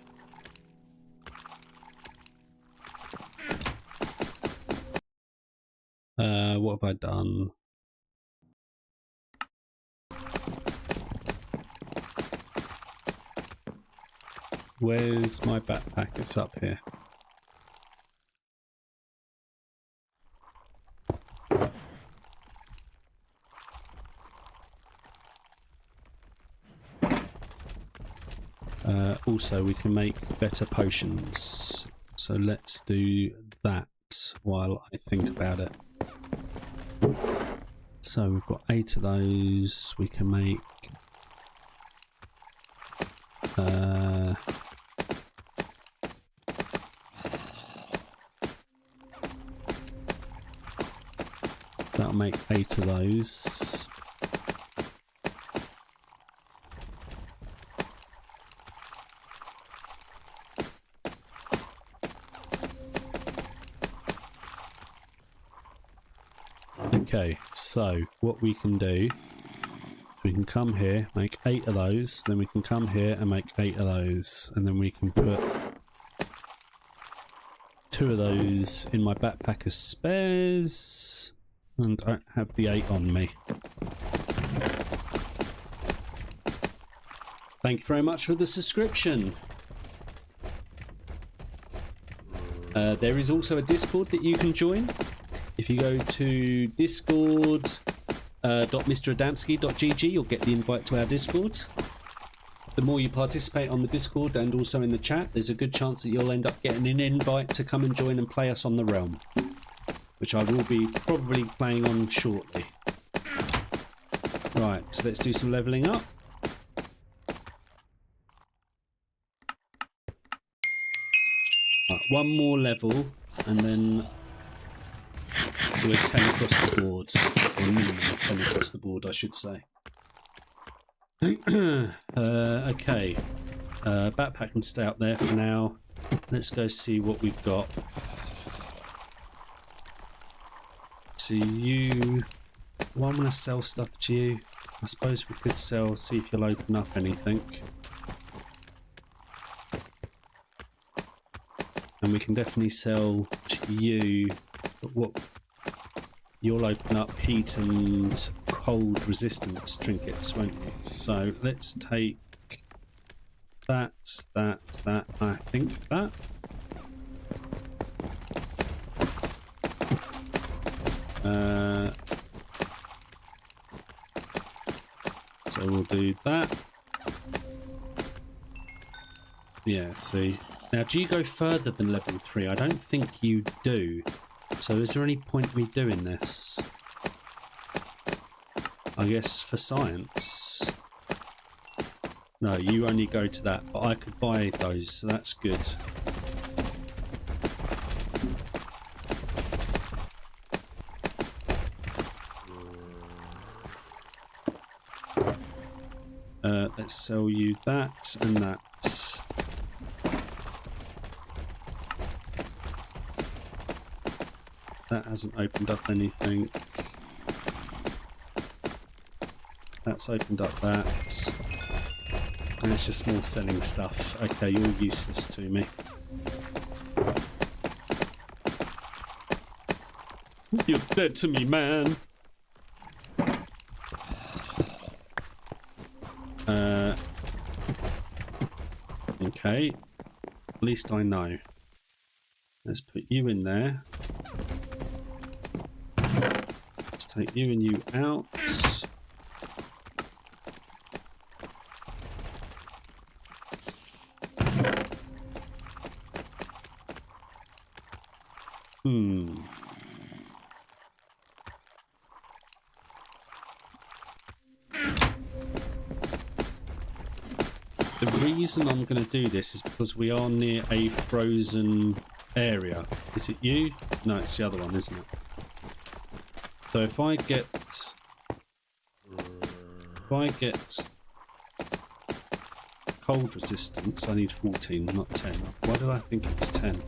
What have I done? Where's my backpack? It's up here. Also, we can make better potions. So let's do that while I think about it. So we've got 8 of those. We can make... that'll make 8 of those. Okay, so what we can do, we can come here, make 8 of those, then we can come here and make 8 of those, and then we can put 2 of those in my backpack as spares, and I have the 8 on me. Thank you very much for the subscription. There is also a Discord that you can join. If you go to discord.mradamski.gg, you'll get the invite to our Discord. The more you participate on the Discord and also in the chat, there's a good chance that you'll end up getting an invite to come and join and play us on the realm, which I will be probably playing on shortly. Right, so let's do some leveling up. Right, one more level, and then we're 10 across the board, or minimum 10 across the board, I should say. Okay, backpack can stay out there for now. Let's go see what we've got. To you, well, I'm going to sell stuff to you. I suppose we could sell, see if you'll open up anything. And we can definitely sell to you. But what? You'll open up heat and cold resistance trinkets, won't you? So let's take that. I think that. So we'll do that. Yeah, see. Now, do you go further than level 3? I don't think you do. So is there any point in me doing this? I guess for science. No, you only go to that, but I could buy those, so that's good. Let's sell you that and that. That hasn't opened up anything. That's opened up that. And it's just more selling stuff. Okay, you're useless to me. You're dead to me, man. Okay. At least I know. Let's put you in there. Let's take you and you out. The reason I'm going to do this is because we are near a frozen area. Is it you? No, it's the other one, isn't it? So if I get cold resistance, I need 14, not 10. Why do I think it's 10?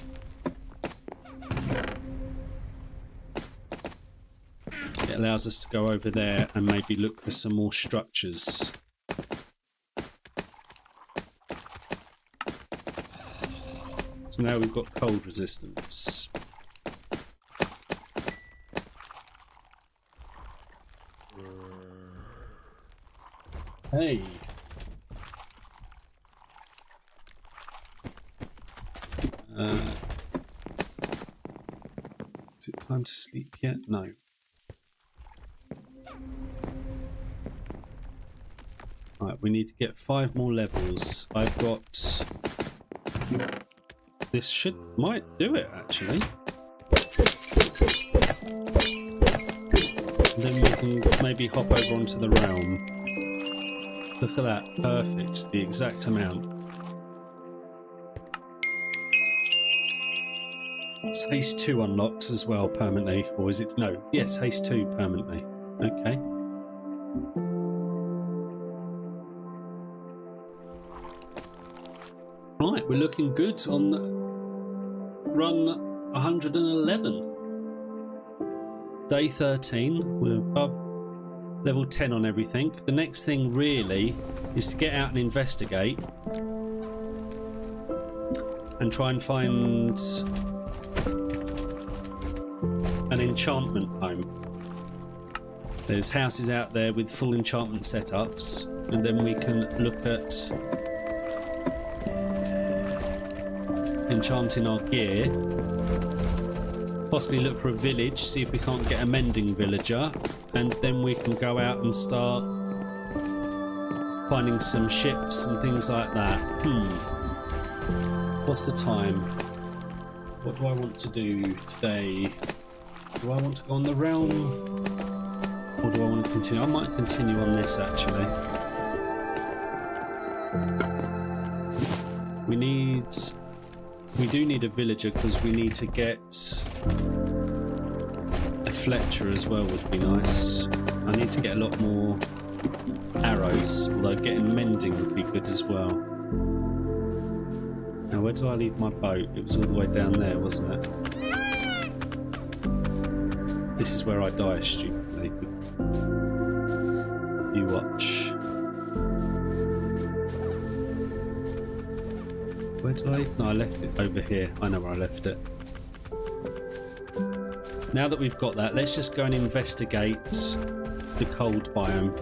It allows us to go over there and maybe look for some more structures. So now we've got cold resistance. Hey. Is it time to sleep yet? No. Right, we need to get 5 more levels. I've got... This might do it, actually. And then we can maybe hop over onto the realm. Look at that. Perfect. The exact amount. It's haste 2 unlocked as well permanently. Or is it? No. Yes, haste 2 permanently. Okay. Right, we're looking good on run 111. Day 13. We're above level 10 on everything. The next thing really is to get out and investigate and try and find an enchantment home. There's houses out there with full enchantment setups, and then we can look at enchanting our gear, possibly look for a village, see if we can't get a mending villager, and then we can go out and start finding some ships and things like that. What's the time? What do I want to do today? Do I want to go on the realm, or do I want to continue? I might continue on this actually. We do need a villager because we need to get a Fletcher as well would be nice. I need to get a lot more arrows, although getting mending would be good as well. Now where did I leave my boat? It was all the way down there, wasn't it? This is where I die stupidly. You watch. Where did I? No, I left it over here. I know where I left it. Now that we've got that, let's just go and investigate the cold biome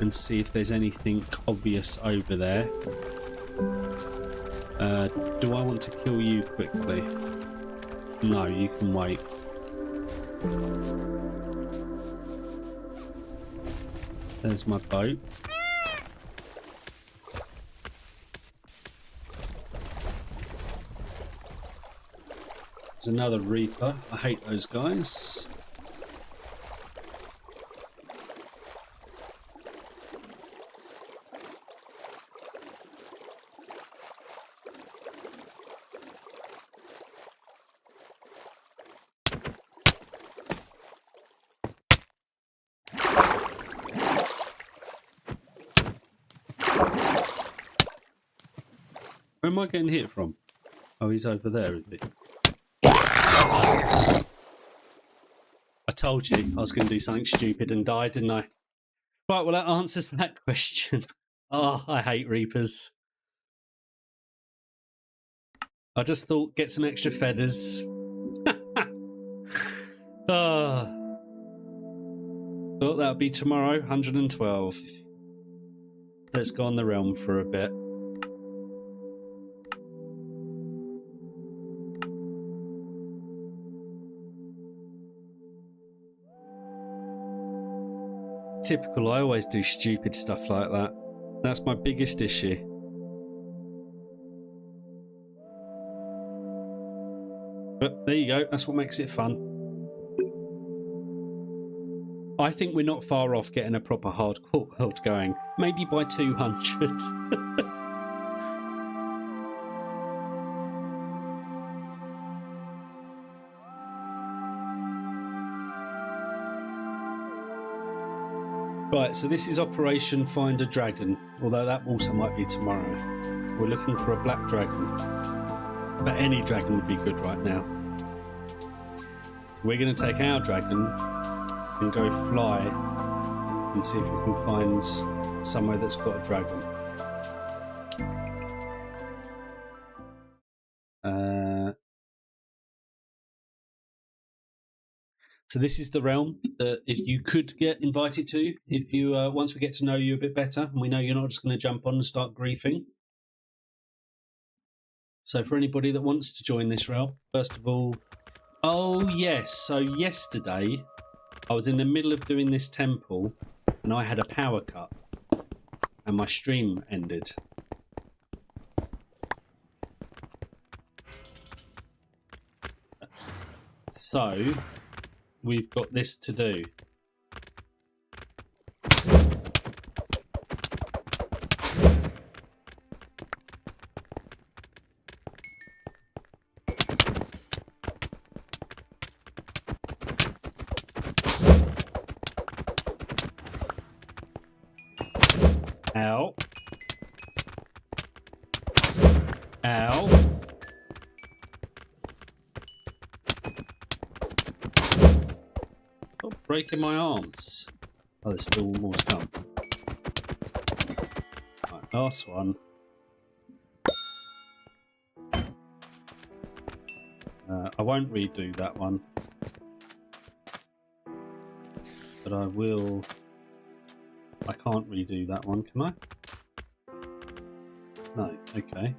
and see if there's anything obvious over there. Do I want to kill you quickly? No, you can wait. There's my boat. There's another Reaper. I hate those guys. Where am I getting hit from? Oh, he's over there, is he? I told you I was going to do something stupid and die, didn't I? Right, well, that answers that question. Oh, I hate Reapers. I just thought, get some extra feathers. Oh. Thought that would be tomorrow, 112. Let's go on the realm for a bit. Typical, I always do stupid stuff like that. That's my biggest issue. But there you go, that's what makes it fun. I think we're not far off getting a proper hardcore world going. Maybe by 200. Right, so this is Operation Find a Dragon, although that also might be tomorrow. We're looking for a black dragon, but any dragon would be good right now. We're going to take our dragon and go fly and see if we can find somewhere that's got a dragon. So this is the realm that if you could get invited to, if you once we get to know you a bit better, and we know you're not just going to jump on and start griefing. So for anybody that wants to join this realm, first of all, oh yes, so yesterday I was in the middle of doing this temple and I had a power cut and my stream ended. So we've got this to do. Ow. Ow. Stop breaking my arms. Oh, there's still more to come. Right, last one. I won't redo that one. But I will... I can't redo that one, can I? No, okay.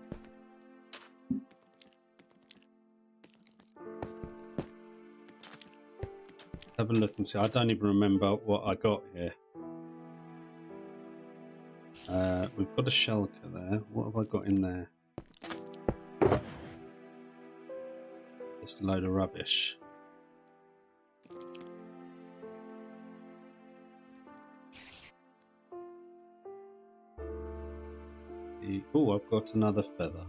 Have a look and see. I don't even remember what I got here. We've got a shulker there. What have I got in there? Just a load of rubbish. Oh, I've got another feather.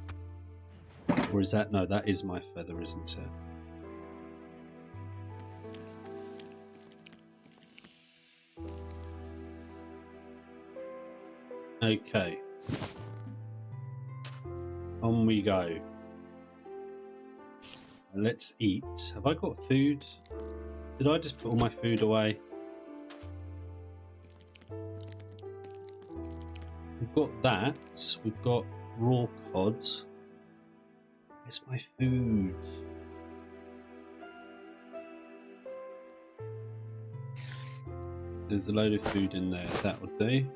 Or is that... No, that is my feather, isn't it? Okay. On we go. Let's eat. Have I got food? Did I just put all my food away? We've got that. We've got raw cod. Where's my food? There's a load of food in there. That would do.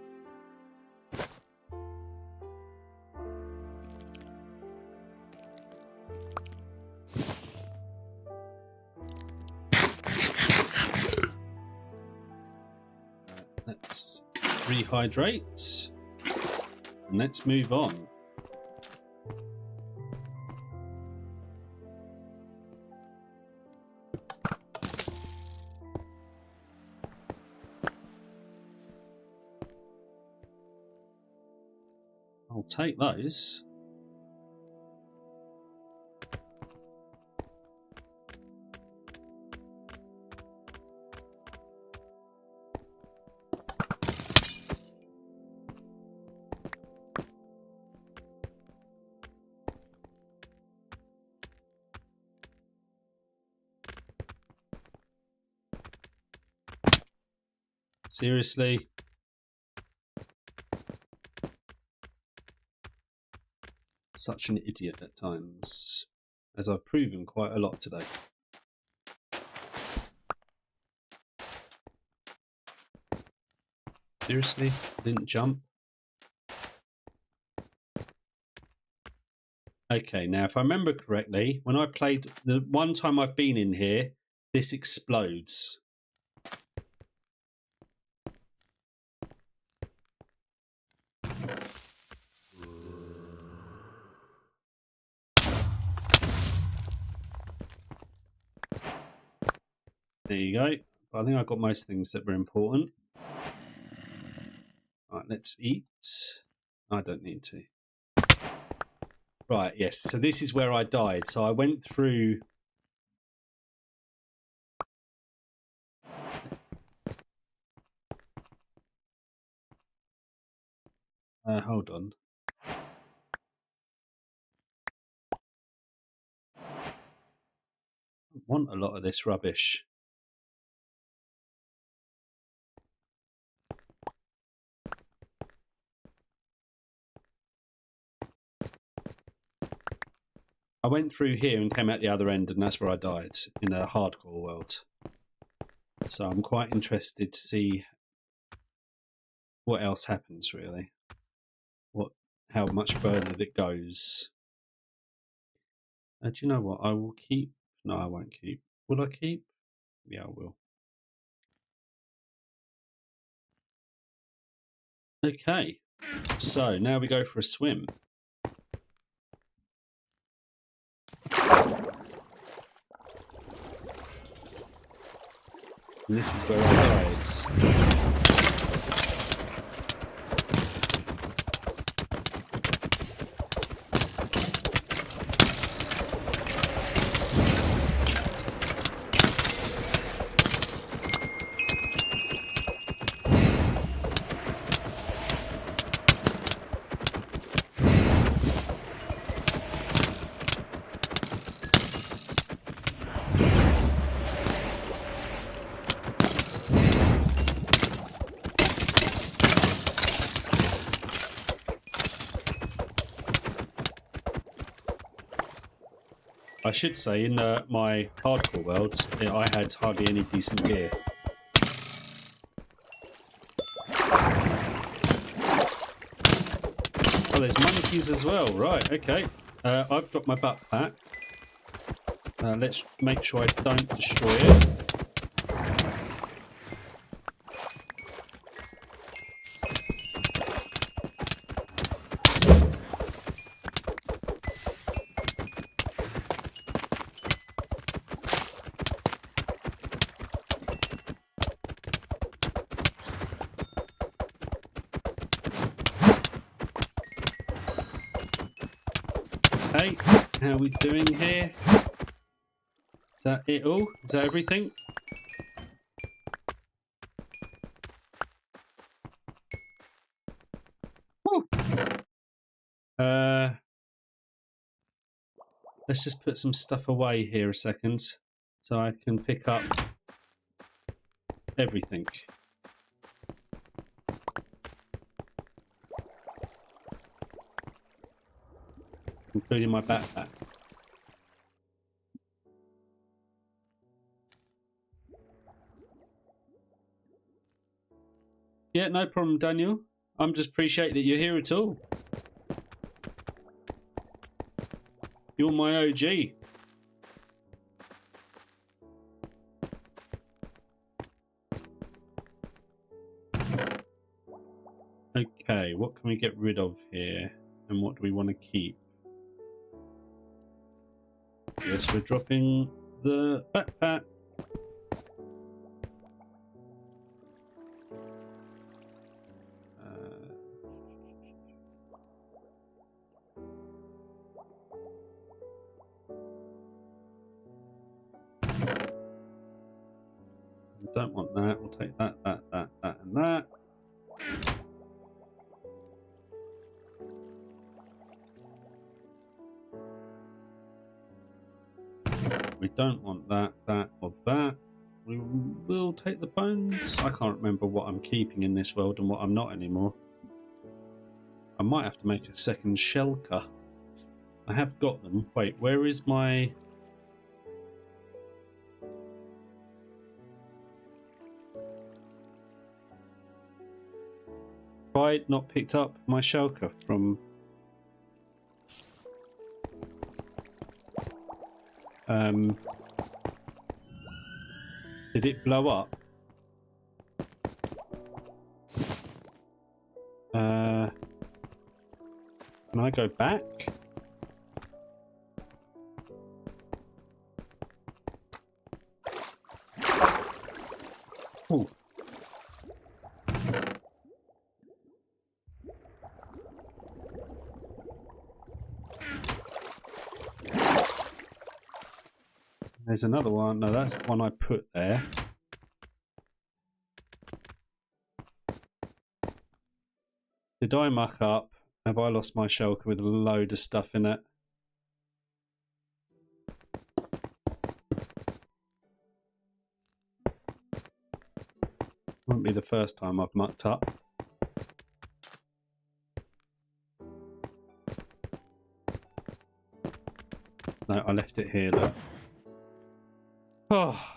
Let's rehydrate. And let's move on. I'll take those. Seriously? Such an idiot at times, as I've proven quite a lot today. Seriously? I didn't jump? Okay, now if I remember correctly, when I played, the one time I've been in here, this explodes. There you go. I think I got most things that were important. Right, let's eat. I don't need to. Right, yes. So this is where I died. So I went through. Hold on. I don't want a lot of this rubbish. I went through here and came out the other end, and that's where I died in a hardcore world. So I'm quite interested to see what else happens, really. How much further it goes. Do you know what? I will keep. No, I won't keep. Will I keep? Yeah, I will. Okay. So now we go for a swim. And this is where I died. I should say, in my hardcore world, I had hardly any decent gear. Oh, there's monkeys as well. Right, okay. I've dropped my backpack. Let's make sure I don't destroy it. Okay, how are we doing here? Is that it all? Is that everything? Woo. Let's just put some stuff away here a second so I can pick up everything. including my backpack. Yeah, no problem, Daniel. I'm just appreciate that you're here at all. You're my OG. Okay, what can we get rid of here? And what do we want to keep? Yes, we're dropping the backpack. Don't want that. We'll take that, and that. We don't want that, or that. We will take the bones. I can't remember what I'm keeping in this world and what I'm not anymore. I might have to make a second shulker. I have got them. Wait, where is my... I not picked up my shulker from... Did it blow up? Can I go back? Ooh. There's another one. No, that's the one I put there. Did I muck up? Have I lost my shulker with a load of stuff in it? Won't be the first time I've mucked up. No, I left it here, look. Oh.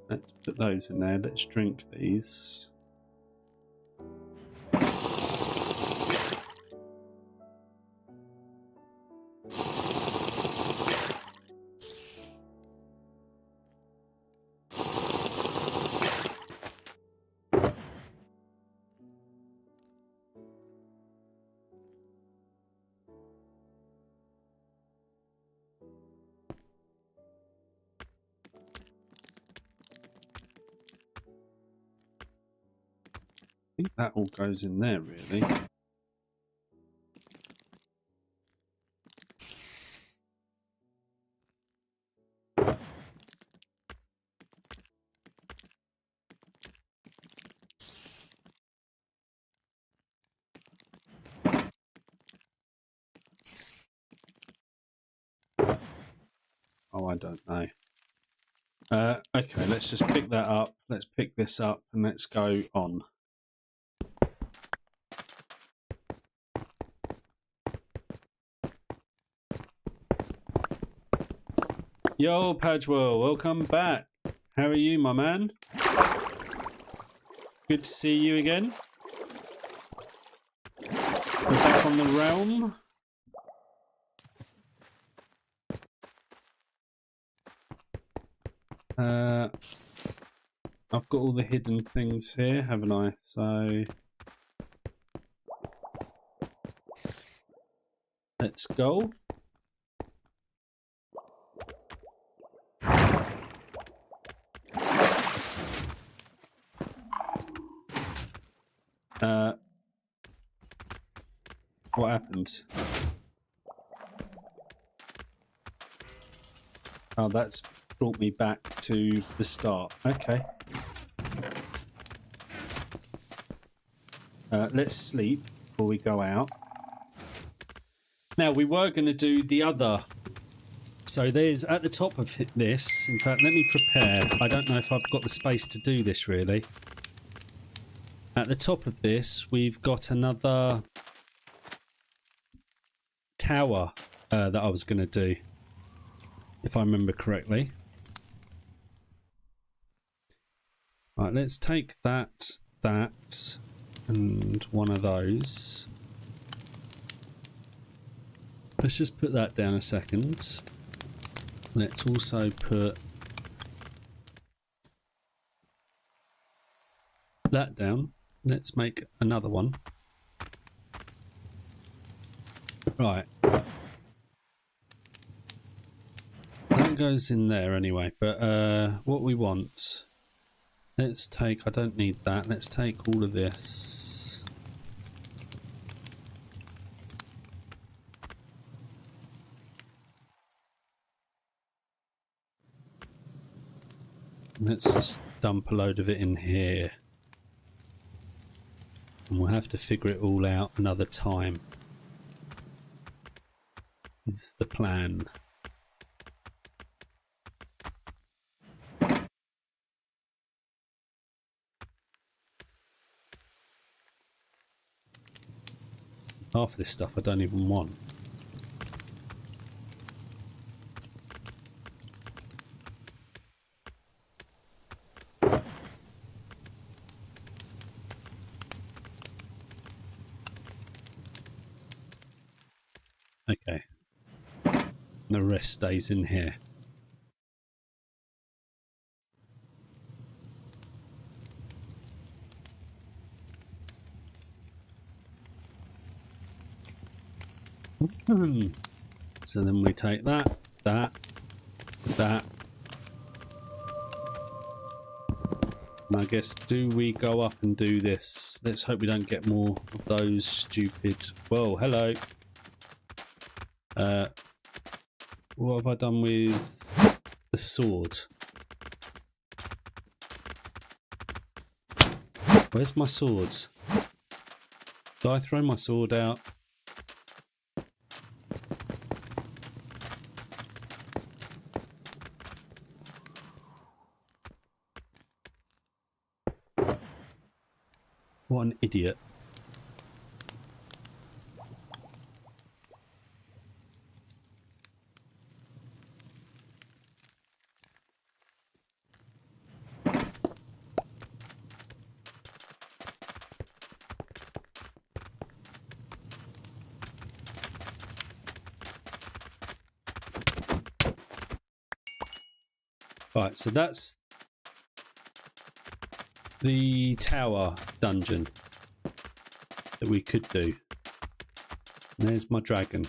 Let's put those in there. Let's drink these. I think that all goes in there, really. Oh, I don't know. Okay, let's just pick that up. Let's pick this up and let's go on. Yo, Padgewell, welcome back. How are you, my man? Good to see you again. We're back on the realm. I've got all the hidden things here, haven't I? So let's go. What happened? Oh, that's brought me back to the start. Okay. Let's sleep before we go out. Now, we were going to do the other So there's at the top of this, in fact, let me prepare. I don't know if I've got the space to do this really. At the top of this, we've got another tower that I was going to do, if I remember correctly. Right, let's take that, and one of those. Let's just put that down a second. Let's also put that down. Let's make another one. Right. That goes in there anyway, but what we want... Let's take... I don't need that. Let's take all of this. Let's just dump a load of it in here. And we'll have to figure it all out another time. Is the plan. Half of this stuff I don't even want. Okay. The rest stays in here. So then we take that. And I guess, do we go up and do this? Let's hope we don't get more of those stupid... Whoa, hello. What have I done with the sword? Where's my sword? Did I throw my sword out? What an idiot. Right, so that's the tower dungeon that we could do. And there's my dragon.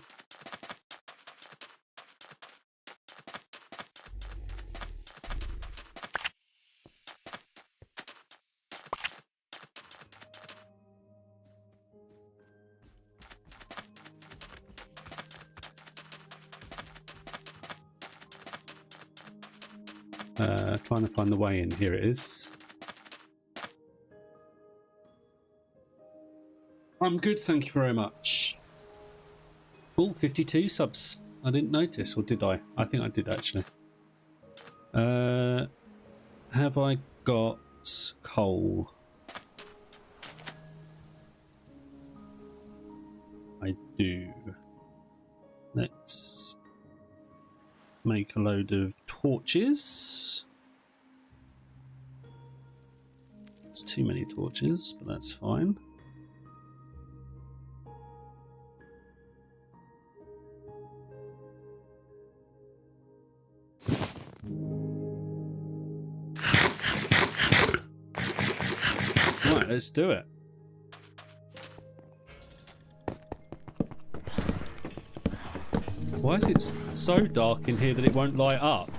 Trying to find the way in. Here it is. I'm good, thank you very much. Oh, 52 subs. I didn't notice, or did I? I think I did actually. Have I got coal? I do. Let's make a load of torches. It's too many torches, but that's fine. Right, let's do it. Why is it so dark in here that it won't light up?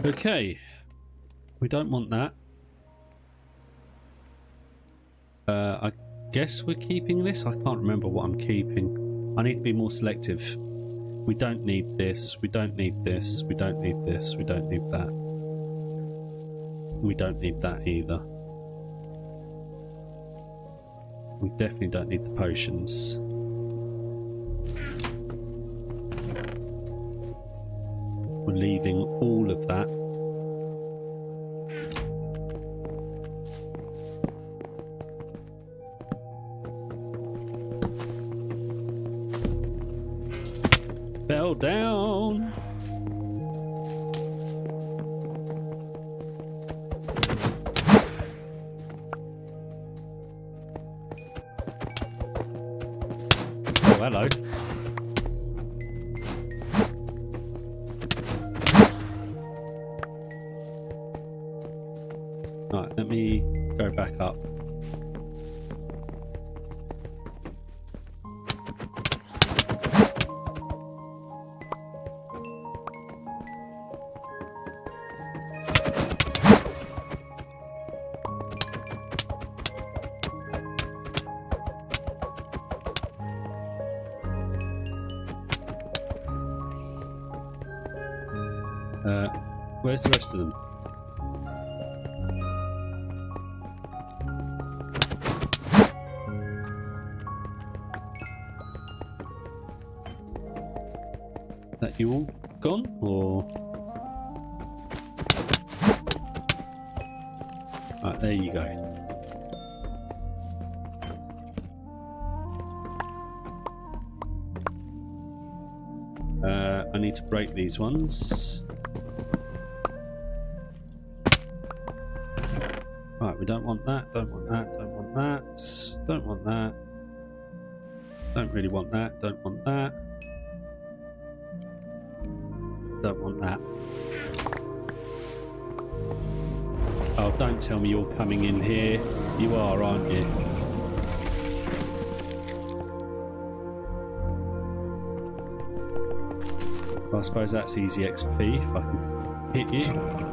Okay. We don't want that. I guess we're keeping this. I can't remember what I'm keeping. I need to be more selective. We don't need this. We don't need this. We don't need this. We don't need that. We don't need that either. We definitely don't need the potions. We're leaving all of that. Fell down. Oh, hello. Right, let me go back up. Where's the rest of them? That you all gone, or? Right, there you go. I need to break these ones. Right, we don't want that, don't want that, don't want that, don't want that. Don't really want that, don't want that. Don't want that. Oh, don't tell me you're coming in here. You are, aren't you? Well, I suppose that's easy XP if I can hit you.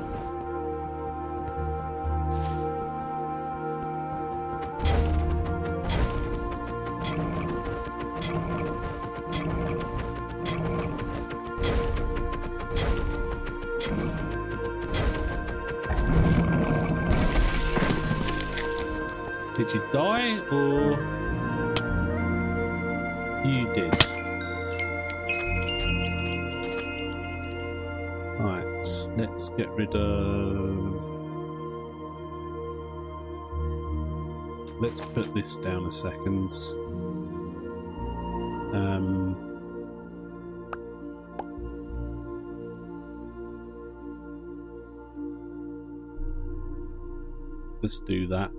Did you die, or you did? Right, let's get rid of... Let's put this down a second. Let's do that.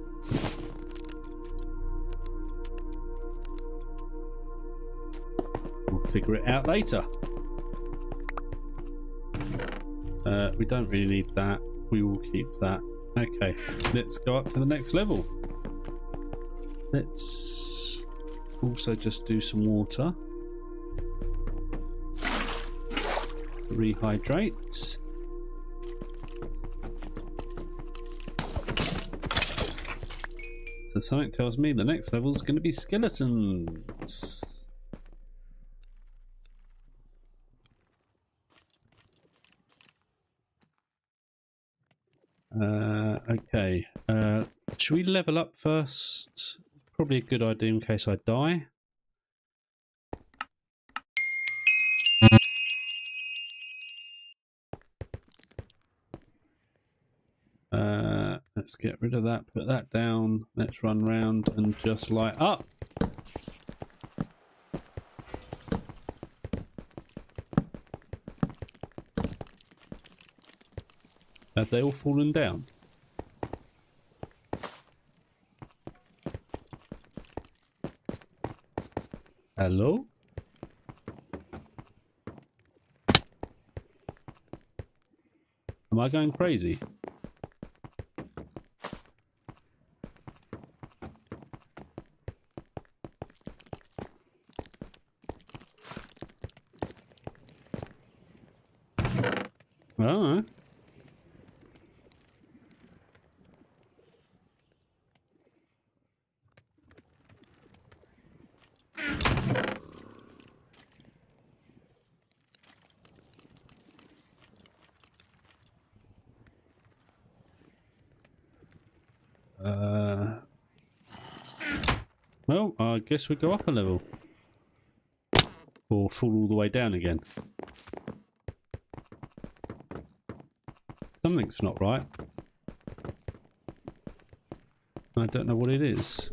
Figure it out later. We don't really need that. We will keep that. Okay, let's go up to the next level. Let's also just do some water. Rehydrate. So something tells me the next level is going to be skeletons. Okay. Should we level up first? Probably a good idea in case I die. Let's get rid of that, put that down. Let's run round and just light up. Have they all fallen down? Hello? Am I going crazy? Oh. Well, I guess we go up a level. Or fall all the way down again. Something's not right. I don't know what it is.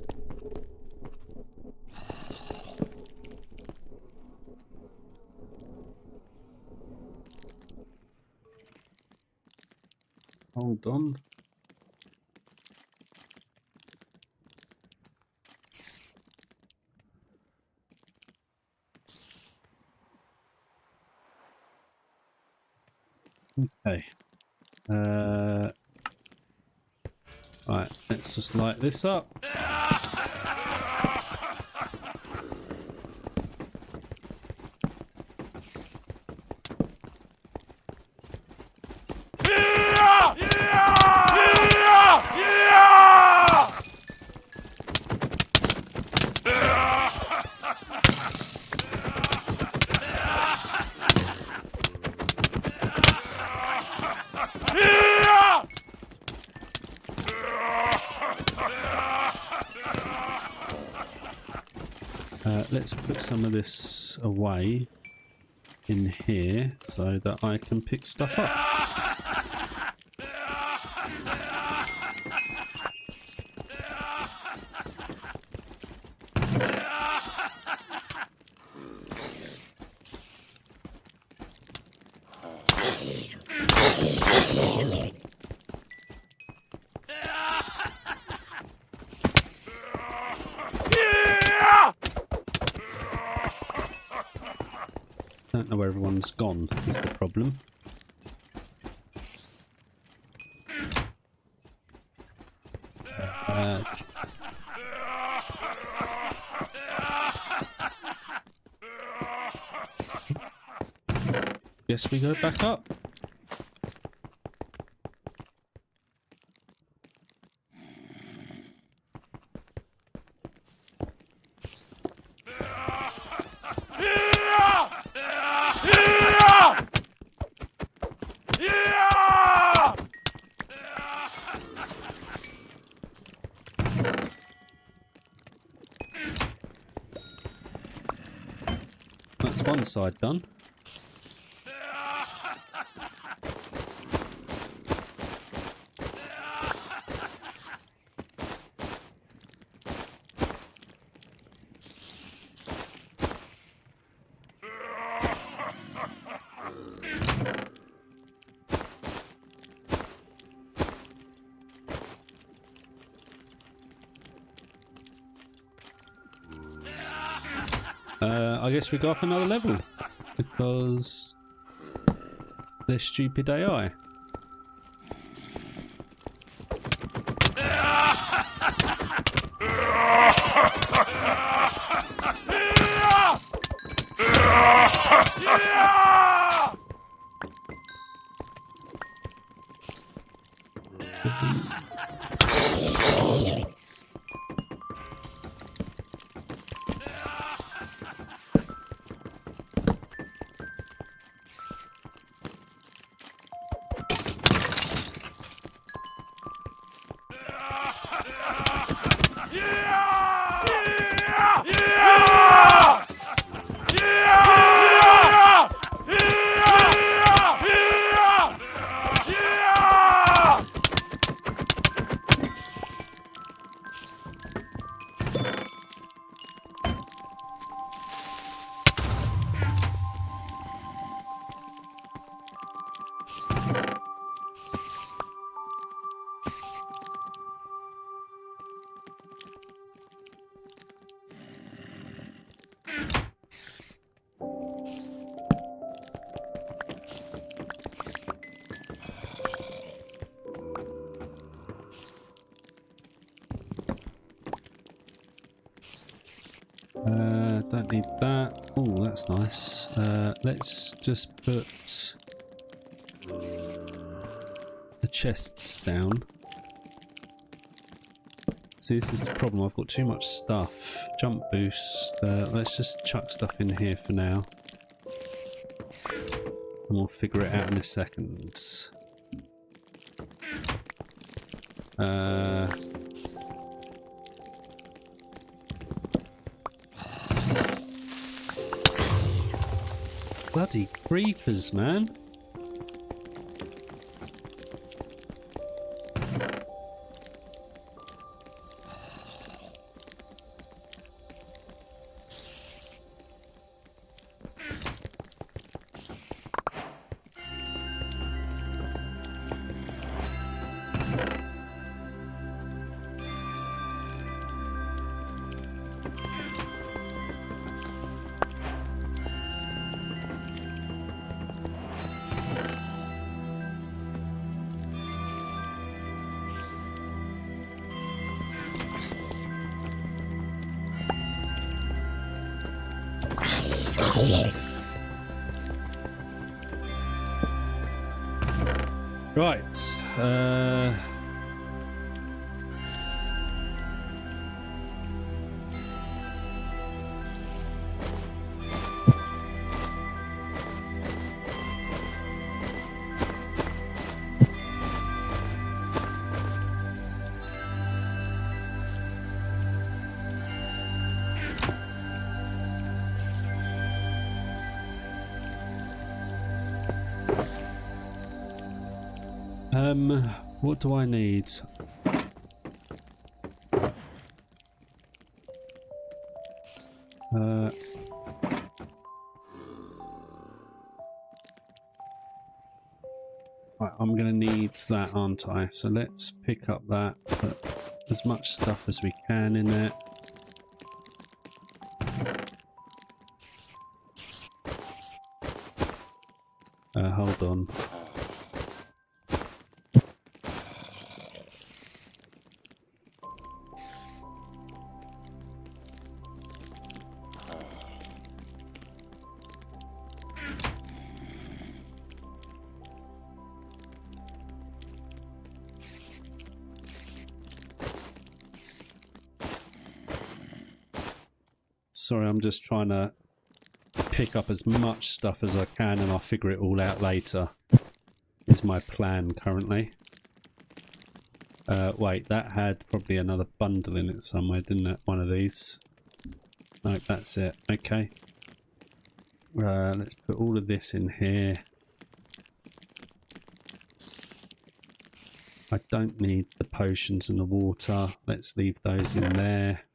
Hold on. Okay. Right, let's just light this up. Let's put some of this away in here so that I can pick stuff up. I don't know where everyone's gone, is the problem. Guess we go back up. That's one side done. I guess we go up another level because they're stupid AI. Don't need that. Oh, that's nice. Let's just put the chests down. See, this is the problem. I've got too much stuff. Jump boost. Let's just chuck stuff in here for now. And we'll figure it out in a second. Bloody creepers, man. Right. What do I need? Right, I'm going to need that, aren't I? So let's pick up that, put as much stuff as we can in there. Hold on. Sorry, I'm just trying to pick up as much stuff as I can and I'll figure it all out later, is my plan currently. Wait, that had probably another bundle in it somewhere, didn't it? One of these. No, that's it. Okay. Let's put all of this in here. I don't need the potions and the water. Let's leave those in there.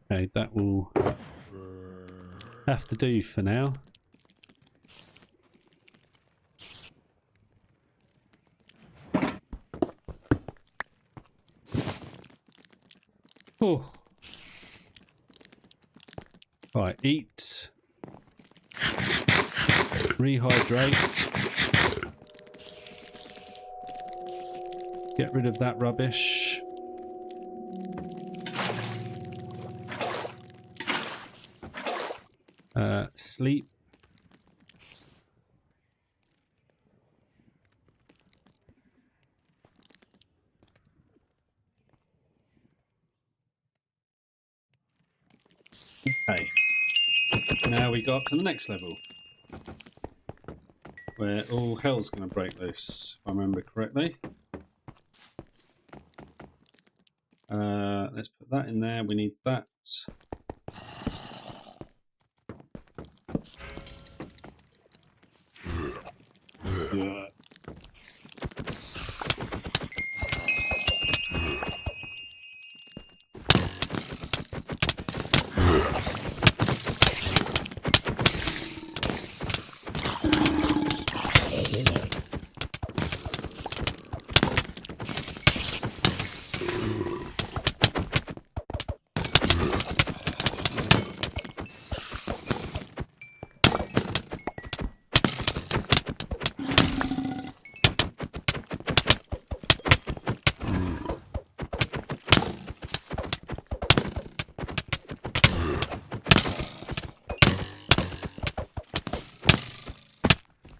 Okay, that will have to do for now. Oh. Right, eat. Rehydrate. Get rid of that rubbish. Sleep. Okay. Now we go up to the next level, where all hell's going to break loose, if I remember correctly. Let's put that in there. We need that. Yeah.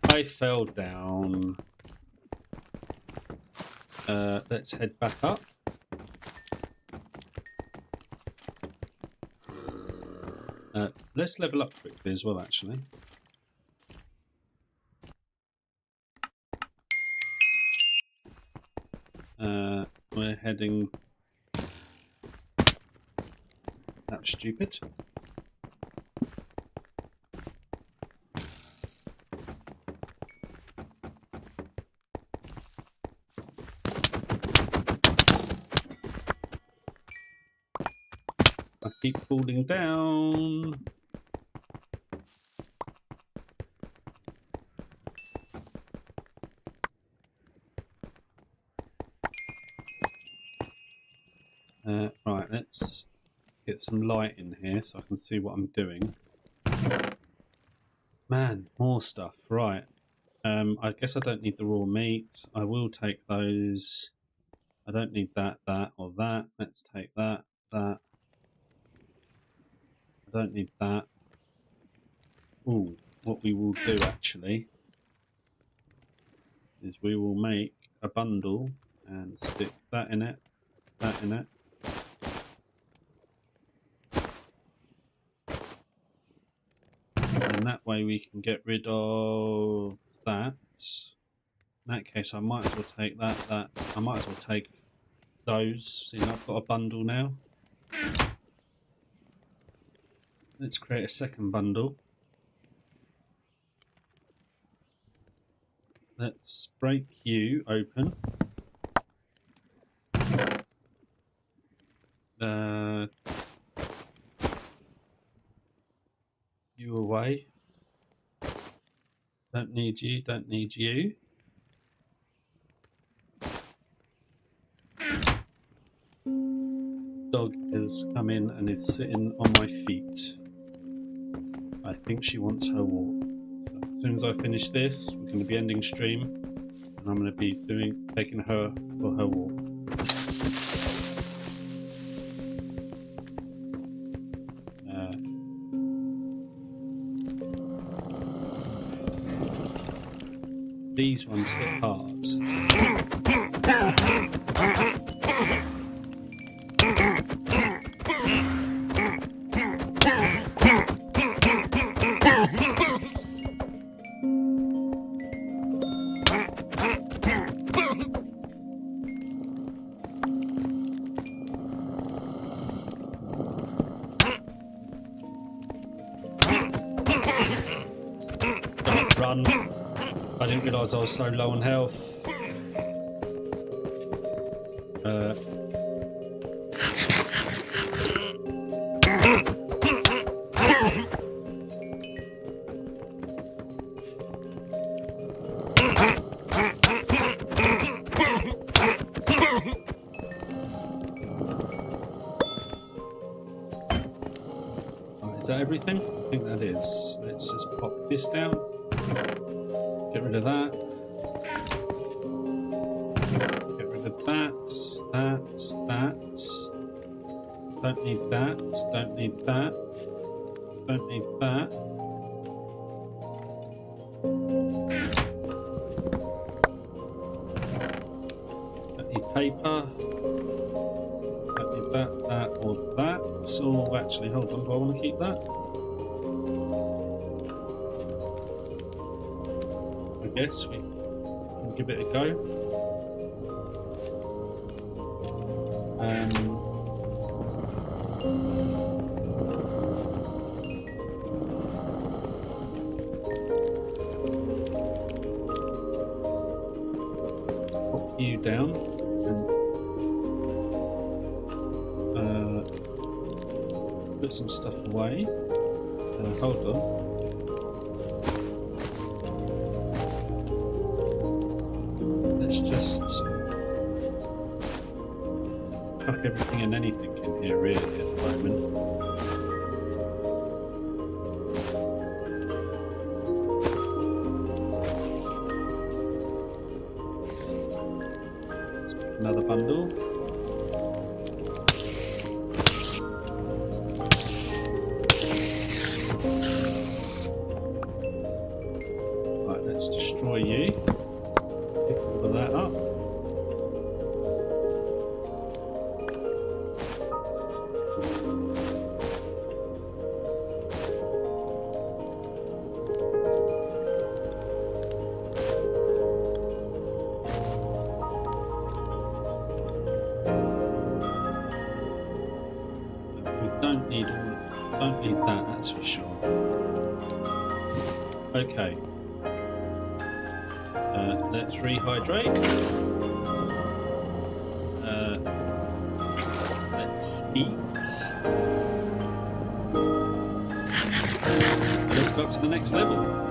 I fell down. Let's head back up. Let's level up quickly as well, actually. We're heading... That's stupid. I keep falling down. Right, let's get some light in here so I can see what I'm doing. Man, more stuff. Right. I guess I don't need the raw meat. I will take those. I don't need that, that, or that. Let's take that, that. I don't need that. Ooh, what we will do actually is we will make a bundle and stick that in it, that in it. And that way we can get rid of that. In that case, I might as well take that, that. I might as well take those, seeing I've got a bundle now. Let's create a second bundle. Let's break you open. You away. Don't need you, don't need you. Dog has come in and is sitting on my feet. I think she wants her walk. So as soon as I finish this, we're going to be ending stream, and I'm going to be taking her for her walk. These ones hit hard. Don't run. I didn't realise I was so low on health. Is that everything? I think that is. Let's just pop this down. Get rid of that. Get rid of that. That. Don't need that. Don't need that. Don't need that. Don't need paper. Don't need that, that, or that. Oh, actually, hold on. Do I want to keep that? I guess we can give it a go. Pop you down and put some stuff away. Hold on. Let's just chuck everything and anything in here really at the moment. Let's pick another bundle. Right, let's destroy you. Pick all of that up. Don't need that, that's for sure. Okay. Let's rehydrate. Let's eat. Let's go up to the next level.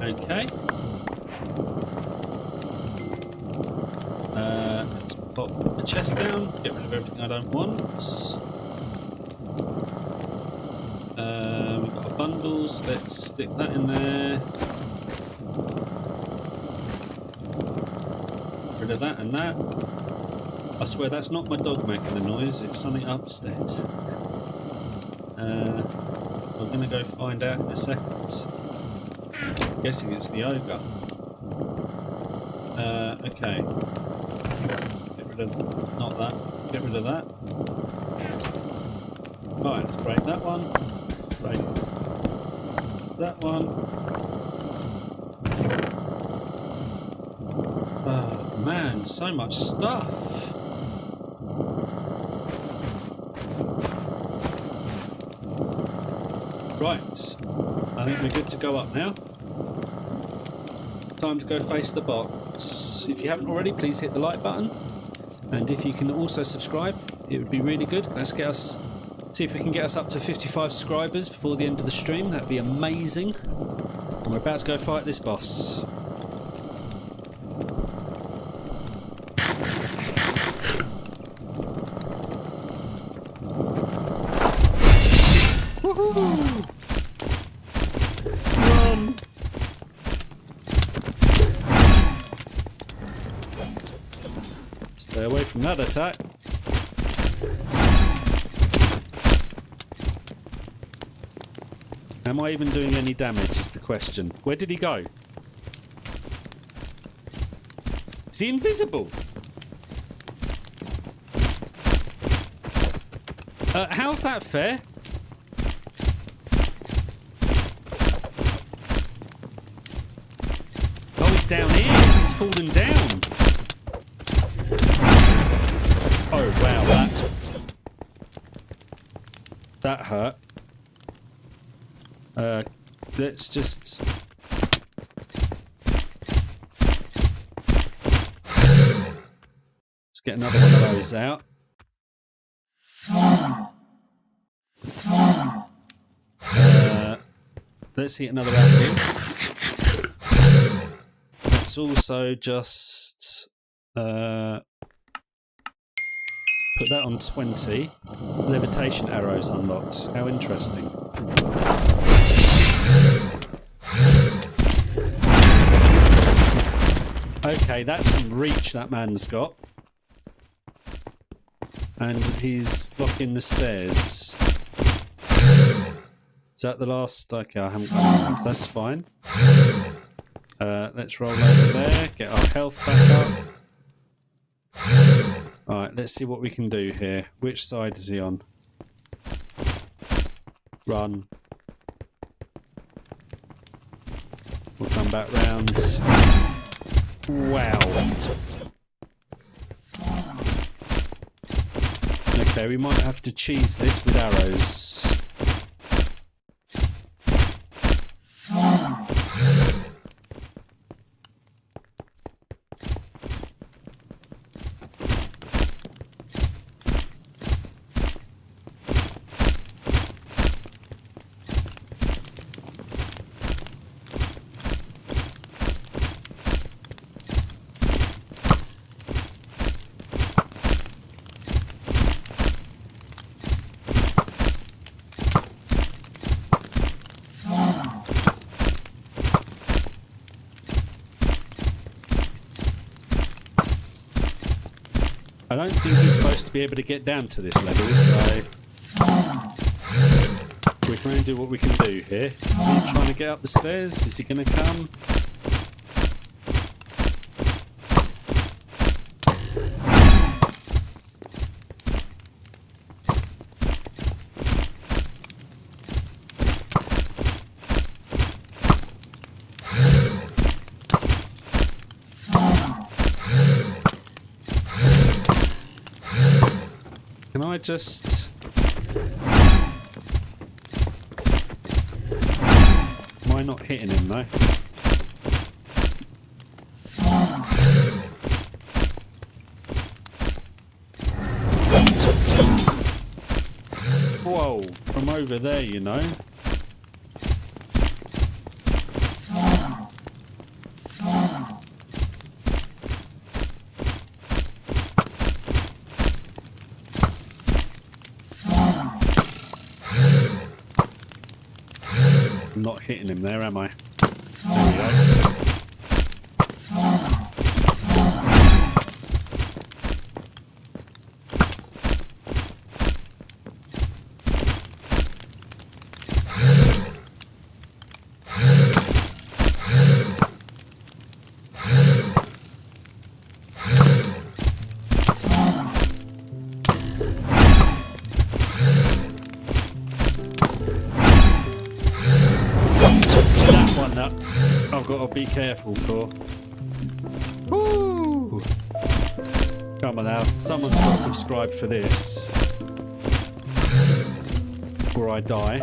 Okay. Let's pop the chest down, get rid of everything I don't want. We've got our bundles, let's stick that in there. Get rid of that and that. I swear that's not my dog making the noise, it's something upstairs. I'm going to go find out in a second. I'm guessing it's the ogre. Okay. Get rid of... not that. Get rid of that. Right, let's break that one. Break that one. Oh man, so much stuff. Right, I think we're good to go up now. Time to go face the box. If you haven't already, please hit the like button. And if you can also subscribe, it would be really good. Let's get us, see if we can get us up to 55 subscribers before the end of the stream. That'd be amazing. And we're about to go fight this boss. Woohoo! Run! Stay away from that attack. Am I even doing any damage is the question. Where did he go? Is he invisible? How's that fair? Oh, he's down here. He's fallen down. Oh, wow, that hurt. Let's just... let's get another one of those out. Let's hit another out here. Let's also just put that on 20. Levitation arrows unlocked. How interesting. Okay, that's some reach that man's got. And he's blocking the stairs. Is that the last? Okay, I haven't got anyone. That's fine. Let's roll over there, get our health back up. Alright, let's see what we can do here. Which side is he on? Run. We'll come back round. Wow. Okay, we might have to cheese this with arrows. I don't think he's supposed to be able to get down to this level, so we can only do what we can do here. Is he trying to get up the stairs? Is he going to come? Can I just... Am I not hitting him though? Whoa, from over there, you know. I'm not hitting him there, am I? There we go. I've got to be careful for. Woo! Come on now, someone's got to subscribe for this. Or I die.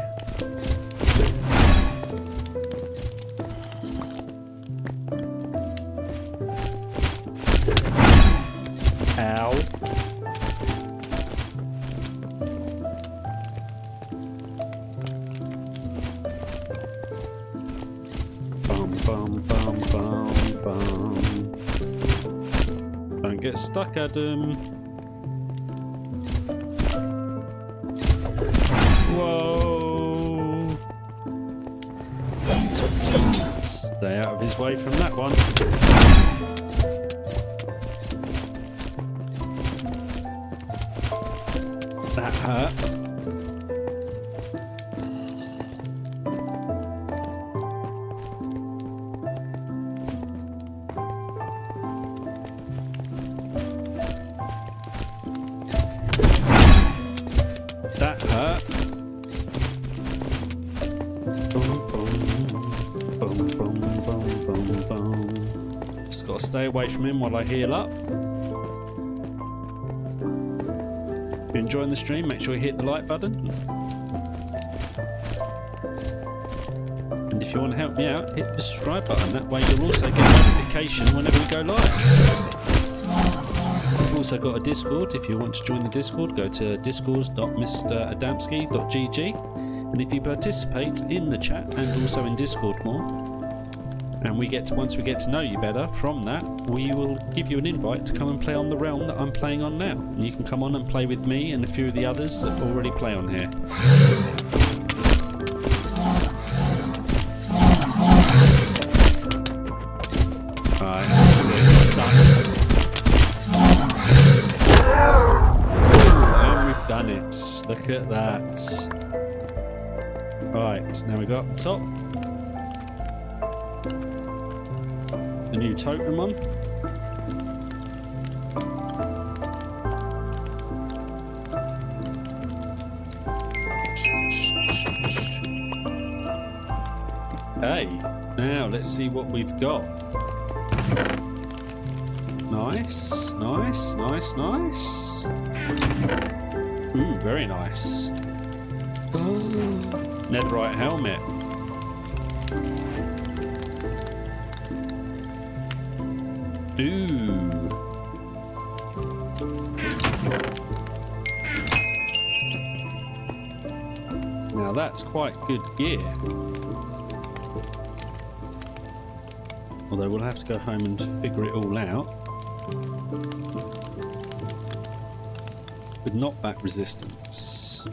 Ow. Bum, bum, bum, bum. Don't get stuck, Adam. Whoa. Stay out of his way from that one. That hurt. That hurt. Just got to stay away from him while I heal up. If you're enjoying the stream, make sure you hit the like button. And if you want to help me out, hit the subscribe button. That way you'll also get a notification whenever we go live. We've also got a Discord. If you want to join the Discord, go to discord.mradamski.gg, and if you participate in the chat and also in Discord more, and once we get to know you better from that, we will give you an invite to come and play on the realm that I'm playing on now. And you can come on and play with me and a few of the others that already play on here. Alright, this is it. Stuck. Done it. Look at that. Right, now we go up the top. The new totem on. Hey, now let's see what we've got. Nice, nice, nice, nice. Ooh, very nice. Netherite helmet. Ooh. Now that's quite good gear. Although we'll have to go home and figure it all out. With knockback resistance.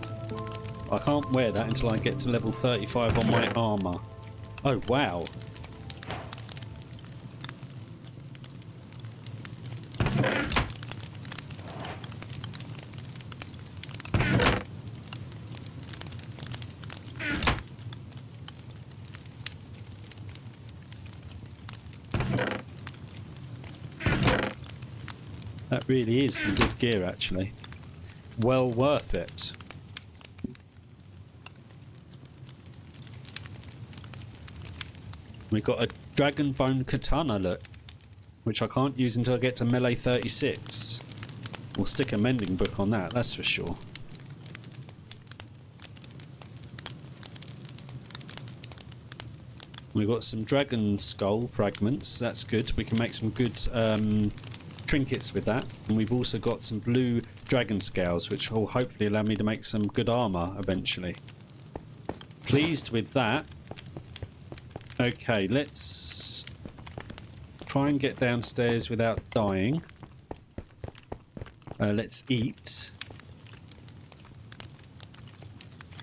I can't wear that until I get to level 35 on my armour. Oh wow. Really is some good gear, actually. Well worth it. We got a dragon bone katana, look, which I can't use until I get to melee 36. We'll stick a mending book on that, that's for sure. We've got some dragon skull fragments, that's good. We can make some good trinkets with that. And we've also got some blue dragon scales, which will hopefully allow me to make some good armor eventually. Pleased with that. Okay, let's try and get downstairs without dying. Let's eat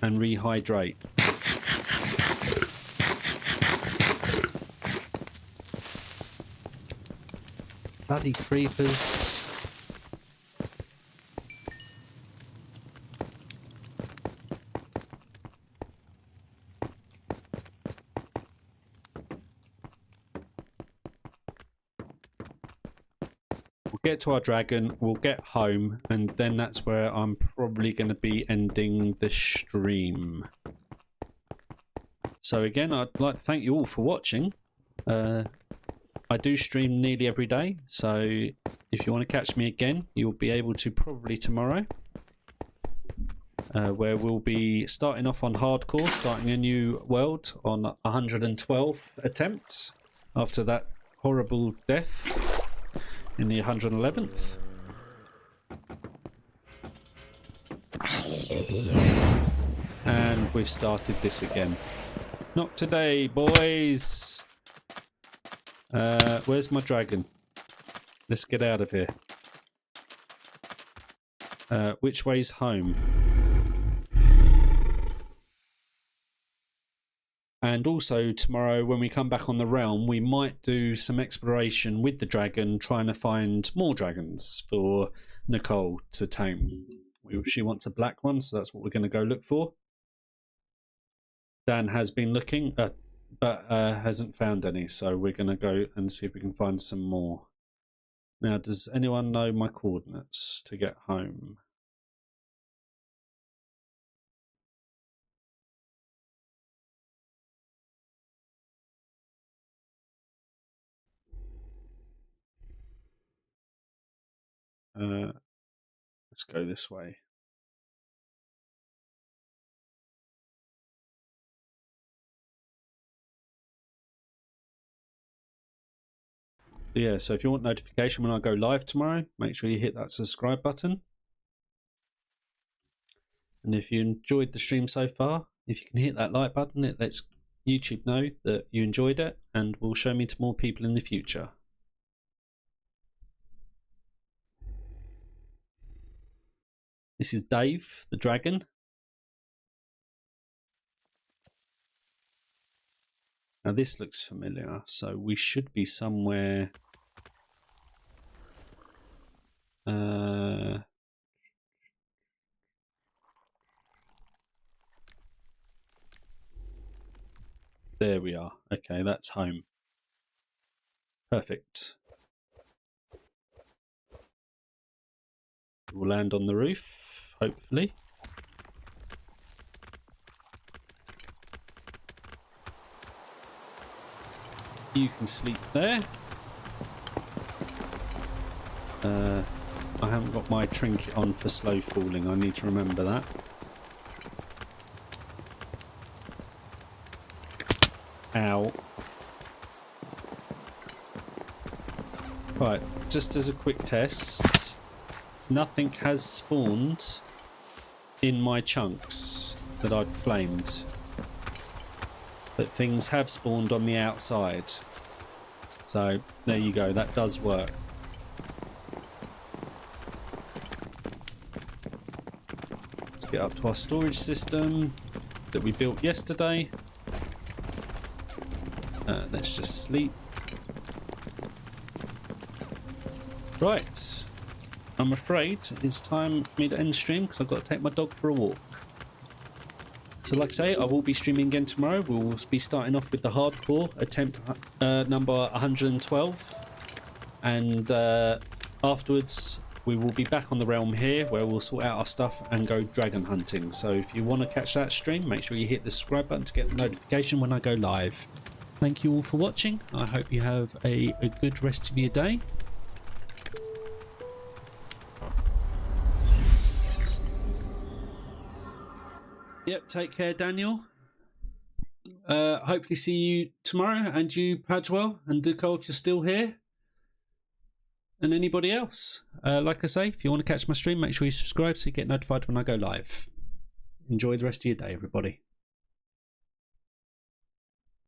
and rehydrate. Bloody creepers. We'll get to our dragon, we'll get home, and then that's where I'm probably going to be ending the stream. So again, I'd like to thank you all for watching. I do stream nearly every day, so if you want to catch me again, you'll be able to probably tomorrow. Where we'll be starting off on hardcore, starting a new world on 112 attempts after that horrible death in the 111th. And we've started this again. Not today, boys! Where's my dragon? Let's get out of here. Which way's home? And also tomorrow when we come back on the realm, we might do some exploration with the dragon, trying to find more dragons for Nicole to tame. She wants a black one, so that's what we're going to go look for. Dan has been looking, but hasn't found any, so we're going to go and see if we can find some more. Now, does anyone know my coordinates to get home? Let's go this way. Yeah, so if you want notification when I go live tomorrow, make sure you hit that subscribe button. And if you enjoyed the stream so far, if you can hit that like button, it lets YouTube know that you enjoyed it and will show me to more people in the future. This is Dave, the dragon. Now this looks familiar, so we should be somewhere... There we are. Okay, that's home. Perfect. We'll land on the roof, hopefully. You can sleep there. I haven't got my trinket on for slow falling. I need to remember that. Ow. Right, just as a quick test, nothing has spawned in my chunks that I've claimed. But things have spawned on the outside. So, there you go, that does work. Let's get up to our storage system that we built yesterday. Let's just sleep. Right, I'm afraid it's time for me to end stream because I've got to take my dog for a walk. So like I say, I will be streaming again tomorrow. We'll be starting off with the hardcore attempt number 112. And afterwards, we will be back on the realm here where we'll sort out our stuff and go dragon hunting. So if you want to catch that stream, make sure you hit the subscribe button to get the notification when I go live. Thank you all for watching. I hope you have a good rest of your day. Yep, take care, Daniel. Hopefully see you tomorrow, and you, Padwell, and Duco if you're still here. And anybody else. Like I say, if you want to catch my stream, make sure you subscribe so you get notified when I go live. Enjoy the rest of your day, everybody.